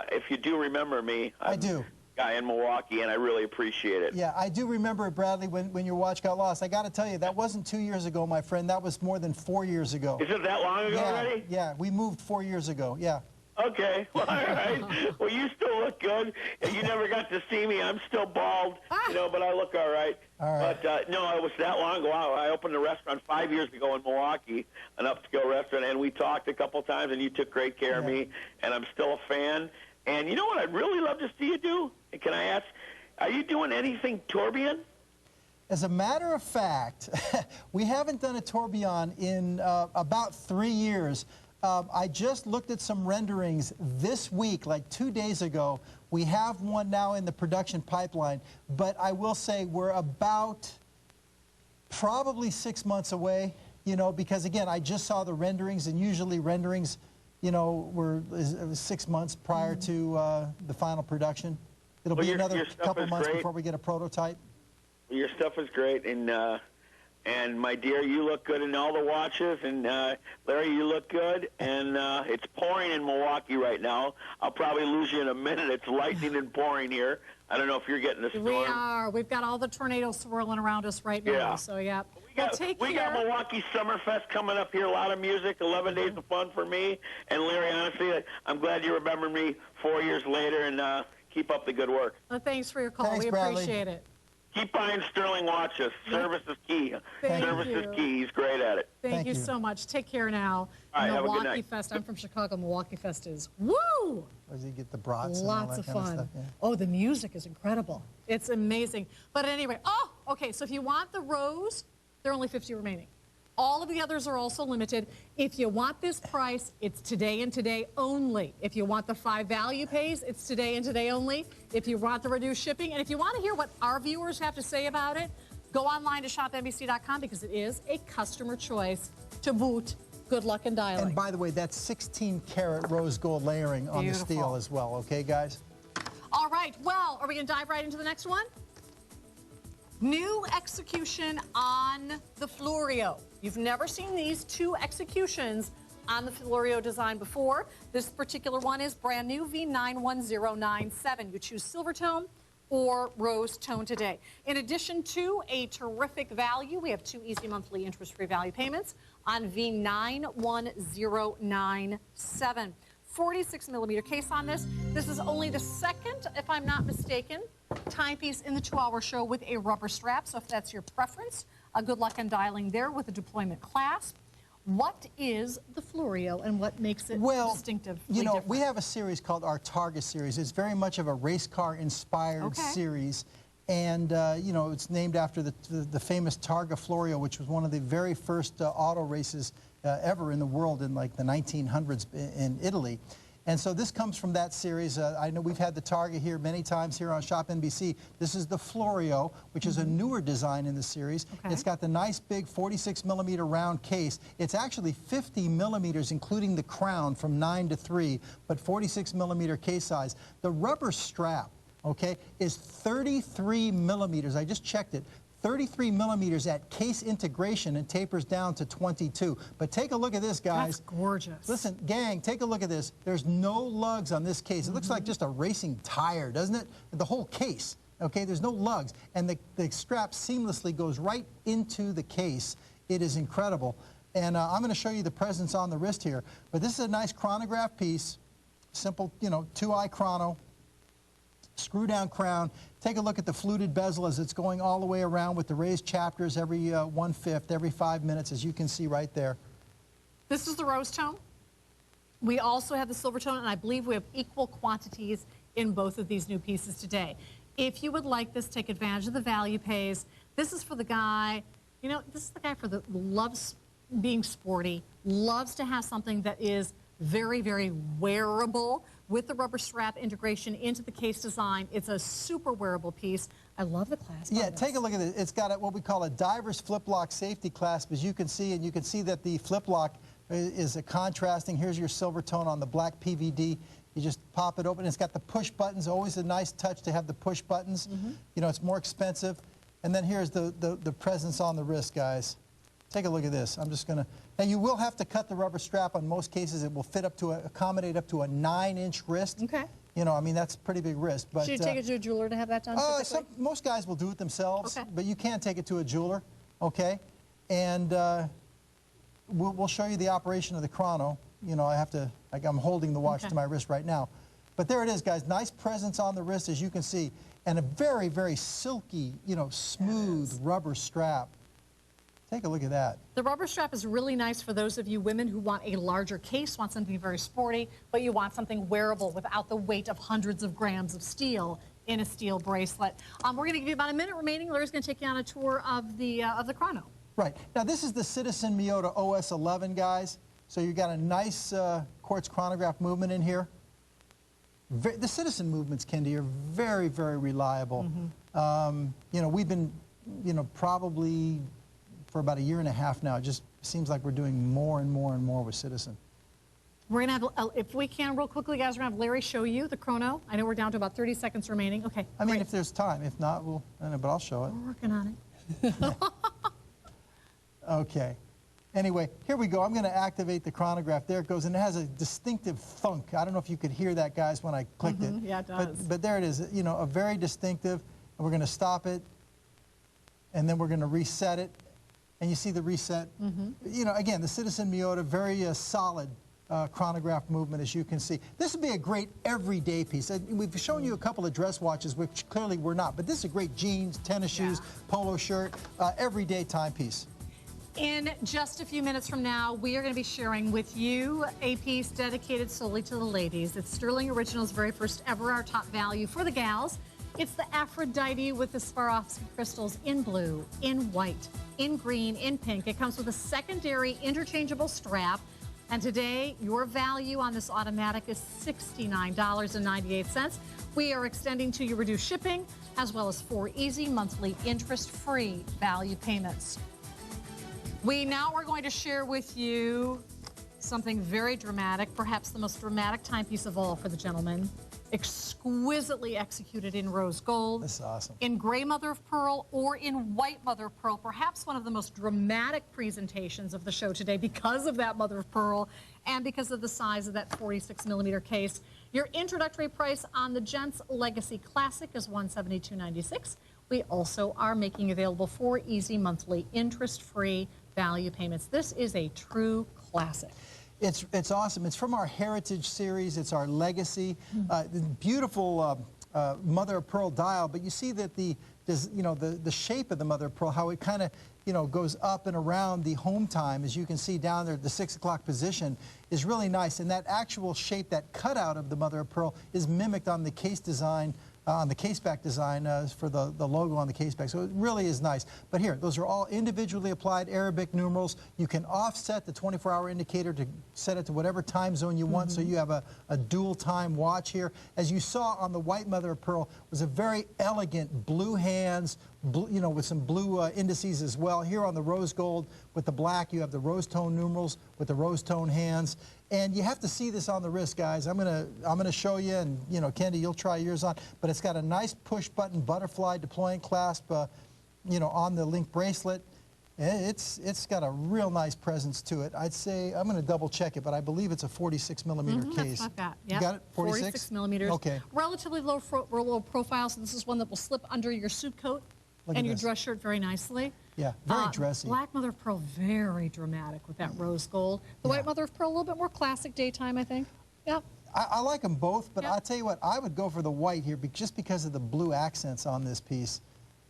if you do remember me, I do. Guy in Milwaukee, and I really appreciate it. Yeah, I do remember it, Bradley, when your watch got lost. I got to tell you, that wasn't 2 years ago, my friend. That was more than 4 years ago. Is it that long ago already? Yeah, we moved 4 years ago, yeah. Okay, well, all right. Well, you still look good. You never got to see me. I'm still bald, you know, but I look all right. All right. But, no, it was that long ago. I opened a restaurant 5 years ago in Milwaukee, an upscale restaurant, and we talked a couple times, and you took great care of me, and I'm still a fan. And you know what I'd really love to see you do? Can I ask, are you doing anything tourbillon? As a matter of fact, we haven't done a tourbillon in about 3 years. I just looked at some renderings this week, like 2 days ago. We have one now in the production pipeline, but I will say we're about probably 6 months away, you know, because again, I just saw the renderings, and usually renderings, you know, it was 6 months prior to the final production. It'll be another couple months before we get a prototype. Your stuff is great, and my dear, you look good in all the watches, and Larry, you look good, and it's pouring in Milwaukee right now. I'll probably lose you in a minute. It's lightning and pouring here. I don't know if you're getting a storm. We are. We've got all the tornadoes swirling around us right now. Yeah. So, yeah. We got Milwaukee Summerfest coming up here. A lot of music, 11 days of fun for me. And Larry, honestly, I'm glad you remembered me 4 years later, and keep up the good work. Well, thanks for your call. Thanks, we Bradley. appreciate it. Keep buying Stuhrling watches. Service is key. Service is key. He's great at it. Thank you so much. Take care now. All right, have a good Milwaukee night. Fest. I'm from Chicago. Milwaukee Fest is woo! Does he get the brats and all Lots that of kind fun. stuff? Yeah. Oh, the music is incredible. It's amazing. But anyway, okay, so if you want the rose, there are only 50 remaining. All of the others are also limited. If you want this price, it's today and today only. If you want the 5 value pays, it's today and today only. If you want the reduced shipping, and if you want to hear what our viewers have to say about it, go online to shopnbc.com because it is a customer choice to boot. Good luck and dialing. And by the way, that's 16 karat rose gold layering on the steel as well. Okay, guys? All right. Well, are we going to dive right into the next one? New execution on the Florio. You've never seen these 2 executions on the Florio design before. This particular one is brand new, V91097. You choose silver tone or rose tone today. In addition to a terrific value, we have 2 easy monthly interest-free value payments on V91097. 46 millimeter case on this. This is only the second, if I'm not mistaken, timepiece in the 2-hour show with a rubber strap. So if that's your preference, good luck in dialing there with a deployment clasp. What is the Florio and what makes it distinctive? You know, we have a series called our Targa series. It's very much of a race car inspired series. And, you know, it's named after the famous Targa Florio, which was one of the very first auto races ever in the world in like the 1900s in Italy. And so this comes from that series. I know we've had the Targa here many times here on ShopNBC. This is the Florio, which is a newer design in the series. It's got the nice big 46 millimeter round case. It's actually 50 millimeters, including the crown from 9 to 3, but 46 millimeter case size. The rubber strap, okay, is 33 millimeters. I just checked it. 33 millimeters at case integration and tapers down to 22. But take a look at this, guys. That's gorgeous. Listen, gang, take a look at this. There's no lugs on this case. It looks like just a racing tire, doesn't it? The whole case, okay? There's no lugs. And the strap seamlessly goes right into the case. It is incredible. And I'm going to show you the presence on the wrist here. But this is a nice chronograph piece. Simple, you know, 2-eye chrono. Screw down crown. Take a look at the fluted bezel as it's going all the way around with the raised chapters every 1/5, every 5 minutes, as you can see right there. This is the rose tone. We also have the silver tone, and I believe we have equal quantities in both of these new pieces today. If you would like this, take advantage of the value pays. This is for the guy, you know, this is the guy for loves being sporty, loves to have something that is very, very wearable with the rubber strap integration into the case design. It's a super wearable piece. I love the clasp. Yeah, take a look at it. It's got what we call a diver's flip lock safety clasp, as you can see, and you can see that the flip lock is a contrasting. Here's your silver tone on the black PVD. You just pop it open. It's got the push buttons. Always a nice touch to have the push buttons. You know, it's more expensive. And then here's the presence on the wrist, guys. Take a look at this. I'm just going to, now you will have to cut the rubber strap on most cases. It will fit up to accommodate up to a 9-inch wrist. Okay. You know, I mean, that's a pretty big wrist. But, should you take it to a jeweler to have that done? Most guys will do it themselves, Okay. but you can take it to a jeweler, okay? And we'll show you the operation of the chrono. You know, I'm holding the watch to my wrist right now. But there it is, guys. Nice presence on the wrist, as you can see, and a very, very silky, you know, smooth rubber strap. Take a look at that. The rubber strap is really nice for those of you women who want a larger case, want something very sporty, but you want something wearable without the weight of hundreds of grams of steel in a steel bracelet. We're going to give you about a minute remaining. Larry's going to take you on a tour of the chrono. Right. Now, this is the Citizen Miyota OS 11, guys. So you got a nice quartz chronograph movement in here. The Citizen movements, Kendy, are very, very reliable. You know, we've been, you know, probably for about 1.5 years now. It just seems like we're doing more and more and more with Citizen. We're going to have, if we can, real quickly, guys, we're going to have Larry show you the chrono. I know we're down to about 30 seconds remaining. Okay. I mean, if there's time. If not, I know, but I'll show it. We're working on it. Okay. Anyway, here we go. I'm going to activate the chronograph. There it goes, and it has a distinctive thunk. I don't know if you could hear that, guys, when I clicked it. Yeah, it does. But there it is, you know, a very distinctive. And we're going to stop it, and then we're going to reset it. And you see the reset. You know, again, the Citizen Miota, very solid chronograph movement, as you can see. This would be a great everyday piece. We've shown you a couple of dress watches, which clearly were not, but this is a great jeans, tennis shoes, polo shirt, everyday timepiece. In just a few minutes from now, we are going to be sharing with you a piece dedicated solely to the ladies. It's Stuhrling Original's very first ever, our top value for the gals. It's the Aphrodite with the Swarovski crystals in blue, in white, in green, in pink. It comes with a secondary interchangeable strap. And today, your value on this automatic is $69.98. We are extending to you reduced shipping, as well as 4 easy monthly interest-free value payments. We now are going to share with you something very dramatic, perhaps the most dramatic timepiece of all for the gentleman. Exquisitely executed in rose gold. This is awesome. In gray mother of pearl or in white mother of pearl, perhaps one of the most dramatic presentations of the show today because of that mother of pearl and because of the size of that 46mm case. Your introductory price on the Gents Legacy Classic is $172.96. We also are making available 4 easy monthly interest-free value payments. This is a true classic. It's awesome. It's from our Heritage series. It's our Legacy. Beautiful mother of pearl dial, but you see that the shape of the mother of pearl, how it kind of goes up and around the home time, as you can see down there, the 6 o'clock position is really nice. And that actual shape, that cutout of the mother of pearl, is mimicked on the case design. On the caseback design for the logo on the caseback. So it really is nice. But here, those are all individually applied Arabic numerals. You can offset the 24-hour indicator to set it to whatever time zone you want, so you have a dual time watch here. As you saw on the white mother of pearl, was a very elegant blue hands, with some blue indices as well. Here on the rose gold with the black, you have the rose tone numerals with the rose tone hands. And you have to see this on the wrist, guys. I'm gonna show you, and Kendy, you'll try yours on. But it's got a nice push-button butterfly deploying clasp, on the link bracelet. It's got a real nice presence to it. I'd say I'm gonna double-check it, but I believe it's a 46mm case. That's what I've got. Yep. You got it? 46 millimeters. Okay. Relatively low profile, so this is one that will slip under your suit coat and your dress shirt very nicely. Yeah, very dressy. Black mother of pearl, very dramatic with that rose gold. The white mother of pearl, a little bit more classic daytime, I think. Yep. I like them both, but I'll tell you what, I would go for the white here just because of the blue accents on this piece.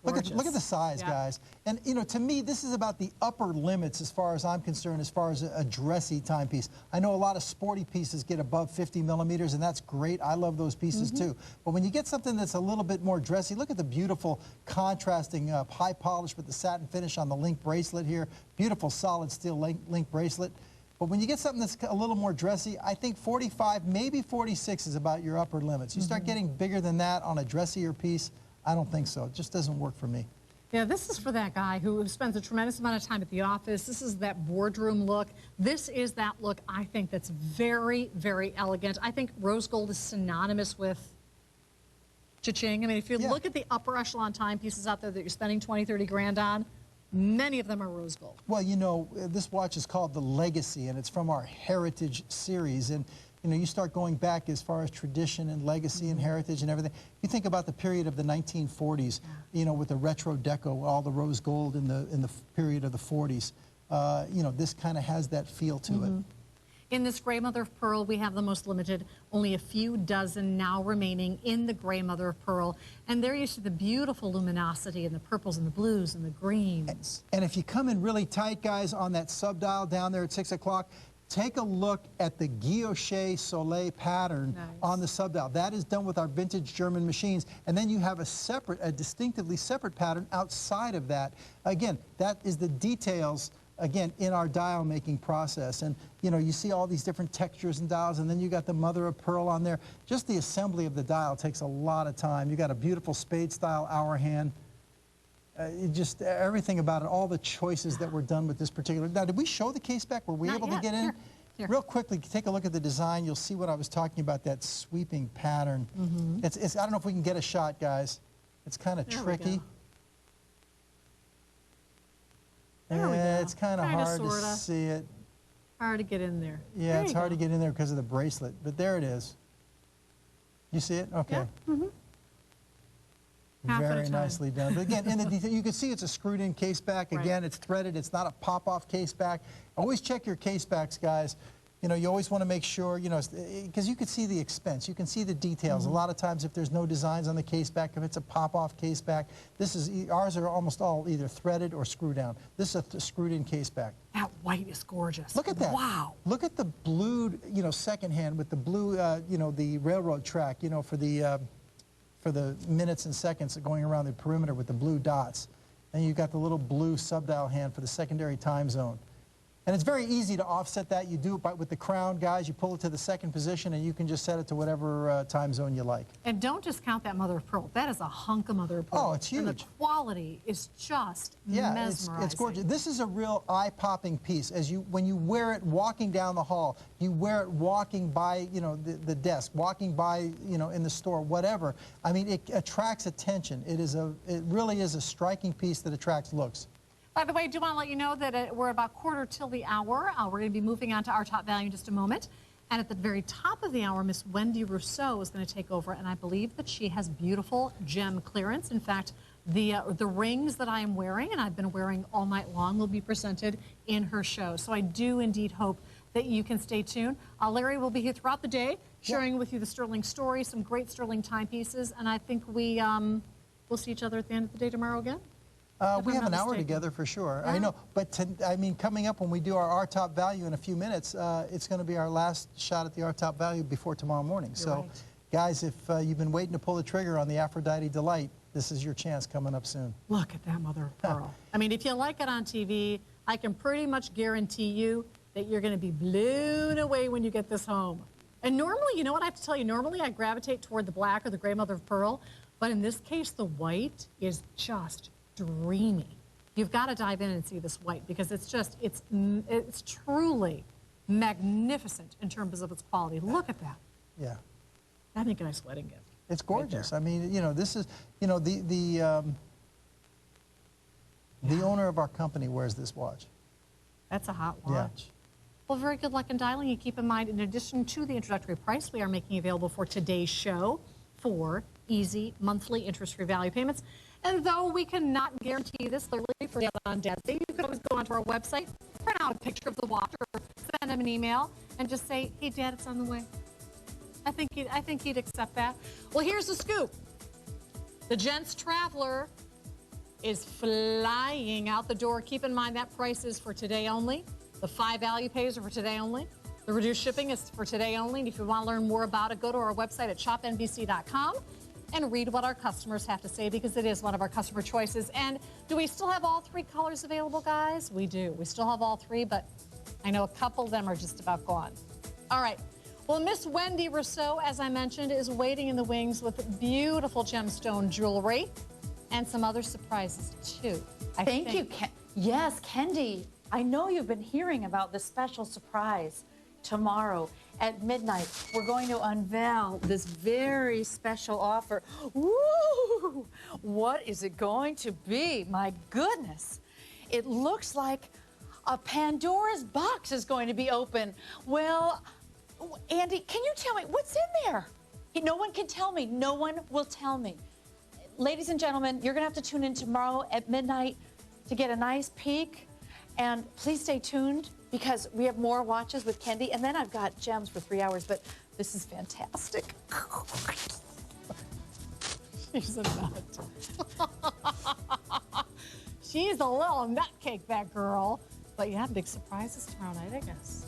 Look at the size, guys. And, to me, this is about the upper limits as far as I'm concerned, as far as a dressy timepiece. I know a lot of sporty pieces get above 50mm, and that's great. I love those pieces, too. But when you get something that's a little bit more dressy, look at the beautiful contrasting high polish with the satin finish on the link bracelet here. Beautiful solid steel link bracelet. But when you get something that's a little more dressy, I think 45, maybe 46 is about your upper limits. You start getting bigger than that on a dressier piece, I don't think so. It just doesn't work for me. Yeah, this is for that guy who spends a tremendous amount of time at the office. This is that boardroom look. This is that look, I think, that's very, very elegant. I think rose gold is synonymous with cha-ching. I mean, if you look at the upper echelon timepieces out there that you're spending 20, 30 grand on, many of them are rose gold. Well, this watch is called the Legacy, and it's from our Heritage series. And you start going back as far as tradition and legacy and heritage and everything. You think about the period of the 1940s, with the retro deco, all the rose gold in the period of the 40s. This kind of has that feel to it. In this gray mother of pearl, we have the most limited, only a few dozen now remaining in the gray mother of pearl. And they're used to the beautiful luminosity and the purples and the blues and the greens. And if you come in really tight, guys, on that subdial down there at 6 o'clock, take a look at the guilloche soleil pattern on the subdial. That is done with our vintage German machines. And then you have a distinctively separate pattern outside of that. Again, that is the details, again, in our dial making process. And, you see all these different textures and dials, and then you got the mother of pearl on there. Just the assembly of the dial takes a lot of time. You got a beautiful spade style hour hand. Just everything about it, all the choices that were done with this particular. Now, did we show the case back? Were we able to get in? Here. Real quickly, take a look at the design. You'll see what I was talking about, that sweeping pattern. I don't know if we can get a shot, guys. It's kind of tricky. There we go. Yeah, it's kind of hard to sorta. see it. Hard to get in there. Yeah, There it's you hard go. to get in there because of the bracelet, but there it is. You see it? Okay. Yeah. Half at a Very time. nicely done. But again, in the detail, you can see it's a screwed-in case back. Right. Again, it's threaded. It's not a pop-off case back. Always check your case backs, guys. You know, you always want to make sure, you know, because you can see the expense. You can see the details. A lot of times, if there's no designs on the case back, if it's a pop-off case back, ours are almost all either threaded or screwed down. This is a screwed-in case back. That white is gorgeous. Look at that. Wow. Look at the blue, you know, second hand with the blue, you know, the railroad track, you know, for the minutes and seconds going around the perimeter with the blue dots. And you've got the little blue sub-dial hand for the secondary time zone. And it's very easy to offset that. You do it with the crown, guys. You pull it to the second position, and you can just set it to whatever time zone you like. And don't discount that mother of pearl. That is a hunk of mother of pearl. Oh, it's And the huge. quality is just Yeah, mesmerizing. it's gorgeous. This is a real eye-popping piece. When you wear it walking down the hall, you wear it walking by, you know, the desk, walking by, you know, in the store, whatever. I mean, it attracts attention. It really is a striking piece that attracts looks. By the way, I do want to let you know that we're about quarter till the hour. We're going to be moving on to our top value in just a moment. And at the very top of the hour, Miss Wendy Rousseau is going to take over, and I believe that she has beautiful gem clearance. In fact, the rings that I am wearing, and I've been wearing all night long, will be presented in her show. So I do indeed hope that you can stay tuned. Larry will be here throughout the day, sharing with you the Stuhrling story, some great Stuhrling timepieces, and I think we'll see each other at the end of the day tomorrow again. We have not an hour mistaken. together for sure. Yeah. I know, but I mean, coming up when we do our top value in a few minutes, it's going to be our last shot at the top value before tomorrow morning. You're So, right. guys, if you've been waiting to pull the trigger on the Aphrodite Delight, this is your chance coming up soon. Look at that mother of pearl. I mean, if you like it on TV, I can pretty much guarantee you that you're going to be blown away when you get this home. And normally, you know what I have to tell you, normally I gravitate toward the black or the gray mother of pearl, but in this case, the white is just dreamy. You've got to dive in and see this white because it's truly magnificent in terms of its quality. Look at that. Yeah. That'd make a nice wedding gift. It's gorgeous. I mean, you know, this is, you know, the owner of our company wears this watch. That's a hot Yeah. watch. Well, very good luck in dialing. You keep in mind, in addition to the introductory price, we are making available for today's show 4 easy monthly interest-free value payments. And though we cannot guarantee this literally for Dad on Dad's Day, you could always go onto our website, print out a picture of the watch, or send him an email, and just say, "Hey, Dad, it's on the way." I think he'd accept that. Well, here's the scoop. The Gents Traveler is flying out the door. Keep in mind that price is for today only. The 5 value pays are for today only. The reduced shipping is for today only. And if you want to learn more about it, go to our website at ShopNBC.com and read what our customers have to say because it is one of our customer choices. And do we still have all 3 colors available, guys? We do. We still have all 3, but I know a couple of them are just about gone. All right. Well, Miss Wendy Rousseau, as I mentioned, is waiting in the wings with beautiful gemstone jewelry and some other surprises, too. Thank you, yes, Kendy. I know you've been hearing about this special surprise. Tomorrow at midnight, we're going to unveil this very special offer. Woo! What is it going to be? My goodness. It looks like a Pandora's box is going to be open. Well, Andy, can you tell me what's in there? No one can tell me. No one will tell me. Ladies and gentlemen, you're going to have to tune in tomorrow at midnight to get a nice peek. And please stay tuned because we have more watches with Kendy. And then I've got gems for 3 hours, but this is fantastic. She's a nut. She's a little nutcake, that girl. But you have big surprises tomorrow night, I guess.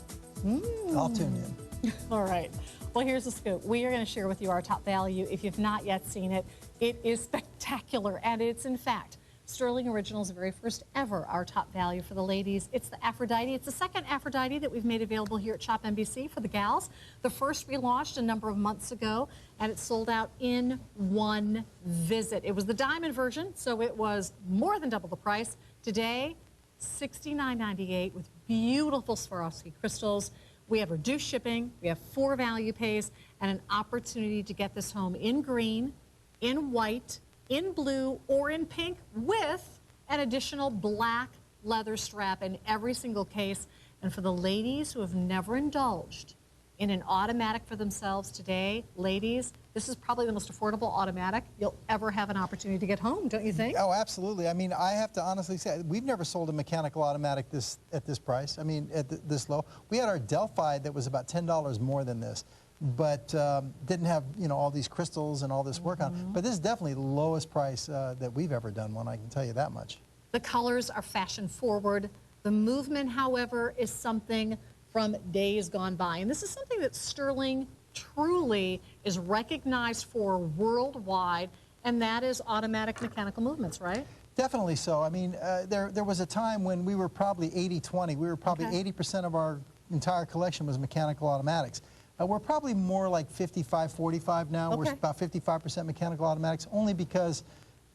I'll tune in. All right. Well, here's the scoop. We are going to share with you our top value. If you've not yet seen it, it is spectacular. And it's, in fact, Stuhrling Original's the very first ever our top value for the ladies. It's the Aphrodite. It's the second Aphrodite that we've made available here at ShopNBC for the gals. The first we launched a number of months ago, and it sold out in one visit. It was the diamond version, so it was more than double the price. Today, $69.98 with beautiful Swarovski crystals. We have reduced shipping, we have 4 value pays, and an opportunity to get this home in green, in white, in blue, or in pink with an additional black leather strap in every single case. And for the ladies who have never indulged in an automatic for themselves today, ladies, this is probably the most affordable automatic you'll ever have an opportunity to get home, don't you think? Oh, absolutely. I mean, I have to honestly say, we've never sold a mechanical automatic at this price. I mean, this low. We had our Delphi that was about $10 more than this, but didn't have, you know, all these crystals and all this work on it. But this is definitely the lowest price that we've ever done one, I can tell you that much. The colors are fashion forward. The movement, however, is something from days gone by. And this is something that Stuhrling truly is recognized for worldwide, and that is automatic mechanical movements, right? Definitely so. I mean, there was a time when we were probably 80-20. We were probably Okay. 80% of our entire collection was mechanical automatics. We're probably more like 55-45 now. Okay. We're about 55% mechanical automatics, only because,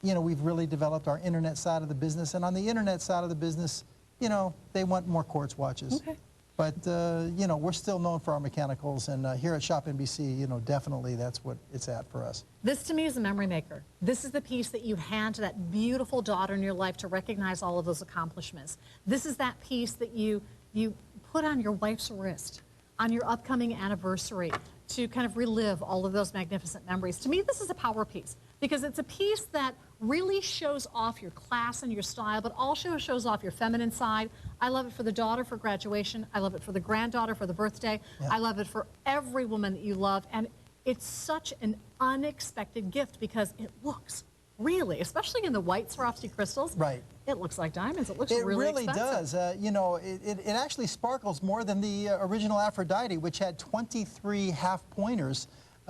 you know, we've really developed our internet side of the business. And on the internet side of the business, you know, they want more quartz watches. Okay. But, you know, we're still known for our mechanicals, and here at ShopNBC, you know, definitely that's what it's at for us. This, to me, is a memory maker. This is the piece that you hand to that beautiful daughter in your life to recognize all of those accomplishments. This is that piece that you put on your wife's wrist on your upcoming anniversary to kind of relive all of those magnificent memories. To me, this is a power piece because it's a piece that really shows off your class and your style, but also shows off your feminine side. I love it for the daughter for graduation. I love it for the granddaughter for the birthday. Yeah. I love it for every woman that you love. And it's such an unexpected gift because it looks really, especially in the white Swarovski crystals, Right. it looks like diamonds. It looks It really really expensive. does. You know, it actually sparkles more than the original Aphrodite, which had 23 half-pointers.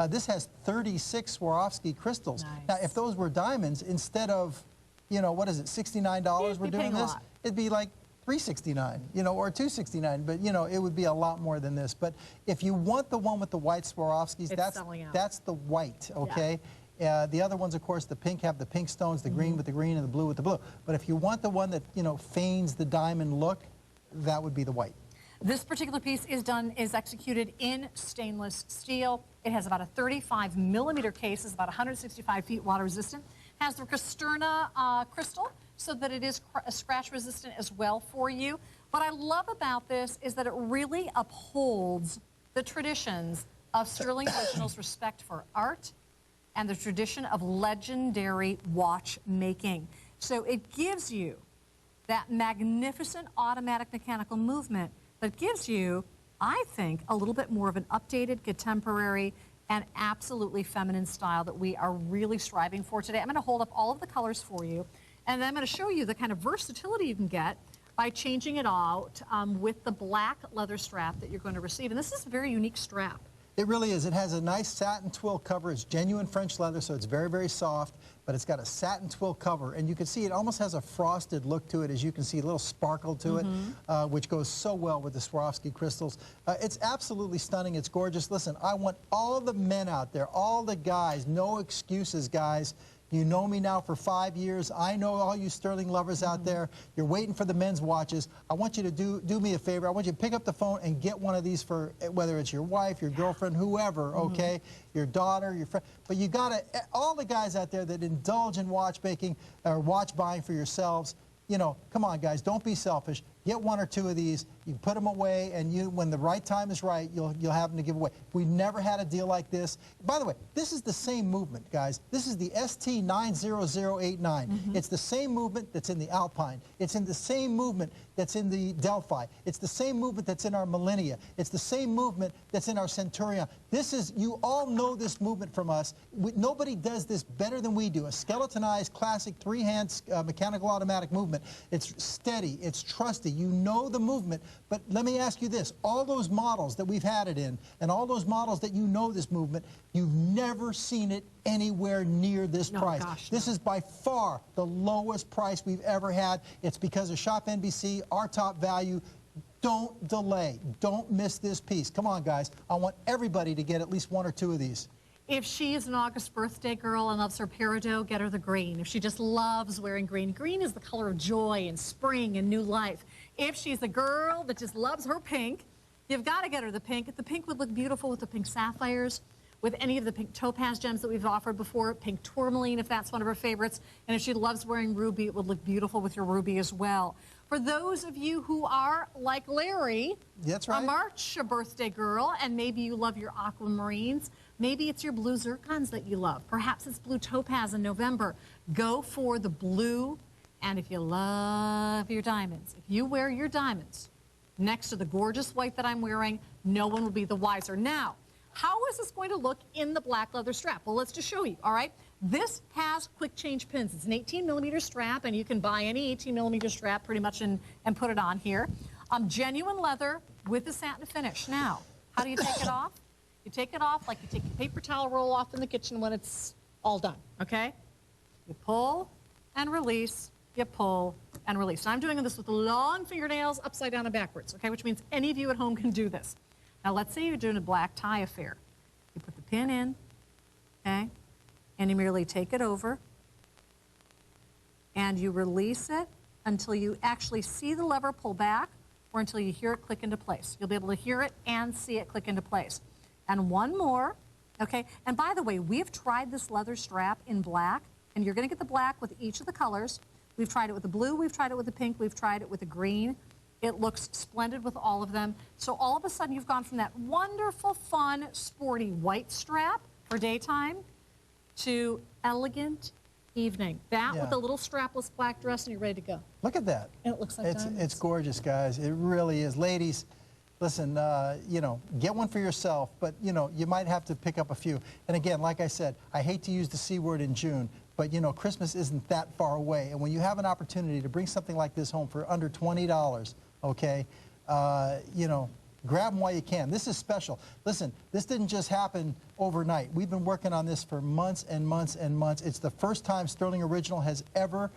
This has 36 Swarovski crystals. Nice. Now, if those were diamonds, instead of, you know, what is it, $69 You'd we're be doing paying a this, lot. it'd be like $369, you know, or $269. But, you know, it would be a lot more than this. But if you want the one with the white Swarovskis, It's selling out. that's the white, okay? The other ones, of course, the pink have the pink stones, the green with the green, and the blue with the blue. But if you want the one that, you know, feigns the diamond look, that would be the white. This particular piece is executed in stainless steel. It has about a 35-millimeter case. It's about 165 feet water resistant. Has the Casterna crystal so that it is scratch resistant as well for you. What I love about this is that it really upholds the traditions of Stuhrling Original's respect for art and the tradition of legendary watchmaking. So it gives you that magnificent automatic mechanical movement, but gives you, I think, a little bit more of an updated, contemporary, and absolutely feminine style that we are really striving for today. I'm going to hold up all of the colors for you, and then I'm going to show you the kind of versatility you can get by changing it out with the black leather strap that you're going to receive. And this is a very unique strap. It really is. It has a nice satin twill cover. It's genuine French leather, so it's very, very soft, but it's got a satin twill cover. And you can see it almost has a frosted look to it, as you can see, a little sparkle to it, which goes so well with the Swarovski crystals. It's absolutely stunning. It's gorgeous. Listen, I want all the men out there, all the guys, no excuses, guys. You know me now for 5 years. I know all you Stuhrling lovers out there. You're waiting for the men's watches. I want you to do me a favor. I want you to pick up the phone and get one of these for whether it's your wife, your girlfriend, whoever, okay? Your daughter, your friend. But you got to, all the guys out there that indulge in watchmaking or watch buying for yourselves, you know, come on, guys, don't be selfish. Get one or two of these. You put them away, and when the right time is right, you'll have them to give away. We never had a deal like this. By the way, this is the same movement, guys. This is the ST90089. It's the same movement that's in the Alpine. It's in the same movement that's in the Delphi. It's the same movement that's in our Millennia. It's the same movement that's in our Centurion. This is, you all know this movement from us. Nobody does this better than we do. A skeletonized, classic, three-hand mechanical automatic movement. It's steady. It's trusty. You know the movement. But let me ask you this. All those models that we've had it in, and all those models that you know this movement, you've never seen it anywhere near this price. Gosh, this is by far the lowest price we've ever had. It's because of ShopNBC, our top value. Don't delay. Don't miss this piece. Come on, guys. I want everybody to get at least one or two of these. If she is an August birthday girl and loves her peridot, get her the green. If she just loves wearing green, green is the color of joy and spring and new life. If she's a girl that just loves her pink, you've got to get her the pink. The pink would look beautiful with the pink sapphires, with any of the pink topaz gems that we've offered before, pink tourmaline if that's one of her favorites. And if she loves wearing ruby, it would look beautiful with your ruby as well. For those of you who are like Larry, that's right, a March birthday girl, and maybe you love your aquamarines, maybe it's your blue zircons that you love. Perhaps it's blue topaz in November. Go for the blue, and if you love your diamonds, if you wear your diamonds next to the gorgeous white that I'm wearing, no one will be the wiser. Now, how is this going to look in the black leather strap? Well, let's just show you, all right? This has quick change pins. It's an 18mm strap, and you can buy any 18mm strap pretty much and put it on here. Genuine leather with a satin finish. Now, how do you take it off? You take it off like you take your paper towel roll off in the kitchen when it's all done, okay? You pull and release, you pull and release. And I'm doing this with long fingernails upside down and backwards, okay, which means any of you at home can do this. Now, let's say you're doing a black tie affair. You put the pin in, okay, and you merely take it over, and you release it until you actually see the lever pull back or until you hear it click into place. You'll be able to hear it and see it click into place. And one more, okay, and by the way, we have tried this leather strap in black, and you're going to get the black with each of the colors. We've tried it with the blue, we've tried it with the pink, we've tried it with the green. It looks splendid with all of them. So all of a sudden you've gone from that wonderful, fun, sporty white strap for daytime to elegant evening. That with a little strapless black dress and you're ready to go. Look at that. And it looks like diamonds. It's gorgeous, guys. It really is. Ladies, listen, you know, get one for yourself, but, you know, you might have to pick up a few. And again, like I said, I hate to use the C word in June, but, you know, Christmas isn't that far away. And when you have an opportunity to bring something like this home for under $20, okay, you know, grab them while you can. This is special. Listen, this didn't just happen overnight. We've been working on this for months and months and months. It's the first time Stuhrling Original has ever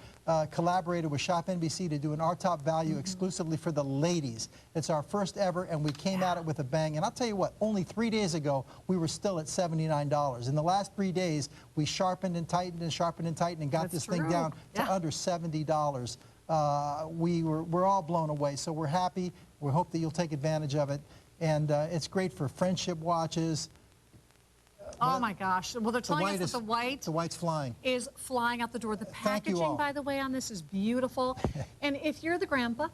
collaborated with ShopNBC to do an Our Top Value exclusively for the ladies. It's our first ever, and we came at it with a bang. And I'll tell you what, only 3 days ago, we were still at $79. In the last 3 days, we sharpened and tightened and sharpened and tightened and got this thing down to under $70. We're all blown away, so we're happy. We hope that you'll take advantage of it. And it's great for friendship watches. Oh my gosh. Well, they're telling us that the white's flying. Is flying out the door. The packaging, by the way, on this is beautiful. And if you're the grandpa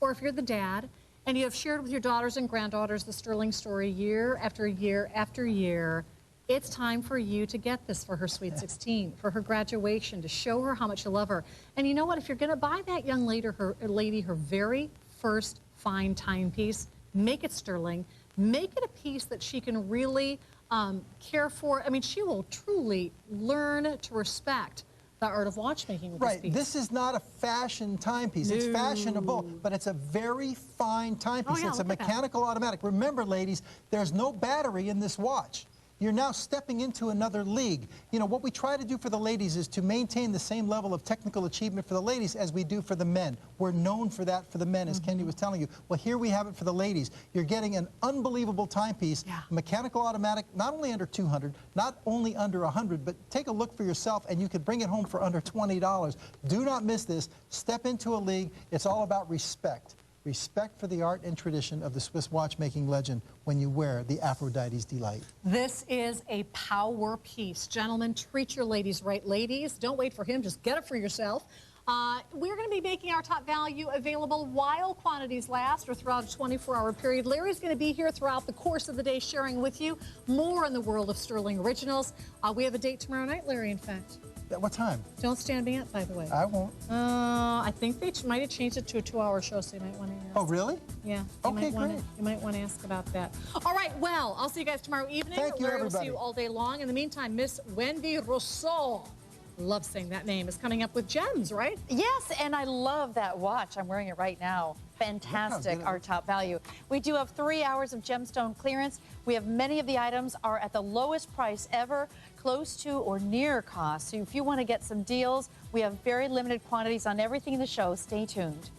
or if you're the dad and you have shared with your daughters and granddaughters the Stuhrling story year after year after year, it's time for you to get this for her Sweet 16, for her graduation, to show her how much you love her. And you know what? If you're going to buy that young lady her very first fine timepiece, make it Stuhrling. Make it a piece that she can really care for. I mean, she will truly learn to respect the art of watchmaking with this piece. This is not a fashion timepiece. No. It's fashionable, but it's a very fine timepiece. It's a mechanical automatic. Remember, ladies, there's no battery in this watch. You're now stepping into another league. You know, what we try to do for the ladies is to maintain the same level of technical achievement for the ladies as we do for the men. We're known for that for the men, as Kendy was telling you. Well, here we have it for the ladies. You're getting an unbelievable timepiece, mechanical automatic, not only under $200, not only under $100, but take a look for yourself, and you could bring it home for under $20. Do not miss this. Step into a league. It's all about respect. Respect for the art and tradition of the Swiss watchmaking legend when you wear the Aphrodite Delight. This is a power piece. Gentlemen, treat your ladies right. Ladies, don't wait for him. Just get it for yourself. We're going to be making our top value available while quantities last or throughout a 24-hour period. Larry's going to be here throughout the course of the day sharing with you more in the world of Stuhrling Originals. We have a date tomorrow night, Larry, in fact. At what time? Don't stand me up, by the way. I won't. I think they might have changed it to a 2-hour show, so you might want to ask. Oh, really? Yeah. Okay, great. You might want to ask about that. All right, well, I'll see you guys tomorrow evening. Thank you, Larry everybody. will see you all day long. In the meantime, Miss Wendy Rousseau, love saying that name, is coming up with gems, right? Yes, and I love that watch. I'm wearing it right now. Fantastic, our top value. We do have 3 hours of gemstone clearance. We have many of the items are at the lowest price ever, close to or near cost. So if you want to get some deals, we have very limited quantities on everything in the show. Stay tuned.